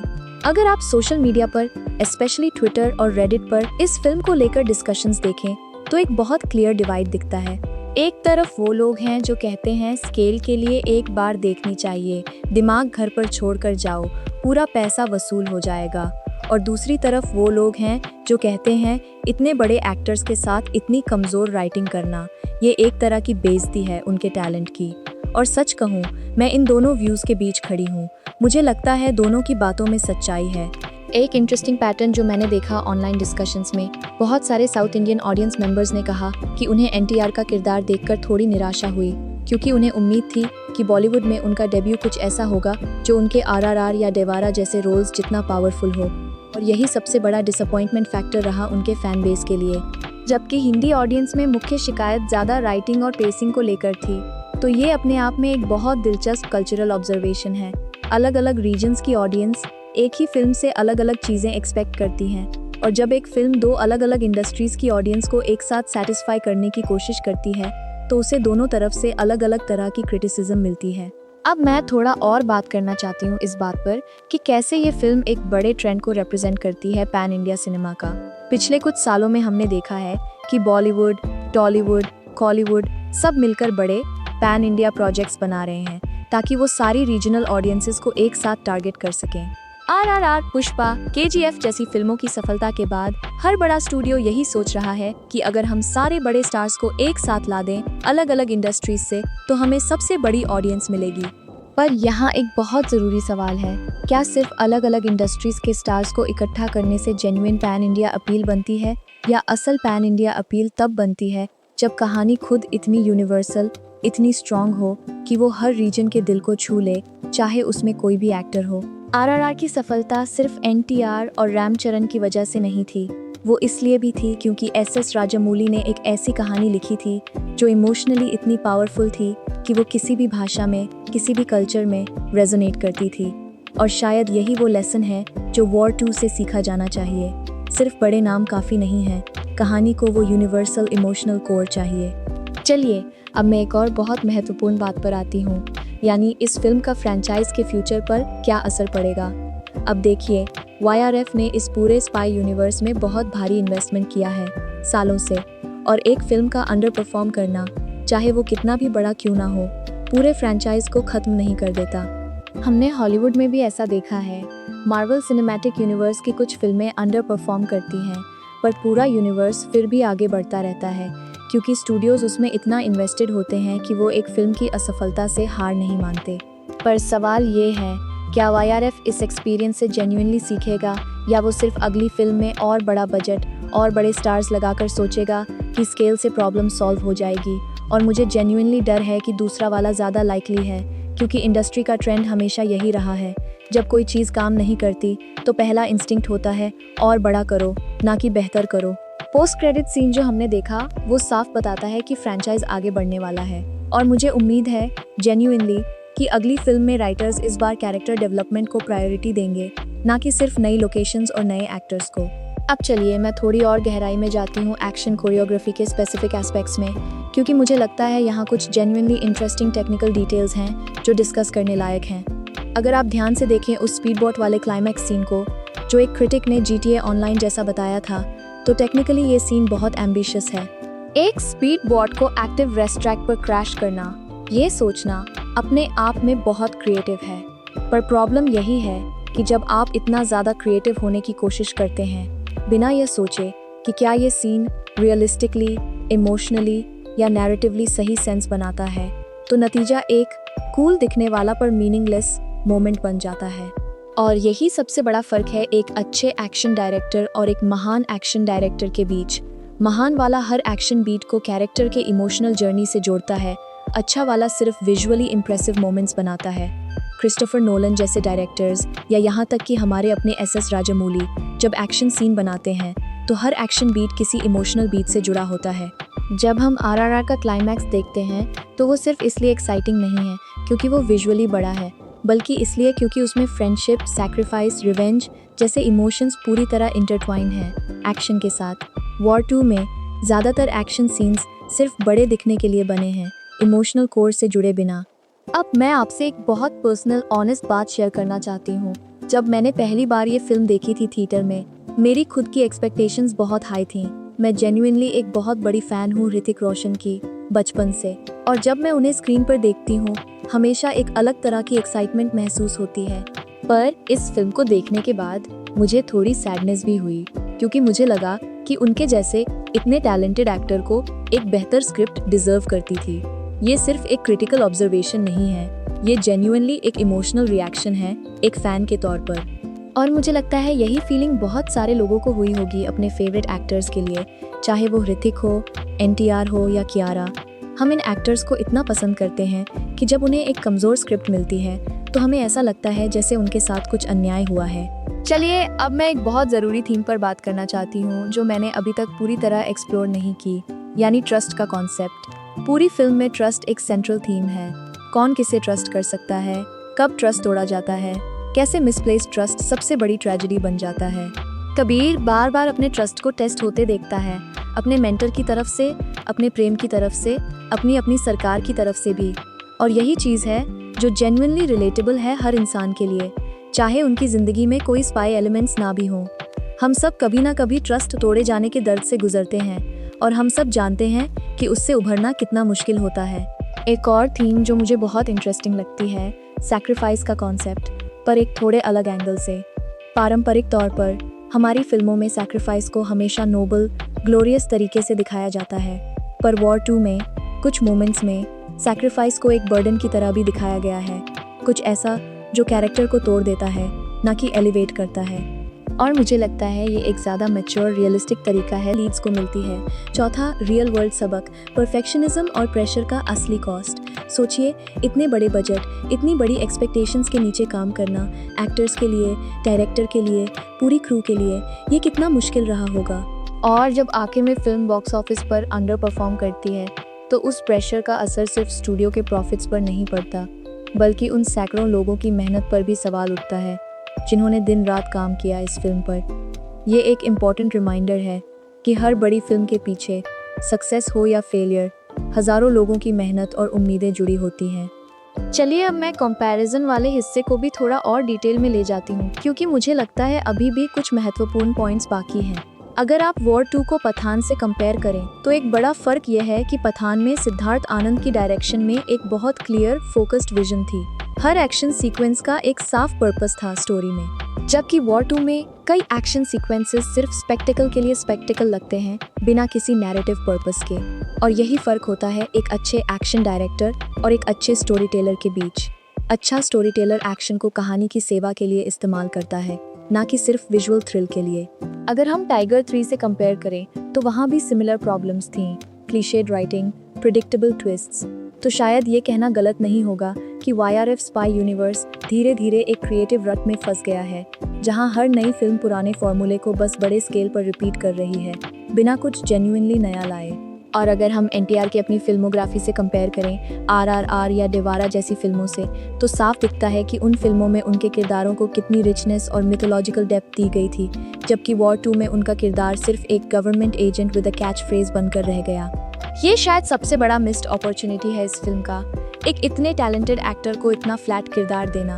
अगर आप सोशल मीडिया पर, स्पेशली ट्विटर और रेडिट पर इस फिल्म को लेकर डिस्कशंस देखें तो एक बहुत क्लियर डिवाइड दिखता है। एक तरफ वो लोग हैं जो कहते हैं स्केल के लिए एक बार देखनी चाहिए, दिमाग घर पर छोड़कर जाओ, पूरा पैसा वसूल हो जाएगा। और दूसरी तरफ वो लोग हैं जो कहते हैं इतने बड़े एक्टर्स के साथ इतनी कमज़ोर राइटिंग करना, ये एक तरह की बेइज्जती है उनके टैलेंट की। और सच कहूँ, मैं इन दोनों व्यूज़ के बीच खड़ी हूँ। मुझे लगता है दोनों की बातों में सच्चाई है। एक इंटरेस्टिंग पैटर्न जो मैंने देखा ऑनलाइन डिस्कशंस में, बहुत सारे साउथ इंडियन ऑडियंस मेंबर्स ने कहा कि उन्हें एनटीआर का किरदार देखकर थोड़ी निराशा हुई, क्योंकि उन्हें उम्मीद थी कि बॉलीवुड में उनका डेब्यू कुछ ऐसा होगा जो उनके आरआरआर या देवारा जैसे रोल्स जितना पावरफुल हो। और यही सबसे बड़ा डिसअपॉइंटमेंट फैक्टर रहा उनके फैन बेस के लिए। जबकि हिंदी ऑडियंस में मुख्य शिकायत ज़्यादा राइटिंग और पेसिंग को लेकर थी। तो ये अपने आप में एक बहुत दिलचस्प कल्चरल ऑब्जर्वेशन है। अलग अलग रीजन्स की ऑडियंस एक ही फिल्म से अलग अलग चीज़ें एक्सपेक्ट करती हैं, और जब एक फिल्म 2 अलग अलग इंडस्ट्रीज़ की ऑडियंस को एक साथ सेटिस्फाई करने की कोशिश करती है तो उसे दोनों तरफ से अलग अलग तरह की क्रिटिसिज्म मिलती है। अब मैं थोड़ा और बात करना चाहती हूँ इस बात पर कि कैसे ये फिल्म एक बड़े ट्रेंड को रिप्रेजेंट करती है पैन इंडिया सिनेमा का। पिछले कुछ सालों में हमने देखा है कि बॉलीवुड, टॉलीवुड, कॉलीवुड सब मिलकर बड़े पैन इंडिया प्रोजेक्ट्स बना रहे हैं ताकि वो सारी रीजनल ऑडियंसेस को एक साथ टारगेट कर सकें। आरआरआर, पुष्पा, केजीएफ जैसी फिल्मों की सफलता के बाद हर बड़ा स्टूडियो यही सोच रहा है कि अगर हम सारे बड़े स्टार्स को एक साथ ला दें अलग अलग इंडस्ट्रीज से तो हमें सबसे बड़ी ऑडियंस मिलेगी। पर यहाँ एक बहुत ज़रूरी सवाल है, क्या सिर्फ अलग अलग इंडस्ट्रीज के स्टार्स को इकट्ठा करने से जेन्युइन पैन इंडिया अपील बनती है, या असल पैन इंडिया अपील तब बनती है जब कहानी खुद इतनी यूनिवर्सल, इतनी स्ट्रॉन्ग हो कि वो हर रीजन के दिल को छू ले, चाहे उसमें कोई भी एक्टर हो। आरआरआर की सफलता सिर्फ एनटीआर और रामचरण की वजह से नहीं थी, वो इसलिए भी थी क्योंकि एसएस राजामौली ने एक ऐसी कहानी लिखी थी जो इमोशनली इतनी पावरफुल थी कि वो किसी भी भाषा में, किसी भी कल्चर में रेजोनेट करती थी। और शायद यही वो लेसन है जो वॉर 2 से सीखा जाना चाहिए। सिर्फ बड़े नाम काफ़ी नहीं है, कहानी को वो यूनिवर्सल इमोशनल कोर चाहिए। चलिए अब मैं एक और बहुत महत्वपूर्ण बात पर आती हूँ, यानी इस फिल्म का फ्रेंचाइज के फ्यूचर पर क्या असर पड़ेगा। अब देखिए, YRF ने इस पूरे स्पाई यूनिवर्स में बहुत भारी इन्वेस्टमेंट किया है सालों से, और एक फिल्म का अंडर परफॉर्म करना, चाहे वो कितना भी बड़ा क्यों ना हो, पूरे फ्रेंचाइज को ख़त्म नहीं कर देता। हमने हॉलीवुड में भी ऐसा देखा है। मार्वल सिनेमैटिक यूनिवर्स की कुछ फिल्में अंडर परफॉर्म करती हैं, पर पूरा यूनिवर्स फिर भी आगे बढ़ता रहता है क्योंकि स्टूडियोज उसमें इतना इन्वेस्टेड होते हैं कि वो एक फिल्म की असफलता से हार नहीं मानते। पर सवाल ये है, क्या YRF इस एक्सपीरियंस से जेन्युइनली सीखेगा, या वो सिर्फ अगली फिल्म में और बड़ा बजट और बड़े स्टार्स लगाकर सोचेगा कि स्केल से प्रॉब्लम सॉल्व हो जाएगी। और मुझे जेन्युइनली डर है कि दूसरा वाला ज़्यादा लाइकली है, क्योंकि इंडस्ट्री का ट्रेंड हमेशा यही रहा है, जब कोई चीज़ काम नहीं करती तो पहला इंस्टिंक्ट होता है और बड़ा करो, ना कि बेहतर करो। पोस्ट क्रेडिट सीन जो हमने देखा वो साफ बताता है कि फ्रेंचाइज आगे बढ़ने वाला है, और मुझे उम्मीद है जेन्युइनली कि अगली फिल्म में राइटर्स इस बार कैरेक्टर डेवलपमेंट को प्रायोरिटी देंगे, ना कि सिर्फ नई लोकेशंस और नए एक्टर्स को। अब चलिए मैं थोड़ी और गहराई में जाती हूँ एक्शन कोरियोग्राफी के स्पेसिफिक एस्पेक्ट्स में, क्योंकि मुझे लगता है यहाँ कुछ जेन्युइनली इंटरेस्टिंग टेक्निकल डिटेल्स हैं जो डिस्कस करने लायक हैं। अगर आप ध्यान से देखें उस स्पीडबोट वाले क्लाइमैक्स सीन को, जो एक क्रिटिक ने GTA ऑनलाइन जैसा बताया था, तो टेक्निकली ये सीन बहुत एम्बिशियस है। एक स्पीड बोट को एक्टिव रेस्ट ट्रैक पर क्रैश करना, ये सोचना अपने आप में बहुत क्रिएटिव है। पर प्रॉब्लम यही है कि जब आप इतना ज़्यादा क्रिएटिव होने की कोशिश करते हैं बिना यह सोचे कि क्या ये सीन रियलिस्टिकली, इमोशनली या नैरेटिवली सही सेंस बनाता है, तो नतीजा एक कूल दिखने वाला पर मीनिंगलेस मोमेंट बन जाता है। और यही सबसे बड़ा फर्क है एक अच्छे एक्शन डायरेक्टर और एक महान एक्शन डायरेक्टर के बीच। महान वाला हर एक्शन बीट को कैरेक्टर के इमोशनल जर्नी से जोड़ता है, अच्छा वाला सिर्फ विजुअली इंप्रेसिव मोमेंट्स बनाता है। क्रिस्टोफर नोलन जैसे डायरेक्टर्स या यहाँ तक कि हमारे अपने एस राजामौली जब एक्शन सीन बनाते हैं तो हर एक्शन बीट किसी इमोशनल बीट से जुड़ा होता है। जब हम RRR का क्लाइमैक्स देखते हैं तो वो सिर्फ इसलिए एक्साइटिंग नहीं है क्योंकि वो विजुअली बड़ा है, बल्कि इसलिए क्योंकि उसमें फ्रेंडशिप, सैक्रिफाइस, रिवेंज जैसे इमोशंस पूरी तरह इंटरट्वाइन हैं एक्शन के साथ। वॉर 2 में ज़्यादातर एक्शन सीन्स सिर्फ बड़े दिखने के लिए बने हैं, इमोशनल कोर से जुड़े बिना। अब मैं आपसे एक बहुत पर्सनल ऑनेस्ट बात शेयर करना चाहती हूँ। जब मैंने पहली बार ये फिल्म देखी थी थिएटर में, मेरी खुद की एक्सपेक्टेशंस बहुत हाई थी। मैं जेन्युइनली एक बहुत बड़ी फ़ैन हूँ ऋतिक रोशन की बचपन से, और जब मैं उन्हें स्क्रीन पर देखती हूँ हमेशा एक अलग तरह की एक्साइटमेंट महसूस होती है। पर इस फिल्म को देखने के बाद मुझे थोड़ी सैडनेस भी हुई क्योंकि मुझे लगा कि उनके जैसे इतने टैलेंटेड एक्टर को एक बेहतर स्क्रिप्ट डिजर्व करती थी। ये सिर्फ एक क्रिटिकल ऑब्जर्वेशन नहीं है, ये जेन्युइनली एक इमोशनल रिएक्शन है एक फ़ैन के तौर पर। और मुझे लगता है यही फीलिंग बहुत सारे लोगों को हुई होगी अपने फेवरेट एक्टर्स के लिए, चाहे वो ऋतिक हो, NTR हो या कियारा। हम इन एक्टर्स को इतना पसंद करते हैं कि जब उन्हें एक कमज़ोर स्क्रिप्ट मिलती है तो हमें ऐसा लगता है जैसे उनके साथ कुछ अन्याय हुआ है। चलिए अब मैं एक बहुत ज़रूरी थीम पर बात करना चाहती हूँ जो मैंने अभी तक पूरी तरह एक्सप्लोर नहीं की, यानी ट्रस्ट का कॉन्सेप्ट। पूरी फिल्म में ट्रस्ट एक सेंट्रल थीम है। कौन किसे ट्रस्ट कर सकता है, कब ट्रस्ट तोड़ा जाता है, कैसे मिसप्लेस्ड ट्रस्ट सबसे बड़ी ट्रेजेडी बन जाता है। कबीर बार बार अपने ट्रस्ट को टेस्ट होते देखता है, अपने मेंटर की तरफ से, अपने प्रेम की तरफ से, अपनी सरकार की तरफ से भी। और यही चीज़ है जो जेन्युइनली रिलेटेबल है हर इंसान के लिए, चाहे उनकी ज़िंदगी में कोई स्पाई एलिमेंट्स ना भी हों। हम सब कभी ना कभी ट्रस्ट तोड़े जाने के दर्द से गुजरते हैं और हम सब जानते हैं कि उससे उभरना कितना मुश्किल होता है। एक और थीम जो मुझे बहुत इंटरेस्टिंग लगती है, सैक्रिफाइस का कॉन्सेप्ट, पर एक थोड़े अलग एंगल से। पारंपरिक तौर पर हमारी फिल्मों में सैक्रिफाइस को हमेशा नोबल, ग्लोरियस तरीके से दिखाया जाता है, पर वॉर 2 में कुछ मोमेंट्स में सैक्रिफाइस को एक बर्डन की तरह भी दिखाया गया है, कुछ ऐसा जो कैरेक्टर को तोड़ देता है, ना कि एलिवेट करता है। और मुझे लगता है ये एक ज़्यादा मैच्योर रियलिस्टिक तरीका है लीड्स को मिलती है। चौथा, रियल वर्ल्ड सबक, परफेक्शनिज्म और प्रेशर का असली कॉस्ट। सोचिए, इतने बड़े बजट, इतनी बड़ी एक्सपेक्टेशंस के नीचे काम करना, एक्टर्स के लिए, डायरेक्टर के लिए, पूरी क्रू के लिए, ये कितना मुश्किल रहा होगा। और जब आखिर में फिल्म बॉक्स ऑफिस पर अंडर परफॉर्म करती है तो उस प्रेशर का असर सिर्फ स्टूडियो के प्रॉफिट्स पर नहीं पड़ता, बल्कि उन सैकड़ों लोगों की मेहनत पर भी सवाल उठता है जिन्होंने दिन रात काम किया इस फिल्म पर। ये एक इम्पॉर्टेंट रिमाइंडर है कि हर बड़ी फिल्म के पीछे, सक्सेस हो या फेलियर, हज़ारों लोगों की मेहनत और उम्मीदें जुड़ी होती हैं। चलिए अब मैं कंपैरिजन वाले हिस्से को भी थोड़ा और डिटेल में ले जाती हूँ, क्योंकि मुझे लगता है अभी भी कुछ महत्वपूर्ण पॉइंट्स बाकी हैं। अगर आप वॉर 2 को पठान से कंपेयर करें तो एक बड़ा फ़र्क यह है कि पठान में सिद्धार्थ आनंद की डायरेक्शन में एक बहुत क्लियर, फोकस्ड विजन थी। हर एक्शन सीक्वेंस का एक साफ पर्पस था स्टोरी में, जबकि वॉर 2 में कई एक्शन सीक्वेंसेस सिर्फ स्पेक्टेकल के लिए स्पेक्टेकल लगते हैं, बिना किसी नैरेटिव पर्पस के। और यही फ़र्क होता है एक अच्छे एक्शन डायरेक्टर और एक अच्छे स्टोरी टेलर के बीच। अच्छा स्टोरी टेलर एक्शन को कहानी की सेवा के लिए इस्तेमाल करता है, ना कि सिर्फ विजुअल थ्रिल के लिए। अगर हम टाइगर 3 से कंपेयर करें तो वहाँ भी सिमिलर प्रॉब्लम्स थीं, क्लीशेड राइटिंग, प्रिडिक्टेबल ट्विस्ट्स। तो शायद ये कहना गलत नहीं होगा कि YRF स्पाई यूनिवर्स धीरे धीरे एक क्रिएटिव रट में फंस गया है, जहाँ हर नई फिल्म पुराने फॉर्मूले को बस बड़े स्केल पर रिपीट कर रही है, बिना कुछ जेन्युइनली नया लाए। और अगर हम NTR की अपनी फिल्मोग्राफी से कंपेयर करें RRR या देवारा जैसी फिल्मों से, तो साफ दिखता है कि उन फिल्मों में उनके किरदारों को कितनी रिचनेस और मिथोलॉजिकल डेप्थ दी गई थी, जबकि वॉर 2 में उनका किरदार सिर्फ एक government agent with a catch phrase बनकर रह गया। ये शायद सबसे बड़ा मिस्ड अपॉर्चुनिटी है इस फिल्म का, एक इतने टैलेंटेड एक्टर को इतना फ्लैट किरदार देना।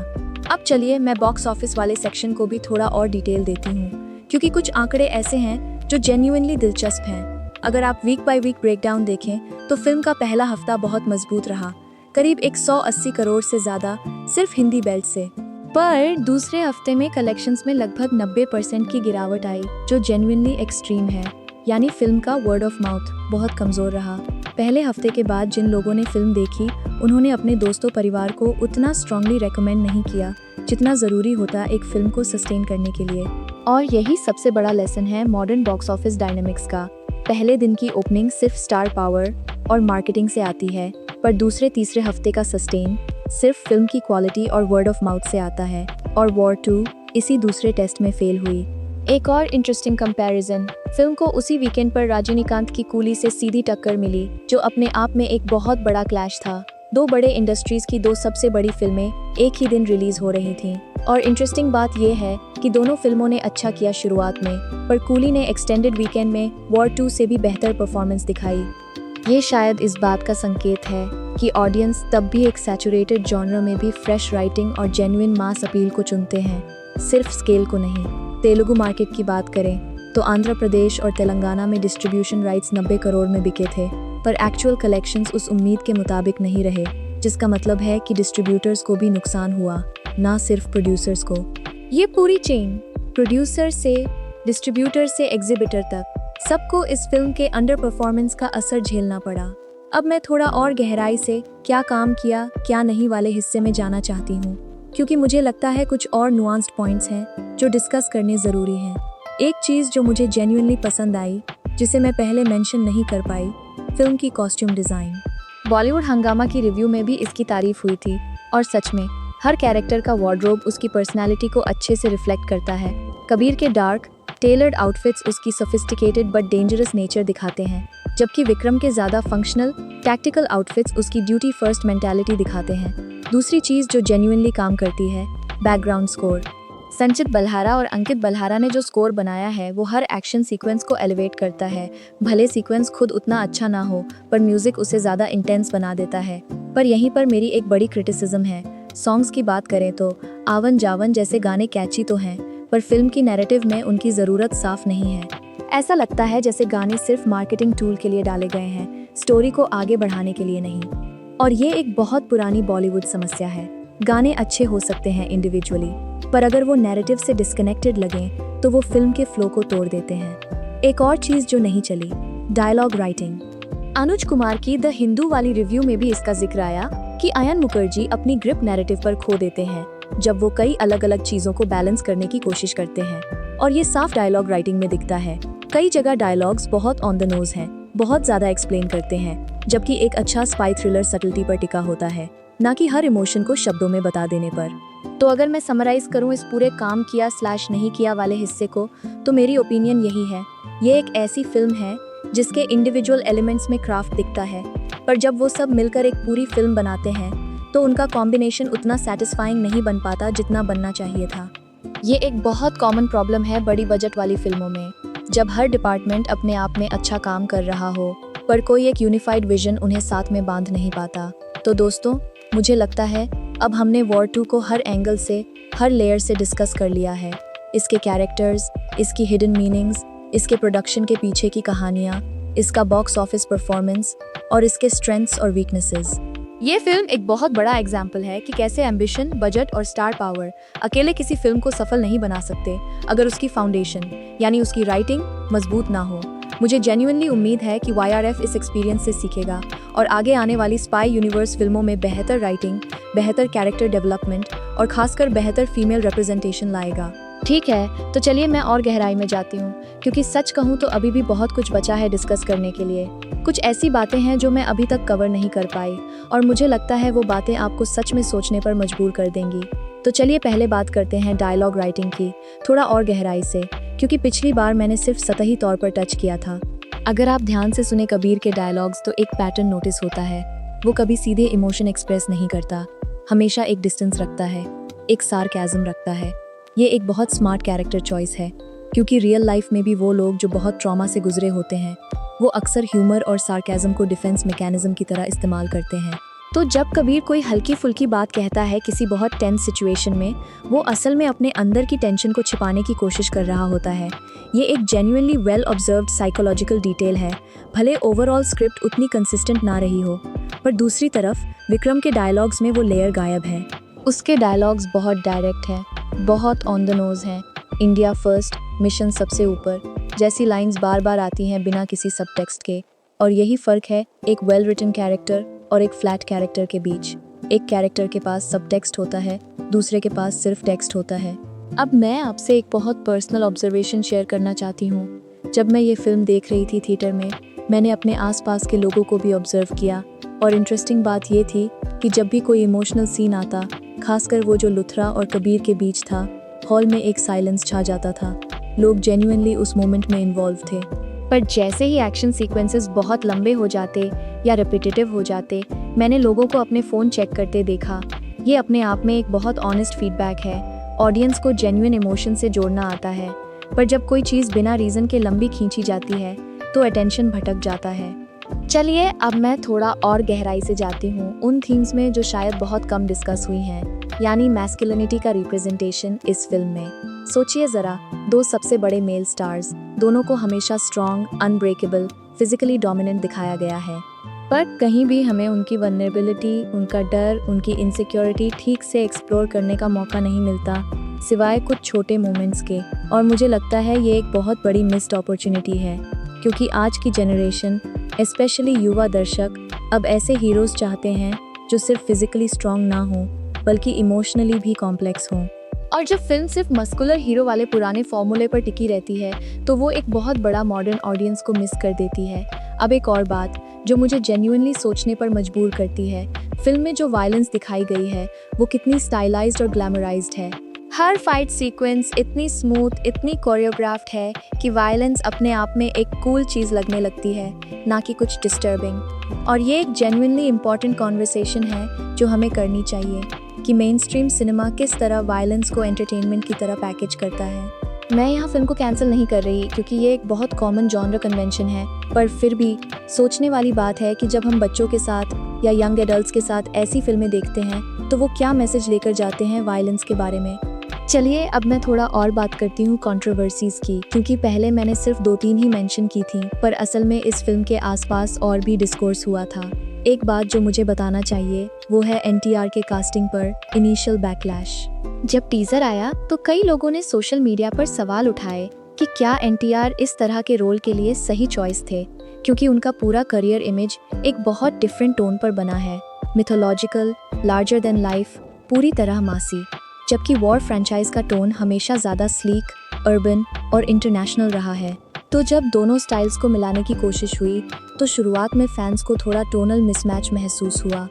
अब चलिए मैं बॉक्स ऑफिस वाले सेक्शन को भी थोड़ा और डिटेल देती हूँ, क्योंकि कुछ आंकड़े ऐसे हैं जो जेन्युइनली दिलचस्प हैं। अगर आप वीक बाय वीक ब्रेकडाउन देखें तो फिल्म का पहला हफ्ता बहुत मजबूत रहा, करीब 180 करोड़ से ज़्यादा सिर्फ हिंदी बेल्ट से। पर दूसरे हफ्ते में कलेक्शंस में लगभग 90% की गिरावट आई, जो जेन्युइनली एक्सट्रीम है। यानी फिल्म का वर्ड ऑफ माउथ बहुत कमज़ोर रहा। पहले हफ्ते के बाद जिन लोगों ने फिल्म देखी, उन्होंने अपने दोस्तों परिवार को उतना स्ट्रांगली रेकमेंड नहीं किया जितना ज़रूरी होता एक फिल्म को सस्टेन करने के लिए। और यही सबसे बड़ा लेसन है मॉडर्न बॉक्स ऑफिस डायनामिक्स का। पहले दिन की ओपनिंग सिर्फ स्टार पावर और मार्केटिंग से आती है, पर दूसरे तीसरे हफ्ते का सस्टेन सिर्फ फिल्म की क्वालिटी और वर्ड ऑफ माउथ से आता है। और वॉर 2 इसी दूसरे टेस्ट में फेल हुई। एक और इंटरेस्टिंग कंपैरिजन, फिल्म को उसी वीकेंड पर रजनीकांत की कूली से सीधी टक्कर मिली, जो अपने आप में एक बहुत बड़ा क्लैश था। दो बड़े इंडस्ट्रीज की दो सबसे बड़ी फिल्में एक ही दिन रिलीज हो रही थीं। और इंटरेस्टिंग बात यह है कि दोनों फिल्मों ने अच्छा किया शुरुआत में, पर कूली ने एक्सटेंडेड वीकेंड में वॉर 2 से भी बेहतर परफॉर्मेंस दिखाई। ये शायद इस बात का संकेत है कि ऑडियंस तब भी एक सैचुरेटेड जॉनर में भी फ्रेश राइटिंग और जेन्युइन मास अपील को चुनते हैं, सिर्फ स्केल को नहीं। तेलुगु मार्केट की बात करें तो आंध्र प्रदेश और तेलंगाना में डिस्ट्रीब्यूशन राइट्स 90 करोड़ में बिके थे, पर एक्चुअल कलेक्शंस उस उम्मीद के मुताबिक नहीं रहे, जिसका मतलब है कि डिस्ट्रीब्यूटर्स को भी नुकसान हुआ, ना सिर्फ प्रोड्यूसर्स को। ये पूरी चेन, प्रोड्यूसर से डिस्ट्रीब्यूटर से एग्जिबिटर तक, सबको इस फिल्म के अंडर परफॉर्मेंस का असर झेलना पड़ा। अब मैं थोड़ा और गहराई से क्या काम किया क्या नहीं वाले हिस्से में जाना चाहती हूँ, क्योंकि मुझे लगता है कुछ और नुआंस्ड पॉइंट्स हैं जो डिस्कस करने ज़रूरी हैं। एक चीज़ जो मुझे जेन्युइनली पसंद आई, जिसे मैं पहले मेंशन नहीं कर पाई, फिल्म की कॉस्ट्यूम डिज़ाइन। बॉलीवुड हंगामा की रिव्यू में भी इसकी तारीफ हुई थी, और सच में हर कैरेक्टर का वार्डरोब उसकी पर्सनालिटी को अच्छे से रिफ्लेक्ट करता है। कबीर के डार्क टेलर्ड आउटफिट्स उसकी सोफिस्टिकेटेड बट डेंजरस नेचर दिखाते हैं, जबकि विक्रम के ज़्यादा फंक्शनल टैक्टिकल आउटफिट्स उसकी ड्यूटी फर्स्ट मेंटालिटी दिखाते हैं। दूसरी चीज़ जो जेन्युइनली काम करती है, बैकग्राउंड स्कोर। संचित बल्हारा और अंकित बल्हारा ने जो स्कोर बनाया है वो हर एक्शन सीक्वेंस को एलिवेट करता है। भले सीक्वेंस खुद उतना अच्छा ना हो, पर म्यूजिक उसे ज़्यादा इंटेंस बना देता है। पर यहीं पर मेरी एक बड़ी क्रिटिसिज्म है। सॉन्ग्स की बात करें तो आवन जावन जैसे गाने कैची तो हैं, पर फिल्म की नैरेटिव में उनकी ज़रूरत साफ नहीं है। ऐसा लगता है जैसे गाने सिर्फ मार्केटिंग टूल के लिए डाले गए हैं, स्टोरी को आगे बढ़ाने के लिए नहीं। और ये एक बहुत पुरानी बॉलीवुड समस्या है। गाने अच्छे हो सकते हैं इंडिविजुअली, पर अगर वो नैरेटिव से डिस्कनेक्टेड लगें तो वो फिल्म के फ्लो को तोड़ देते हैं। एक और चीज़ जो नहीं चली, डायलॉग राइटिंग। अनुज कुमार की द हिंदू वाली रिव्यू में भी इसका जिक्र आया कि आयन मुखर्जी अपनी ग्रिप नैरेटिव पर खो देते हैं जब वो कई अलग अलग चीज़ों को बैलेंस करने की कोशिश करते हैं, और ये साफ डायलॉग राइटिंग में दिखता है। कई जगह डायलॉग्स बहुत ऑन द नोज हैं, बहुत ज़्यादा एक्सप्लेन करते हैं, जबकि एक अच्छा स्पाई थ्रिलर सटलिटी पर टिका होता है, ना कि हर इमोशन को शब्दों में बता देने पर। तो अगर मैं समराइज करूं इस पूरे काम किया / नहीं किया वाले हिस्से को, तो मेरी ओपिनियन यही है। ये एक ऐसी फिल्म है जिसके इंडिविजुअल एलिमेंट्स में क्राफ्ट दिखता है, पर जब वो सब मिलकर एक पूरी फिल्म बनाते हैं तो उनका कॉम्बिनेशन उतना सेटिस्फाइंग नहीं बन पाता जितना बनना चाहिए था। ये एक बहुत कॉमन प्रॉब्लम है बड़ी बजट वाली फिल्मों में, जब हर डिपार्टमेंट अपने आप में अच्छा काम कर रहा हो, पर कोई एक यूनिफाइड विजन उन्हें साथ में बांध नहीं पाता। तो दोस्तों, मुझे लगता है अब हमने वॉर 2 को हर एंगल से, हर लेयर से डिस्कस कर लिया है। इसके कैरेक्टर्स, इसकी हिडन मीनिंग्स, इसके प्रोडक्शन के पीछे की कहानियाँ, इसका बॉक्स ऑफिस परफॉर्मेंस और इसके स्ट्रेंथ्स और वीकनेसेस। ये फिल्म एक बहुत बड़ा एग्जाम्पल है कि कैसे एम्बिशन, बजट और स्टार पावर अकेले किसी फिल्म को सफल नहीं बना सकते अगर उसकी फाउंडेशन यानी उसकी राइटिंग मजबूत ना हो। मुझे जेन्युइनली उम्मीद है कि YRF इस एक्सपीरियंस से सीखेगा और आगे आने वाली स्पाई यूनिवर्स फिल्मों में बेहतर राइटिंग, बेहतर कैरेक्टर डेवलपमेंट और खासकर बेहतर फीमेल रिप्रेजेंटेशन लाएगा। ठीक है, तो चलिए मैं और गहराई में जाती हूँ, क्योंकि सच कहूँ तो अभी भी बहुत कुछ बचा है डिस्कस करने के लिए। कुछ ऐसी बातें हैं जो मैं अभी तक कवर नहीं कर पाई, और मुझे लगता है वो बातें आपको सच में सोचने पर मजबूर कर देंगी। तो चलिए पहले बात करते हैं डायलॉग राइटिंग की, थोड़ा और गहराई से, क्योंकि पिछली बार मैंने सिर्फ सतही तौर पर टच किया था। अगर आप ध्यान से सुने कबीर के डायलॉग्स तो एक पैटर्न नोटिस होता है। वो कभी सीधे इमोशन एक्सप्रेस नहीं करता, हमेशा एक डिस्टेंस रखता है, एक सार्केज़म रखता है। ये एक बहुत स्मार्ट कैरेक्टर चॉइस है, क्योंकि रियल लाइफ में भी वो लोग जो बहुत ट्रॉमा से गुजरे होते हैं, वो अक्सर ह्यूमर और सार्केज़म को डिफेंस मैकेनिज्म की तरह इस्तेमाल करते हैं। तो जब कबीर कोई हल्की फुल्की बात कहता है किसी बहुत टेंस सिचुएशन में, वो असल में अपने अंदर की टेंशन को छिपाने की कोशिश कर रहा होता है। ये एक genuinely well observed psychological detail है, भले ओवरऑल स्क्रिप्ट उतनी कंसिस्टेंट ना रही हो। पर दूसरी तरफ विक्रम के डायलॉग्स में वो लेयर गायब है। उसके डायलॉग्स बहुत डायरेक्ट हैं, बहुत ऑन द नोज हैं। इंडिया फर्स्ट, मिशन सबसे ऊपर जैसी लाइंस बार बार आती हैं बिना किसी सबटेक्स्ट के। और यही फ़र्क है एक वेल रिटन कैरेक्टर और एक फ्लैट कैरेक्टर के बीच। एक कैरेक्टर के पास सबटेक्स्ट होता है, दूसरे के पास सिर्फ टेक्स्ट होता है। अब मैं आपसे एक बहुत पर्सनल ऑब्जर्वेशन शेयर करना चाहती हूँ। जब मैं ये फिल्म देख रही थी थिएटर में, मैंने अपने आसपास के लोगों को भी ऑब्जर्व किया। और इंटरेस्टिंग बात ये थी कि जब भी कोई इमोशनल सीन आता, खासकर वो जो लुथरा और कबीर के बीच था, हॉल में एक साइलेंस छा जाता था। लोग जेन्युइनली उस मोमेंट में इन्वॉल्व थे। पर जैसे ही एक्शन सीक्वेंसेस बहुत लंबे हो जाते या रिपीटेटिव हो जाते, मैंने लोगों को अपने फ़ोन चेक करते देखा। ये अपने आप में एक बहुत ऑनेस्ट फीडबैक है। ऑडियंस को जेन्युइन इमोशन से जोड़ना आता है, पर जब कोई चीज़ बिना रीज़न के लंबी खींची जाती है तो अटेंशन भटक जाता है। चलिए अब मैं थोड़ा और गहराई से जाती हूँ उन थीम्स में जो शायद बहुत कम डिस्कस हुई हैं, यानी मैस्कुलिनिटी का रिप्रेजेंटेशन इस फिल्म में। सोचिए ज़रा, दो सबसे बड़े मेल स्टार्स, दोनों को हमेशा स्ट्रॉन्ग, अनब्रेकेबल, फिजिकली डोमिनेंट दिखाया गया है, पर कहीं भी हमें उनकी वल्नरेबिलिटी, उनका डर, उनकी इनसिक्योरिटी ठीक से एक्सप्लोर करने का मौका नहीं मिलता, सिवाय कुछ छोटे मोमेंट्स के। और मुझे लगता है ये एक बहुत बड़ी मिस्ड अपॉर्चुनिटी है, क्योंकि आज की जनरेशन, स्पेशली युवा दर्शक, अब ऐसे हीरोज़ चाहते हैं जो सिर्फ फिजिकली स्ट्रॉन्ग ना हो, बल्कि इमोशनली भी कॉम्प्लेक्स हों। और जब फिल्म सिर्फ मस्कुलर हीरो वाले पुराने फॉर्मूले पर टिकी रहती है, तो वो एक बहुत बड़ा मॉडर्न ऑडियंस को मिस कर देती है। अब एक और बात जो मुझे जेन्युइनली सोचने पर मजबूर करती है, फिल्म में जो वायलेंस दिखाई गई है वो कितनी स्टाइलाइज्ड और ग्लैमराइज्ड है। हर फाइट सीक्वेंस इतनी स्मूथ, इतनी कोरियोग्राफ्ड है कि वायलेंस अपने आप में एक कूल चीज़ लगने लगती है, ना कि कुछ डिस्टर्बिंग। और ये एक जेन्युइनली इम्पॉर्टेंट कॉन्वर्सेशन है जो हमें करनी चाहिए कि मेन स्ट्रीम सिनेमा किस तरह वायलेंस को एंटरटेनमेंट की तरह पैकेज करता है। मैं यहाँ फिल्म को कैंसिल नहीं कर रही, क्योंकि ये एक बहुत कॉमन जॉनर कन्वेंशन है, पर फिर भी सोचने वाली बात है कि जब हम बच्चों के साथ या यंग एडल्ट्स के साथ ऐसी फिल्में देखते हैं तो वो क्या मैसेज लेकर जाते हैं वायलेंस के बारे में। चलिए अब मैं थोड़ा और बात करती हूँ कंट्रोवर्सीज की, क्योंकि पहले मैंने सिर्फ 2-3 ही मेंशन की थी, पर असल में इस फिल्म के आसपास और भी डिस्कोर्स हुआ था। एक बात जो मुझे बताना चाहिए वो है एनटीआर के कास्टिंग पर इनिशियल बैकलैश। जब टीजर आया तो कई लोगों ने सोशल मीडिया पर सवाल उठाए कि क्या एनटीआर इस तरह के रोल के लिए सही चॉइस थे, क्योंकि उनका पूरा करियर इमेज एक बहुत डिफरेंट टोन पर बना है, मिथोलॉजिकल, लार्जर देन लाइफ, पूरी तरह मासी। जबकि वॉर फ्रेंचाइज का टोन हमेशा ज़्यादा स्लीक, अर्बन और इंटरनेशनल रहा है। तो जब दोनों स्टाइल्स को मिलाने की कोशिश हुई तो शुरुआत में फैंस को थोड़ा टोनल मिसमैच महसूस हुआ।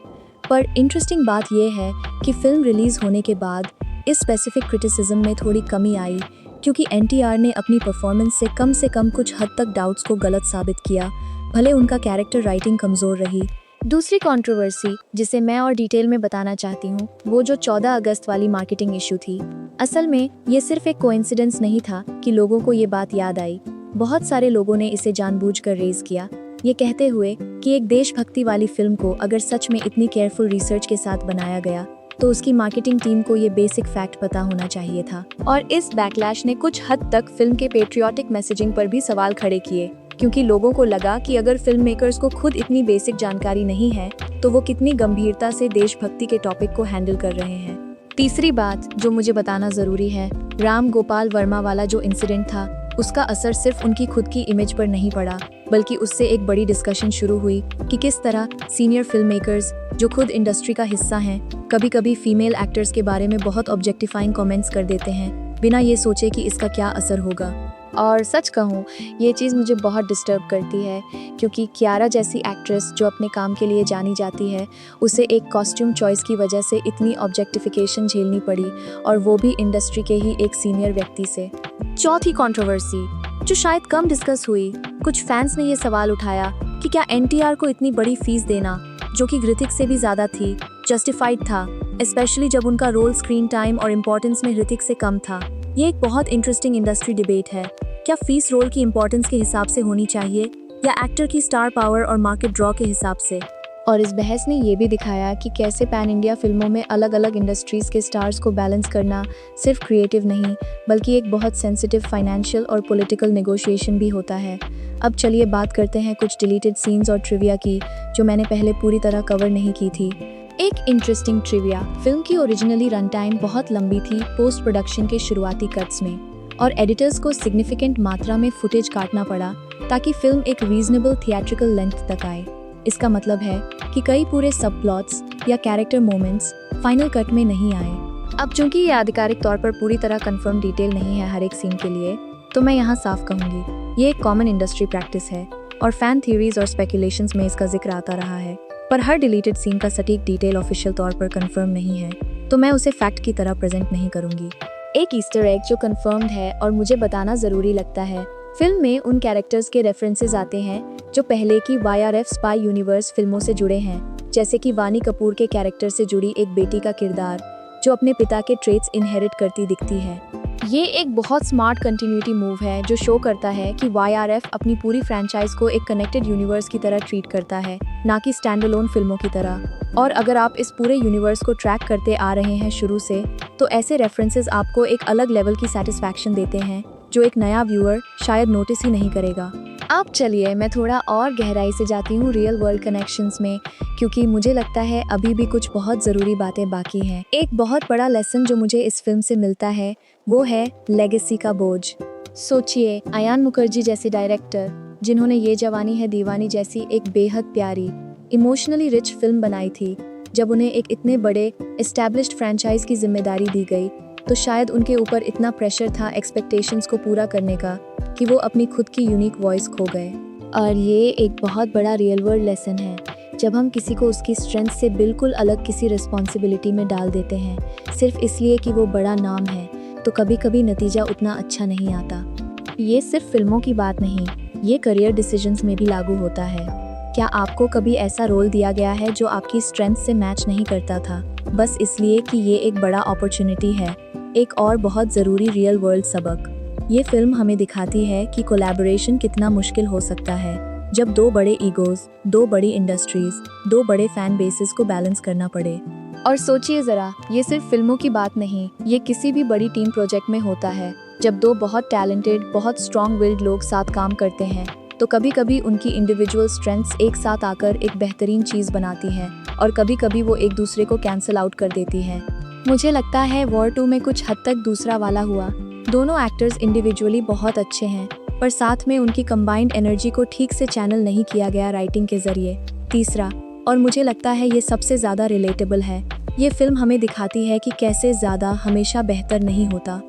पर इंटरेस्टिंग बात यह है कि फिल्म रिलीज़ होने के बाद इस स्पेसिफिक क्रिटिसिज्म में थोड़ी कमी आई, क्योंकि एनटीआर ने अपनी परफॉर्मेंस से कम कुछ हद तक डाउट्स को गलत साबित किया, भले उनका कैरेक्टर राइटिंग कमज़ोर रही। दूसरी कंट्रोवर्सी जिसे मैं और डिटेल में बताना चाहती हूँ वो जो 14 अगस्त वाली मार्केटिंग इशू थी। असल में ये सिर्फ एक कोइंसिडेंस नहीं था कि लोगों को ये बात याद आई। बहुत सारे लोगों ने इसे जानबूझकर रेज किया, ये कहते हुए कि एक देशभक्ति वाली फिल्म को अगर सच में इतनी केयरफुल रिसर्च के साथ बनाया गया तो उसकी मार्केटिंग टीम को ये बेसिक फैक्ट पता होना चाहिए था। और इस बैकलैश ने कुछ हद तक फिल्म के पेट्रियोटिक मैसेजिंग पर भी सवाल खड़े किए, क्योंकि लोगों को लगा कि अगर फिल्म मेकर्स को खुद इतनी बेसिक जानकारी नहीं है तो वो कितनी गंभीरता से देशभक्ति के टॉपिक को हैंडल कर रहे हैं। तीसरी बात जो मुझे बताना ज़रूरी है, राम गोपाल वर्मा वाला जो इंसिडेंट था उसका असर सिर्फ उनकी खुद की इमेज पर नहीं पड़ा, बल्कि उससे एक बड़ी डिस्कशन शुरू हुई कि किस तरह सीनियर फिल्म मेकर्स जो खुद इंडस्ट्री का हिस्सा हैं कभी-कभी फीमेल एक्टर्स के बारे में बहुत ऑब्जेक्टिफाइंग कमेंट्स कर देते हैं बिना ये सोचे कि इसका क्या असर होगा। और सच कहूँ ये चीज़ मुझे बहुत डिस्टर्ब करती है, क्योंकि कियारा जैसी एक्ट्रेस जो अपने काम के लिए जानी जाती है उसे एक कॉस्ट्यूम चॉइस की वजह से इतनी ऑब्जेक्टिफिकेशन झेलनी पड़ी, और वो भी इंडस्ट्री के ही एक सीनियर व्यक्ति से। चौथी कंट्रोवर्सी जो शायद कम डिस्कस हुई, कुछ फैंस ने ये सवाल उठाया कि क्या एनटीआर को इतनी बड़ी फीस देना, जो कि ऋतिक से भी ज़्यादा थी, जस्टिफाइड था, स्पेशली जब उनका रोल स्क्रीन टाइम और इम्पोर्टेंस में ऋतिक से कम था। ये एक बहुत इंटरेस्टिंग इंडस्ट्री डिबेट है। क्या फीस रोल की इम्पोर्टेंस के हिसाब से होनी चाहिए या एक्टर की स्टार पावर और मार्केट ड्रॉ के हिसाब से? और इस बहस ने ये भी दिखाया कि कैसे पैन इंडिया फिल्मों में अलग अलग इंडस्ट्रीज़ के स्टार्स को बैलेंस करना सिर्फ क्रिएटिव नहीं, बल्कि एक बहुत सेंसिटिव फाइनेंशियल और पॉलिटिकल नेगोशिएशन भी होता है। अब चलिए बात करते हैं कुछ डिलीटेड सीन्स और ट्रिविया की, जो मैंने पहले पूरी तरह कवर नहीं की थी। एक इंटरेस्टिंग ट्रिविया, फिल्म की ओरिजिनली रन टाइम बहुत लंबी थी पोस्ट प्रोडक्शन के शुरुआती कट्स में, और एडिटर्स को सिग्निफिकेंट मात्रा में फुटेज काटना पड़ा ताकि फिल्म एक रीजनेबल थिएट्रिकल लेंथ तक आए। इसका मतलब है कि कई पूरे सब प्लॉट्स या कैरेक्टर मोमेंट्स फाइनल कट में नहीं आए। अब चूंकि ये आधिकारिक तौर पर पूरी तरह कंफर्म डिटेल नहीं है हर एक सीन के लिए, तो मैं यहाँ साफ कहूँगी, ये एक कॉमन इंडस्ट्री प्रैक्टिस है और फैन थ्योरीज और स्पेकुलेशंस में इसका जिक्र आता रहा है। पर हर डिलीटेड सीन का सटीक डिटेल ऑफिशियल तौर पर कंफर्म नहीं है, तो मैं उसे फैक्ट की तरह प्रेजेंट नहीं करूँगी। एक ईस्टर एग जो कंफर्म्ड है और मुझे बताना ज़रूरी लगता है, फिल्म में उन कैरेक्टर्स के रेफरेंसेस आते हैं जो पहले की YRF स्पाई यूनिवर्स फिल्मों से जुड़े हैं, जैसे कि वानी कपूर के कैरेक्टर से जुड़ी एक बेटी का किरदार जो अपने पिता के ट्रेट्स इनहेरिट करती दिखती है। ये एक बहुत स्मार्ट कंटिन्यूटी मूव है जो शो करता है कि YRF अपनी पूरी फ्रैंचाइज को एक कनेक्टेड यूनिवर्स की तरह ट्रीट करता है, ना कि स्टैंडअलोन फिल्मों की तरह। और अगर आप इस पूरे यूनिवर्स को ट्रैक करते आ रहे हैं शुरू से, तो ऐसे रेफरेंसेस आपको एक अलग लेवल की सेटिस्फैक्शन देते हैं जो एक नया व्यूअर शायद नोटिस ही नहीं करेगा। अब चलिए मैं थोड़ा और गहराई से जाती हूँ रियल वर्ल्ड कनेक्शंस में, क्योंकि मुझे लगता है अभी भी कुछ बहुत ज़रूरी बातें बाकी हैं। एक बहुत बड़ा लेसन जो मुझे इस फिल्म से मिलता है वो है लेगेसी का बोझ। सोचिए, अयान मुखर्जी जैसे डायरेक्टर जिन्होंने ये जवानी है दीवानी जैसी एक बेहद प्यारी इमोशनली रिच फिल्म बनाई थी, जब उन्हें एक इतने बड़े एस्टैब्लिश्ड फ्रैंचाइज की जिम्मेदारी दी गई, तो शायद उनके ऊपर इतना प्रेशर था एक्सपेक्टेशंस को पूरा करने का कि वो अपनी खुद की यूनिक वॉइस खो गए। और ये एक बहुत बड़ा रियल वर्ल्ड लेसन है। जब हम किसी को उसकी स्ट्रेंथ से बिल्कुल अलग किसी रिस्पॉन्सिबिलिटी में डाल देते हैं सिर्फ इसलिए कि वो बड़ा नाम है, तो कभी कभी नतीजा उतना अच्छा नहीं आता। ये सिर्फ फिल्मों की बात नहीं, ये करियर डिसीजंस में भी लागू होता है। क्या आपको कभी ऐसा रोल दिया गया है जो आपकी स्ट्रेंथ से मैच नहीं करता था, बस इसलिए कि ये एक बड़ा अपॉर्चुनिटी है? एक और बहुत ज़रूरी रियल वर्ल्ड सबक, ये फिल्म हमें दिखाती है कि कोलैबोरेशन कितना मुश्किल हो सकता है जब दो बड़े ईगोज, दो बड़ी इंडस्ट्रीज, दो बड़े फैन बेसेस को बैलेंस करना पड़े। और सोचिए ज़रा, ये सिर्फ फिल्मों की बात नहीं, ये किसी भी बड़ी टीम प्रोजेक्ट में होता है। जब दो बहुत टैलेंटेड, बहुत स्ट्रॉन्ग विल्ड लोग साथ काम करते हैं, तो कभी कभी उनकी इंडिविजुअल स्ट्रेंथ्स एक साथ आकर एक बेहतरीन चीज़ बनाती हैं, और कभी कभी वो एक दूसरे को कैंसिल आउट कर देती हैं। मुझे लगता है वॉर 2 में कुछ हद तक दूसरा वाला हुआ। दोनों एक्टर्स इंडिविजुअली बहुत अच्छे हैं, पर साथ में उनकी कंबाइंड एनर्जी को ठीक से चैनल नहीं किया गया राइटिंग के जरिए। तीसरा, और मुझे लगता है ये सबसे ज़्यादा रिलेटेबल है, ये फिल्म हमें दिखाती है कि कैसे ज़्यादा हमेशा बेहतर नहीं होता।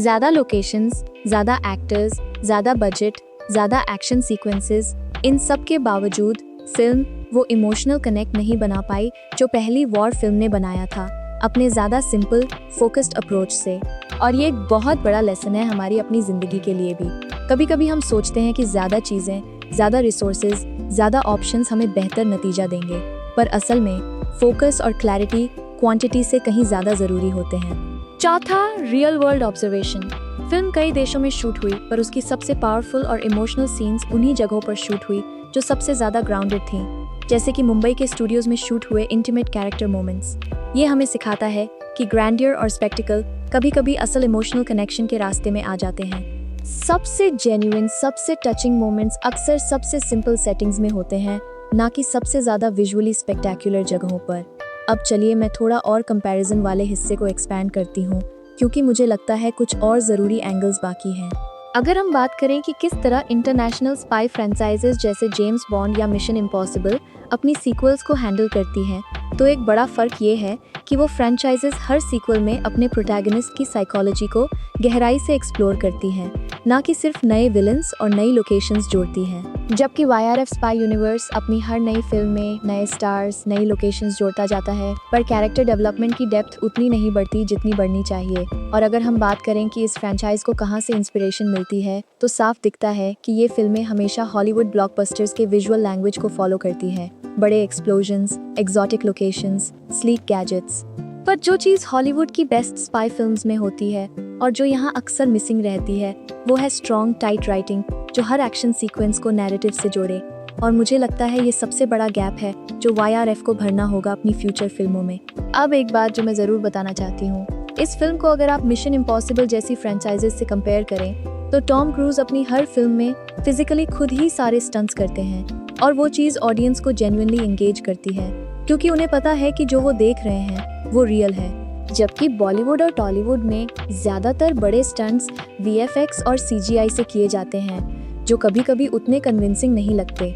ज़्यादा लोकेशंस, ज़्यादा एक्टर्स, ज़्यादा बजट, ज़्यादा एक्शन सीक्वेंसेस, इन सब के बावजूद फिल्म वो इमोशनल कनेक्ट नहीं बना पाई जो पहली वॉर फिल्म ने बनाया था, अपने ज़्यादा सिंपल फोकस्ड अप्रोच से। और ये एक बहुत बड़ा लेसन है हमारी अपनी ज़िंदगी के लिए भी। कभी कभी हम सोचते हैं कि ज़्यादा चीज़ें, ज़्यादा रिसोर्सेज, ज़्यादा ऑप्शंस हमें बेहतर नतीजा देंगे, पर असल में फोकस और क्लैरिटी क्वांटिटी से कहीं ज़्यादा ज़रूरी होते हैं। चौथा, रियल वर्ल्ड ऑब्जर्वेशन। फिल्म कई देशों में शूट हुई, पर उसकी सबसे पावरफुल और इमोशनल सीन्स उन्हीं जगहों पर शूट हुई जो सबसे ज़्यादा ग्राउंडेड थीं, जैसे कि मुंबई के स्टूडियोज़ में शूट हुए इंटीमेट कैरेक्टर मोमेंट्स। ये हमें सिखाता है कि ग्रैंडियर और स्पेक्टिकल कभी कभी असल इमोशनल कनेक्शन के रास्ते में आ जाते हैं। सबसे जेन्युइन, सबसे टचिंग मोमेंट्स अक्सर सबसे सिंपल सेटिंग्स में होते हैं, ना कि सबसे ज़्यादा विजुअली स्पेक्टेक्युलर जगहों पर। अब चलिए मैं थोड़ा और कंपैरिजन वाले हिस्से को एक्सपैंड करती हूँ, क्योंकि मुझे लगता है कुछ और ज़रूरी एंगल्स बाकी हैं। अगर हम बात करें कि किस तरह इंटरनेशनल स्पाई फ्रेंचाइजेस जैसे जेम्स बॉन्ड या मिशन इम्पॉसिबल अपनी सीक्वल्स को हैंडल करती हैं, तो एक बड़ा फ़र्क ये है कि वो फ्रेंचाइजेस हर सीक्वल में अपने प्रोटैगनिस्ट की साइकोलॉजी को गहराई से एक्सप्लोर करती हैं, ना कि सिर्फ नए विलन्स और नई लोकेशंस जोड़ती हैं। जबकि YRF स्पाई यूनिवर्स अपनी हर नई फिल्म में नए स्टार्स, नई लोकेशंस जोड़ता जाता है, पर कैरेक्टर डेवलपमेंट की डेप्थ उतनी नहीं बढ़ती जितनी बढ़नी चाहिए। और अगर हम बात करें कि इस फ्रेंचाइज को कहाँ से इंस्पिरेशन मिलती है, तो साफ दिखता है कि ये फिल्में हमेशा हॉलीवुड ब्लॉकबस्टर्स के विजुअल लैंग्वेज को फॉलो करती हैं। बड़े explosions, exotic locations, sleek gadgets. पर जो चीज़ हॉलीवुड की बेस्ट स्पाई फिल्म्स में होती है और जो यहाँ अक्सर मिसिंग रहती है, वो है स्ट्रॉन्ग टाइट राइटिंग जो हर एक्शन सीक्वेंस को नैरेटिव से जोड़े। और मुझे लगता है ये सबसे बड़ा गैप है जो YRF को भरना होगा अपनी फ्यूचर फिल्मों में। अब एक बात जो मैं ज़रूर बताना चाहती हूँ, इस फिल्म को अगर आप मिशन इम्पॉसिबल जैसी फ्रेंचाइजेस से कंपेयर करें, तो टॉम क्रूज अपनी हर फिल्म में फिजिकली खुद ही सारे स्टंट्स करते हैं, और वो चीज़ ऑडियंस को जेन्युइनली एंगेज करती है। क्योंकि उन्हें पता है कि जो वो देख रहे हैं वो रियल है। जबकि बॉलीवुड और टॉलीवुड में ज़्यादातर बड़े स्टंट्स VFX और CGI से किए जाते हैं, जो कभी कभी उतने कन्विंसिंग नहीं लगते।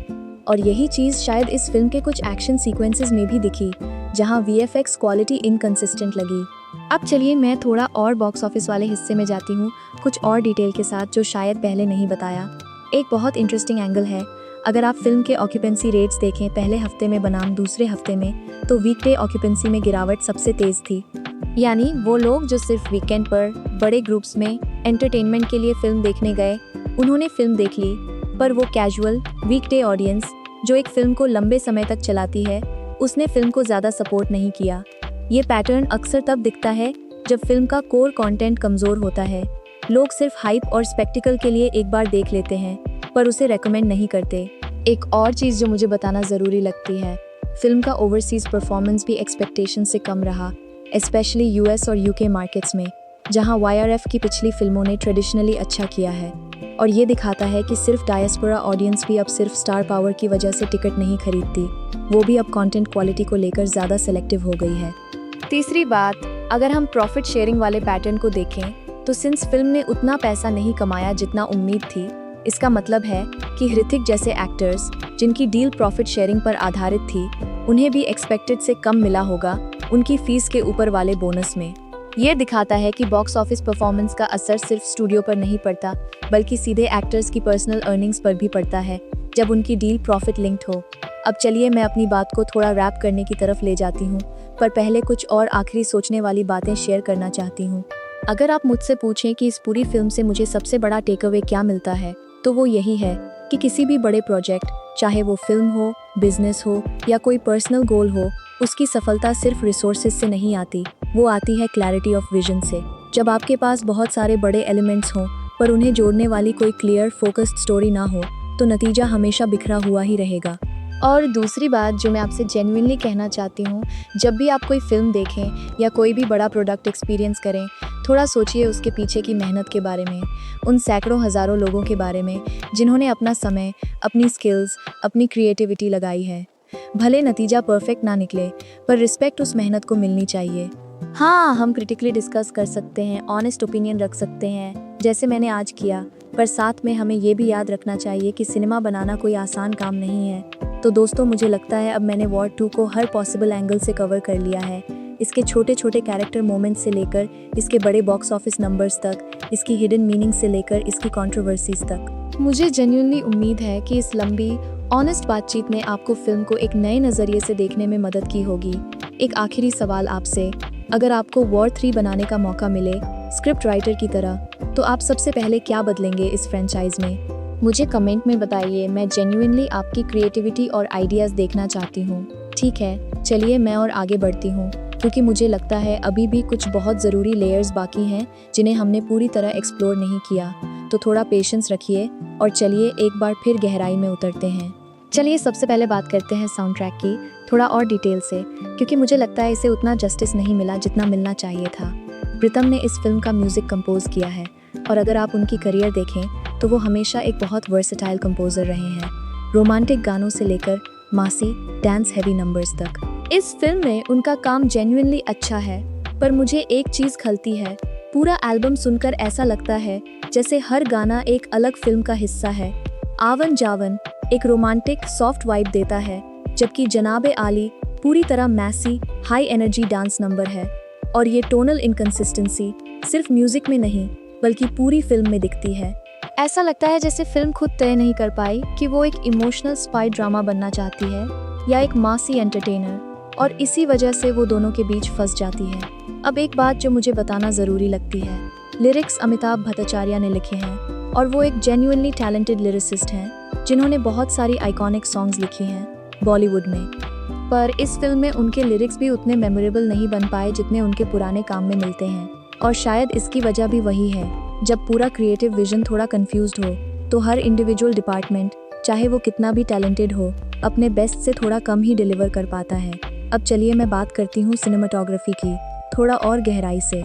और यही चीज़ शायद इस फिल्म के कुछ एक्शन सीक्वेंसेस में भी दिखी, जहां VFX क्वालिटी इनकंसिस्टेंट लगी। अब चलिए मैं थोड़ा और बॉक्स ऑफिस वाले हिस्से में जाती हूँ, कुछ और डिटेल के साथ जो शायद पहले नहीं बताया। एक बहुत इंटरेस्टिंग एंगल है, अगर आप फिल्म के ऑक्यूपेंसी रेट्स देखें पहले हफ्ते में बनाम दूसरे हफ्ते में, तो वीकडे ऑक्यूपेंसी में गिरावट सबसे तेज़ थी। यानी वो लोग जो सिर्फ वीकेंड पर बड़े ग्रुप्स में एंटरटेनमेंट के लिए फिल्म देखने गए, उन्होंने फिल्म देख ली, पर वो कैजुअल वीकडे ऑडियंस जो एक फिल्म को लंबे समय तक चलाती है, उसने फिल्म को ज़्यादा सपोर्ट नहीं किया। ये पैटर्न अक्सर तब दिखता है जब फिल्म का कोर कंटेंट कमज़ोर होता है। लोग सिर्फ हाइप और स्पेक्टिकल के लिए एक बार देख लेते हैं, पर उसे रेकमेंड नहीं करते। एक और चीज़ जो मुझे बताना ज़रूरी लगती है, फिल्म का ओवरसीज़ परफॉर्मेंस भी एक्सपेक्टेशन से कम रहा, स्पेशली US और UK मार्केट्स में, जहां YRF की पिछली फिल्मों ने ट्रेडिशनली अच्छा किया है। और ये दिखाता है कि सिर्फ डायस्पोरा ऑडियंस भी अब सिर्फ स्टार पावर की वजह से टिकट नहीं खरीदती, वो भी अब कंटेंट क्वालिटी को लेकर ज़्यादा सेलेक्टिव हो गई है। तीसरी बात, अगर हम प्रॉफिट शेयरिंग वाले पैटर्न को देखें, तो सिंस फिल्म ने उतना पैसा नहीं कमाया जितना उम्मीद थी, इसका मतलब है कि ऋतिक जैसे एक्टर्स जिनकी डील प्रॉफिट शेयरिंग पर आधारित थी, उन्हें भी एक्सपेक्टेड से कम मिला होगा उनकी फीस के ऊपर वाले बोनस में। ये दिखाता है कि बॉक्स ऑफिस परफॉर्मेंस का असर सिर्फ स्टूडियो पर नहीं पड़ता, बल्कि सीधे एक्टर्स की पर्सनल अर्निंग्स पर भी पड़ता है जब उनकी डील प्रॉफिट लिंक्ड हो। अब चलिए मैं अपनी बात को थोड़ा रैप करने की तरफ ले जाती हूँ, पर पहले कुछ और आखिरी सोचने वाली बातें शेयर करना चाहती हूँ। अगर आप मुझसे पूछें कि इस पूरी फिल्म से मुझे सबसे बड़ा टेक अवे क्या मिलता है, तो वो यही है कि किसी भी बड़े प्रोजेक्ट, चाहे वो फिल्म हो, बिजनेस हो या कोई पर्सनल गोल हो, उसकी सफलता सिर्फ रिसोर्सेज से नहीं आती, वो आती है क्लैरिटी ऑफ विजन से। जब आपके पास बहुत सारे बड़े एलिमेंट्स हों, पर उन्हें जोड़ने वाली कोई क्लियर फोकस्ड स्टोरी ना हो, तो नतीजा हमेशा बिखरा हुआ ही रहेगा। और दूसरी बात जो मैं आपसे जेन्युइनली कहना चाहती हूँ, जब भी आप कोई फिल्म देखें या कोई भी बड़ा प्रोडक्ट एक्सपीरियंस करें, थोड़ा सोचिए उसके पीछे की मेहनत के बारे में, उन सैकड़ों हज़ारों लोगों के बारे में जिन्होंने अपना समय, अपनी स्किल्स, अपनी क्रिएटिविटी लगाई है। भले नतीजा परफेक्ट ना निकले, पर रिस्पेक्ट उस मेहनत को मिलनी चाहिए। हाँ, हम क्रिटिकली डिस्कस कर सकते हैं, ऑनेस्ट ओपिनियन रख सकते हैं, जैसे मैंने आज किया, पर साथ में हमें ये भी याद रखना चाहिए कि सिनेमा बनाना कोई आसान काम नहीं है। तो दोस्तों, मुझे लगता है अब मैंने वॉर 2 को हर पॉसिबल एंगल से कवर कर लिया है, इसके छोटे छोटे कैरेक्टर मोमेंट्स से लेकर इसके बड़े बॉक्स ऑफिस नंबर्स तक, इसकी हिडन मीनिंग से लेकर इसकी कंट्रोवर्सीज तक। मुझे जेन्युइनली उम्मीद है कि इस लंबी ऑनेस्ट बातचीत ने आपको फिल्म को एक नए नज़रिए से देखने में मदद की होगी। एक आखिरी सवाल आपसे, अगर आपको वॉर 3 बनाने का मौका मिले स्क्रिप्ट राइटर की तरह, तो आप सबसे पहले क्या बदलेंगे इस फ्रेंचाइज में? मुझे कमेंट में बताइए, मैं जेन्युइनली आपकी क्रिएटिविटी और आइडियाज़ देखना चाहती हूँ। ठीक है, चलिए मैं और आगे बढ़ती हूँ, क्योंकि मुझे लगता है अभी भी कुछ बहुत ज़रूरी लेयर्स बाकी हैं जिन्हें हमने पूरी तरह एक्सप्लोर नहीं किया। तो थोड़ा पेशेंस रखिए और चलिए एक बार फिर गहराई में उतरते हैं। चलिए सबसे पहले बात करते हैं साउंड ट्रैक की, थोड़ा और डिटेल से, क्योंकि मुझे लगता है इसे उतना जस्टिस नहीं मिला जितना मिलना चाहिए था। प्रीतम ने इस फिल्म का म्यूज़िक कंपोज किया है, और अगर आप उनकी करियर देखें तो वो हमेशा एक बहुत वर्सेटाइल कंपोजर रहे हैं, रोमांटिक गानों से लेकर मासी डांस हैवी नंबर्स तक। इस फिल्म में उनका काम जेन्युइनली अच्छा है, पर मुझे एक चीज़ खलती है, पूरा एल्बम सुनकर ऐसा लगता है जैसे हर गाना एक अलग फिल्म का हिस्सा है। आवन जावन एक रोमांटिक सॉफ्ट वाइब देता है, जबकि जनाबे आली पूरी तरह massy high energy dance number है। और ये टोनल इनकंसिस्टेंसी सिर्फ म्यूजिक में नहीं बल्कि पूरी फिल्म में दिखती है। ऐसा लगता है जैसे फिल्म खुद तय नहीं कर पाई कि वो एक इमोशनल स्पाई ड्रामा बनना चाहती है या एक मासी एंटरटेनर, और इसी वजह से वो दोनों के बीच फंस जाती है। अब एक बात जो मुझे बताना ज़रूरी लगती है, लिरिक्स अमिताभ भट्टाचार्य ने लिखे हैं, और वो एक जेन्युइनली टैलेंटेड लिरिसिस्ट हैं जिन्होंने बहुत सारी आइकॉनिक सॉन्ग्स लिखी हैं बॉलीवुड में। पर इस फिल्म में उनके लिरिक्स भी उतने मेमोरेबल नहीं बन पाए जितने उनके पुराने काम में मिलते हैं, और शायद इसकी वजह भी वही है, जब पूरा क्रिएटिव विजन थोड़ा कंफ्यूज्ड हो तो हर इंडिविजुअल डिपार्टमेंट, चाहे वो कितना भी टैलेंटेड हो, अपने बेस्ट से थोड़ा कम ही डिलीवर कर पाता है। अब चलिए मैं बात करती हूँ सिनेमाटोग्राफी की, थोड़ा और गहराई से।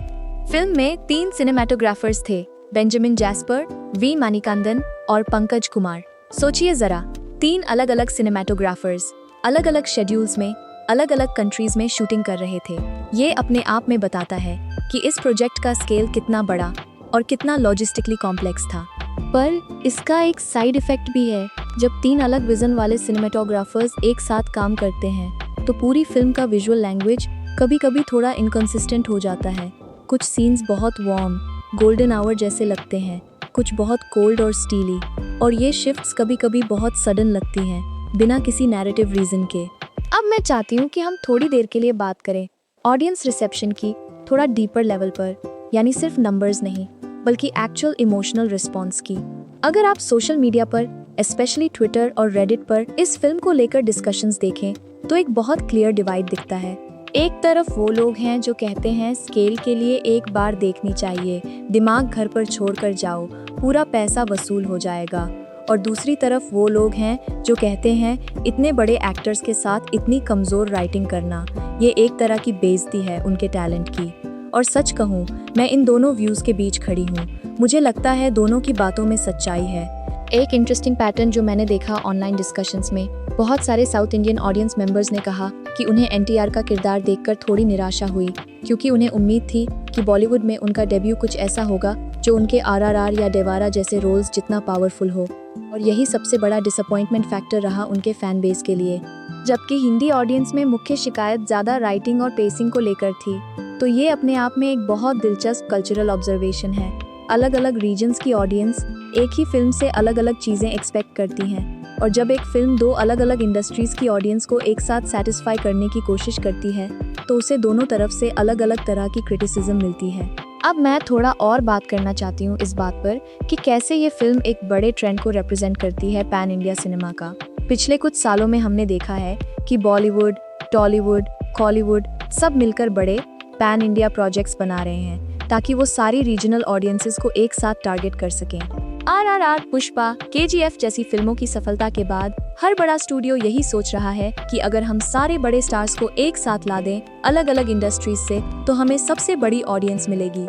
फिल्म में 3 सिनेमाटोग्राफर्स थे, बेंजामिन जैस्पर, वी मानिकांदन और पंकज कुमार। सोचिए जरा, 3 अलग अलग सिनेमाटोग्राफर्स, अलग अलग शेड्यूल्स में अलग अलग कंट्रीज में शूटिंग कर रहे थे। ये अपने आप में बताता है कि इस प्रोजेक्ट का स्केल कितना बड़ा और कितना लॉजिस्टिकली कॉम्प्लेक्स था। पर इसका एक साइड इफेक्ट भी है। जब 3 अलग विजन वाले सिनेमेटोग्राफर्स एक साथ काम करते हैं तो पूरी फिल्म का विजुअल लैंग्वेज कभी कभी थोड़ा इनकंसिस्टेंट हो जाता है। कुछ सीन्स बहुत वार्म, गोल्डन आवर जैसे लगते हैं, कुछ बहुत कोल्ड और स्टीली, और ये शिफ्ट्स कभी कभी बहुत सडन लगती हैं बिना किसी नैरेटिव रीजन के। अब मैं चाहती हूँ कि हम थोड़ी देर के लिए बात करें ऑडियंस रिसेप्शन की, थोड़ा डीपर लेवल पर, यानी सिर्फ नंबर्स नहीं बल्कि एक्चुअल इमोशनल रिस्पॉन्स की। अगर आप सोशल मीडिया पर, स्पेशली ट्विटर और रेडिट पर इस फिल्म को लेकर डिस्कशंस देखें तो एक बहुत क्लियर डिवाइड दिखता है। एक तरफ वो लोग हैं जो कहते हैं स्केल के लिए एक बार देखनी चाहिए, दिमाग घर पर छोड़कर जाओ, पूरा पैसा वसूल हो जाएगा। और दूसरी तरफ वो लोग हैं जो कहते हैं इतने बड़े एक्टर्स के साथ इतनी कमज़ोर राइटिंग करना, ये एक तरह की बेइज्जती है उनके टैलेंट की। और सच कहूँ, मैं इन दोनों व्यूज़ के बीच खड़ी हूँ। मुझे लगता है दोनों की बातों में सच्चाई है। एक इंटरेस्टिंग पैटर्न जो मैंने देखा ऑनलाइन डिस्कशंस में, बहुत सारे साउथ इंडियन ऑडियंस मेंबर्स ने कहा कि उन्हें एनटीआर का किरदार देखकर थोड़ी निराशा हुई, क्योंकि उन्हें उम्मीद थी कि बॉलीवुड में उनका डेब्यू कुछ ऐसा होगा जो उनके आरआरआर या देवारा जैसे रोल्स जितना पावरफुल हो। और यही सबसे बड़ा डिसअपॉइंटमेंट फैक्टर रहा उनके फैन बेस के लिए। जबकि हिंदी ऑडियंस में मुख्य शिकायत ज़्यादा राइटिंग और पेसिंग को लेकर थी। तो ये अपने आप में एक बहुत दिलचस्प कल्चरल ऑब्जर्वेशन है। अलग अलग रीजन्स की ऑडियंस एक ही फिल्म से अलग अलग चीज़ें एक्सपेक्ट करती हैं, और जब एक फिल्म 2 अलग अलग इंडस्ट्रीज़ की ऑडियंस को एक साथ सेटिस्फाई करने की कोशिश करती है तो उसे दोनों तरफ से अलग अलग तरह की क्रिटिसिज्म मिलती है। अब मैं थोड़ा और बात करना चाहती हूँ इस बात पर कि कैसे ये फिल्म एक बड़े ट्रेंड को रिप्रेजेंट करती है पैन इंडिया सिनेमा का। पिछले कुछ सालों में हमने देखा है कि बॉलीवुड, टॉलीवुड, कॉलीवुड सब मिलकर बड़े पैन इंडिया प्रोजेक्ट्स बना रहे हैं ताकि वो सारी रीजनल ऑडियंसेस को एक साथ टारगेट कर सकें। आरआरआर, पुष्पा, केजीएफ जैसी फिल्मों की सफलता के बाद हर बड़ा स्टूडियो यही सोच रहा है कि अगर हम सारे बड़े स्टार्स को एक साथ ला दें अलग अलग इंडस्ट्रीज से तो हमें सबसे बड़ी ऑडियंस मिलेगी।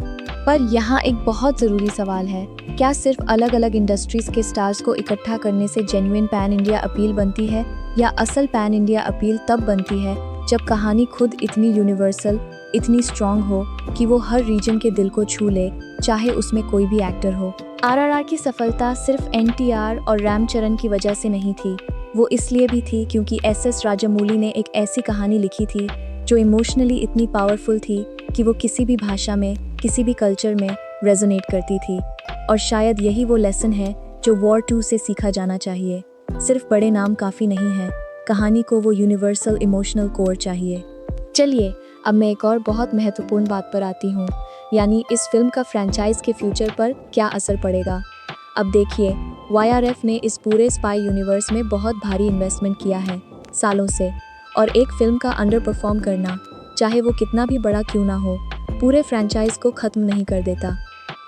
पर यहाँ एक बहुत ज़रूरी सवाल है, क्या सिर्फ अलग अलग इंडस्ट्रीज के स्टार्स को इकट्ठा करने से जेन्युइन पैन इंडिया अपील बनती है, या असल पैन इंडिया अपील तब बनती है जब कहानी खुद इतनी यूनिवर्सल, इतनी स्ट्रॉन्ग हो कि वो हर रीजन के दिल को छू ले, चाहे उसमें कोई भी एक्टर हो। आरआरआर की सफलता सिर्फ एनटीआर और रामचरण की वजह से नहीं थी, वो इसलिए भी थी क्योंकि एसएस राजामौली ने एक ऐसी कहानी लिखी थी जो इमोशनली इतनी पावरफुल थी कि वो किसी भी भाषा में, किसी भी कल्चर में रेजोनेट करती थी। और शायद यही वो लेसन है जो वॉर 2 से सीखा जाना चाहिए। सिर्फ बड़े नाम काफ़ी नहीं है, कहानी को वो यूनिवर्सल इमोशनल कोर चाहिए। चलिए अब मैं एक और बहुत महत्वपूर्ण बात पर आती हूँ, यानी इस फिल्म का फ्रेंचाइज के फ्यूचर पर क्या असर पड़ेगा। अब देखिए, वाईआरएफ ने इस पूरे स्पाई यूनिवर्स में बहुत भारी इन्वेस्टमेंट किया है सालों से, और एक फिल्म का अंडर परफॉर्म करना, चाहे वो कितना भी बड़ा क्यों ना हो, पूरे फ्रेंचाइज को ख़त्म नहीं कर देता।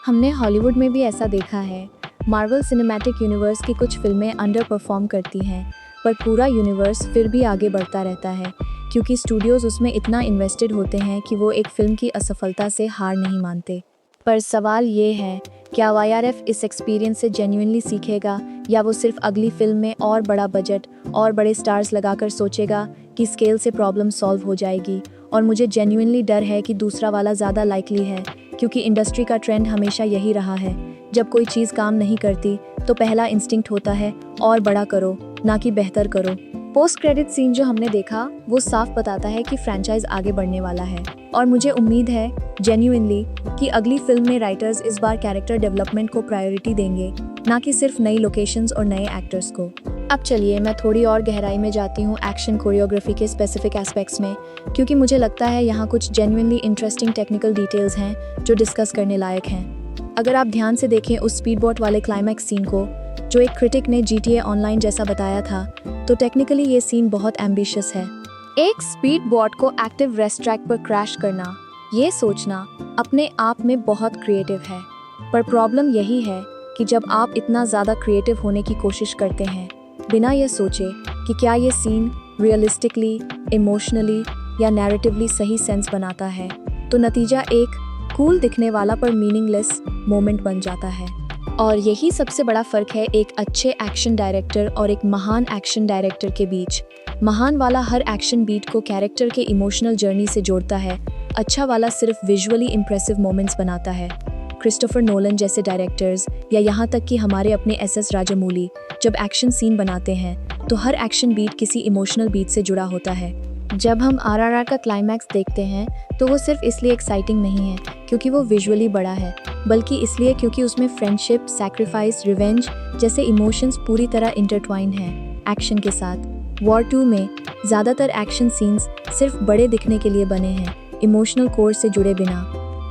हमने हॉलीवुड में भी ऐसा देखा है। मार्वल सिनेमैटिक यूनिवर्स की कुछ फिल्में अंडर परफॉर्म करती हैं, पर पूरा यूनिवर्स फिर भी आगे बढ़ता रहता है, क्योंकि स्टूडियोज़ उसमें इतना इन्वेस्टेड होते हैं कि वो एक फिल्म की असफलता से हार नहीं मानते। पर सवाल ये है, क्या वाईआरएफ इस एक्सपीरियंस से जेन्युइनली सीखेगा, या वो सिर्फ अगली फिल्म में और बड़ा बजट और बड़े स्टार्स लगाकर सोचेगा कि स्केल से प्रॉब्लम सॉल्व हो जाएगी। और मुझे जेन्युइनली डर है कि दूसरा वाला ज़्यादा लाइकली है, क्योंकि इंडस्ट्री का ट्रेंड हमेशा यही रहा है, जब कोई चीज़ काम नहीं करती तो पहला इंस्टिंक्ट होता है और बड़ा करो, ना कि बेहतर करो। पोस्ट क्रेडिट सीन जो हमने देखा वो साफ बताता है कि फ्रेंचाइज आगे बढ़ने वाला है, और मुझे उम्मीद है जेन्युइनली कि अगली फिल्म में राइटर्स इस बार कैरेक्टर डेवलपमेंट को प्रायोरिटी देंगे, ना कि सिर्फ नई लोकेशंस और नए एक्टर्स को। अब चलिए मैं थोड़ी और गहराई में जाती हूँ एक्शन कोरियोग्राफी के स्पेसिफिक एस्पेक्ट्स में, क्योंकि मुझे लगता है यहाँ कुछ जेन्युइनली इंटरेस्टिंग टेक्निकल डिटेल्स हैं जो डिस्कस करने लायक हैं। अगर आप ध्यान से देखें उस स्पीडबोट वाले क्लाइमैक्स सीन को, जो एक क्रिटिक ने GTA ऑनलाइन जैसा बताया था, तो टेक्निकली ये सीन बहुत एम्बिशियस है। एक स्पीड बोट को एक्टिव रेस्ट ट्रैक पर क्रैश करना, ये सोचना अपने आप में बहुत क्रिएटिव है। पर प्रॉब्लम यही है कि जब आप इतना ज़्यादा क्रिएटिव होने की कोशिश करते हैं बिना ये सोचे कि क्या ये सीन रियलिस्टिकली, इमोशनली या नैरेटिवली सही सेंस बनाता है, तो नतीजा एक कूल दिखने वाला पर मीनिंगलेस मोमेंट बन जाता है। और यही सबसे बड़ा फ़र्क है एक अच्छे एक्शन डायरेक्टर और एक महान एक्शन डायरेक्टर के बीच। महान वाला हर एक्शन बीट को कैरेक्टर के इमोशनल जर्नी से जोड़ता है, अच्छा वाला सिर्फ विजुअली इंप्रेसिव मोमेंट्स बनाता है। क्रिस्टोफर नोलन जैसे डायरेक्टर्स या यहाँ तक कि हमारे अपने एस राजामौली जब एक्शन सीन बनाते हैं तो हर एक्शन बीट किसी इमोशनल बीट से जुड़ा होता है। जब हम आरआरआर का क्लाइमैक्स देखते हैं तो वो सिर्फ इसलिए एक्साइटिंग नहीं है क्योंकि वो विजुअली बड़ा है, बल्कि इसलिए क्योंकि उसमें फ्रेंडशिप, सैक्रिफाइस, रिवेंज जैसे इमोशंस पूरी तरह इंटरट्वाइन हैं एक्शन के साथ। वॉर 2 में ज़्यादातर एक्शन सीन्स सिर्फ बड़े दिखने के लिए बने हैं, इमोशनल कोर से जुड़े बिना।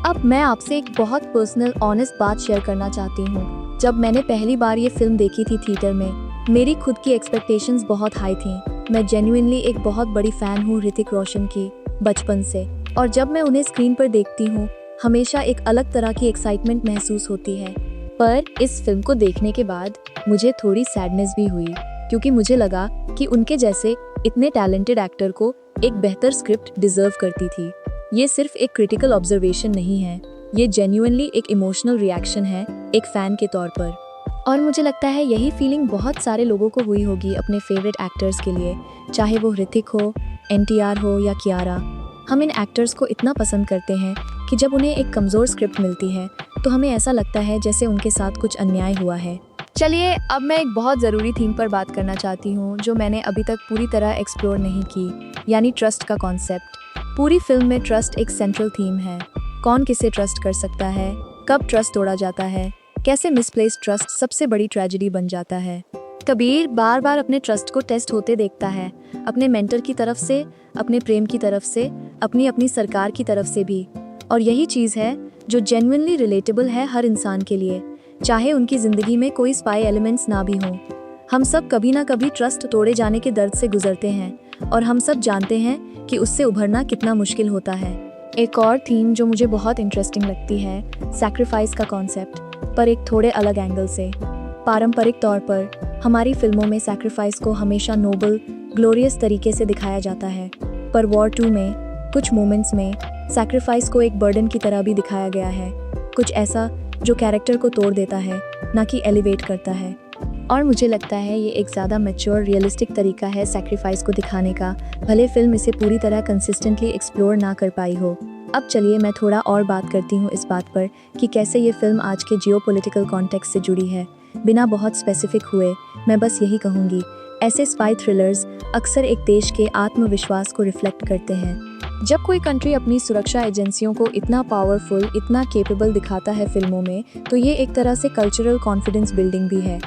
अब मैं आपसे एक बहुत पर्सनल ऑनेस्ट बात शेयर करना चाहती हूँ। जब मैंने पहली बार ये फिल्म देखी थी थिएटर में, मेरी खुद की एक्सपेक्टेशंस बहुत हाई थी। मैं जेन्युइनली एक बहुत बड़ी फ़ैन हूँ ऋतिक रोशन की बचपन से, और जब मैं उन्हें स्क्रीन पर देखती हूँ हमेशा एक अलग तरह की एक्साइटमेंट महसूस होती है। पर इस फिल्म को देखने के बाद मुझे थोड़ी सैडनेस भी हुई क्योंकि मुझे लगा कि उनके जैसे इतने टैलेंटेड एक्टर को एक बेहतर स्क्रिप्ट डिजर्व करती थी। ये सिर्फ एक क्रिटिकल ऑब्जर्वेशन नहीं है, ये जेन्युइनली एक इमोशनल रिएक्शन है एक फ़ैन के तौर पर। और मुझे लगता है यही फीलिंग बहुत सारे लोगों को हुई होगी अपने फेवरेट एक्टर्स के लिए, चाहे वो ऋतिक हो, NTR हो या कियारा। हम इन एक्टर्स को इतना पसंद करते हैं कि जब उन्हें एक कमज़ोर स्क्रिप्ट मिलती है तो हमें ऐसा लगता है जैसे उनके साथ कुछ अन्याय हुआ है। चलिए अब मैं एक बहुत ज़रूरी थीम पर बात करना चाहती हूँ जो मैंने अभी तक पूरी तरह एक्सप्लोर नहीं की, यानी ट्रस्ट का कॉन्सेप्ट। पूरी फिल्म में ट्रस्ट एक सेंट्रल थीम है। कौन किसे ट्रस्ट कर सकता है, कब ट्रस्ट तोड़ा जाता है, कैसे मिसप्लेस्ड ट्रस्ट सबसे बड़ी ट्रेजेडी बन जाता है। कबीर बार बार अपने ट्रस्ट को टेस्ट होते देखता है, अपने मेंटर की तरफ से, अपने प्रेम की तरफ से, अपनी सरकार की तरफ से भी। और यही चीज़ है जो जेन्युइनली रिलेटेबल है हर इंसान के लिए, चाहे उनकी ज़िंदगी में कोई स्पाई एलिमेंट्स ना भी हों। हम सब कभी ना कभी ट्रस्ट तोड़े जाने के दर्द से गुजरते हैं और हम सब जानते हैं कि उससे उभरना कितना मुश्किल होता है। एक और थीम जो मुझे बहुत इंटरेस्टिंग लगती है, सैक्रिफाइस का कॉन्सेप्ट, पर एक थोड़े अलग एंगल से। पारंपरिक तौर पर हमारी फिल्मों में सैक्रिफाइस को हमेशा नोबल, ग्लोरियस तरीके से दिखाया जाता है, पर वॉर 2 में कुछ मोमेंट्स में सैक्रिफाइस को एक बर्डन की तरह भी दिखाया गया है, कुछ ऐसा जो कैरेक्टर को तोड़ देता है, ना कि एलिवेट करता है। और मुझे लगता है ये एक ज़्यादा मैच्योर, रियलिस्टिक तरीका है सैक्रिफाइस को दिखाने का, भले फिल्म इसे पूरी तरह कंसिस्टेंटली एक्सप्लोर ना कर पाई हो। अब चलिए मैं थोड़ा और बात करती हूँ इस बात पर कि कैसे ये फिल्म आज के जियोपॉलिटिकल कॉन्टेक्स्ट से जुड़ी है। बिना बहुत स्पेसिफिक हुए मैं बस यही कहूँगी, ऐसे स्पाई थ्रिलर्स अक्सर एक देश के आत्मविश्वास को रिफ्लेक्ट करते हैं। जब कोई कंट्री अपनी सुरक्षा एजेंसियों को इतना पावरफुल, इतना केपेबल दिखाता है फिल्मों में, तो ये एक तरह से कल्चरल कॉन्फिडेंस बिल्डिंग भी है।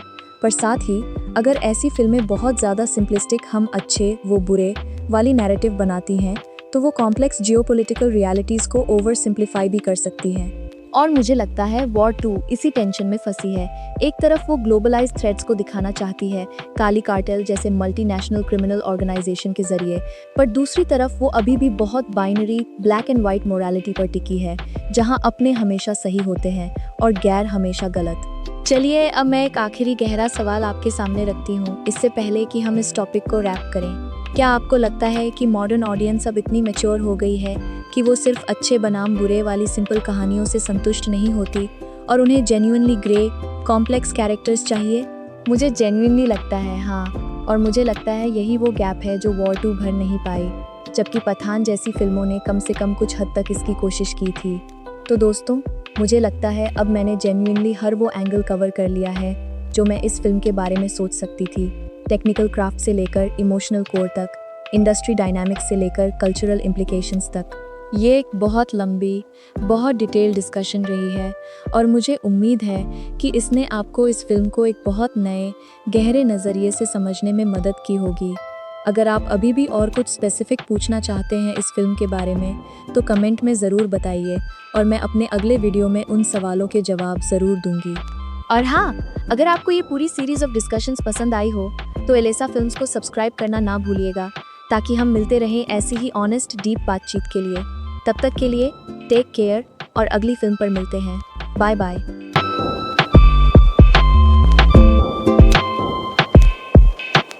पर साथ ही अगर ऐसी फिल्में बहुत ज़्यादा सिंपलिस्टिक, हम अच्छे वो बुरे वाली नैरेटिव बनाती हैं तो वो कॉम्प्लेक्स जियोपॉलिटिकल रियलिटीज़ को ओवर सिंप्लीफाई भी कर सकती हैं। और मुझे लगता है वॉर 2 इसी टेंशन में फंसी है। एक तरफ वो ग्लोबलाइज्ड थ्रेट्स को दिखाना चाहती है, काली कार्टेल जैसे मल्टीनेशनल क्रिमिनल ऑर्गेनाइजेशन के जरिए, पर दूसरी तरफ वो अभी भी बहुत binary, black and white morality पर टिकी है, जहां अपने हमेशा सही होते हैं और गैर हमेशा गलत। चलिए अब मैं एक आखिरी गहरा सवाल आपके सामने रखती हूँ, इससे पहले कि हम इस टॉपिक को रैप करें। क्या आपको लगता है कि मॉडर्न ऑडियंस अब इतनी मैच्योर हो गई है कि वो सिर्फ अच्छे बनाम बुरे वाली सिंपल कहानियों से संतुष्ट नहीं होती और उन्हें जेन्युइनली ग्रे, कॉम्प्लेक्स कैरेक्टर्स चाहिए? मुझे जेन्युइनली लगता है हाँ, और मुझे लगता है यही वो गैप है जो वॉर 2 भर नहीं पाई, जबकि पठान जैसी फिल्मों ने कम से कम कुछ हद तक इसकी कोशिश की थी। तो दोस्तों, मुझे लगता है अब मैंने जेन्युइनली हर वो एंगल कवर कर लिया है जो मैं इस फिल्म के बारे में सोच सकती थी। टेक्निकल क्राफ्ट से लेकर इमोशनल कोर तक, इंडस्ट्री डायनामिक्स से लेकर कल्चरल इम्प्लिकेशंस तक। ये एक बहुत लंबी, बहुत डिटेल डिस्कशन रही है और मुझे उम्मीद है कि इसने आपको इस फिल्म को एक बहुत नए, गहरे नज़रिए से समझने में मदद की होगी। अगर आप अभी भी और कुछ स्पेसिफिक पूछना चाहते हैं इस फिल्म के बारे में तो कमेंट में ज़रूर बताइए और मैं अपने अगले वीडियो में उन सवालों के जवाब ज़रूर दूंगी। और हाँ, अगर आपको ये पूरी सीरीज़ ऑफ डिस्कशंस पसंद आई हो तो एलेसा फिल्म्स को सब्सक्राइब करना ना भूलिएगा, ताकि हम मिलते रहें ऐसी ही ऑनेस्ट, डीप बातचीत के लिए। तब तक के लिए टेक केयर और अगली फिल्म पर मिलते हैं। Bye bye.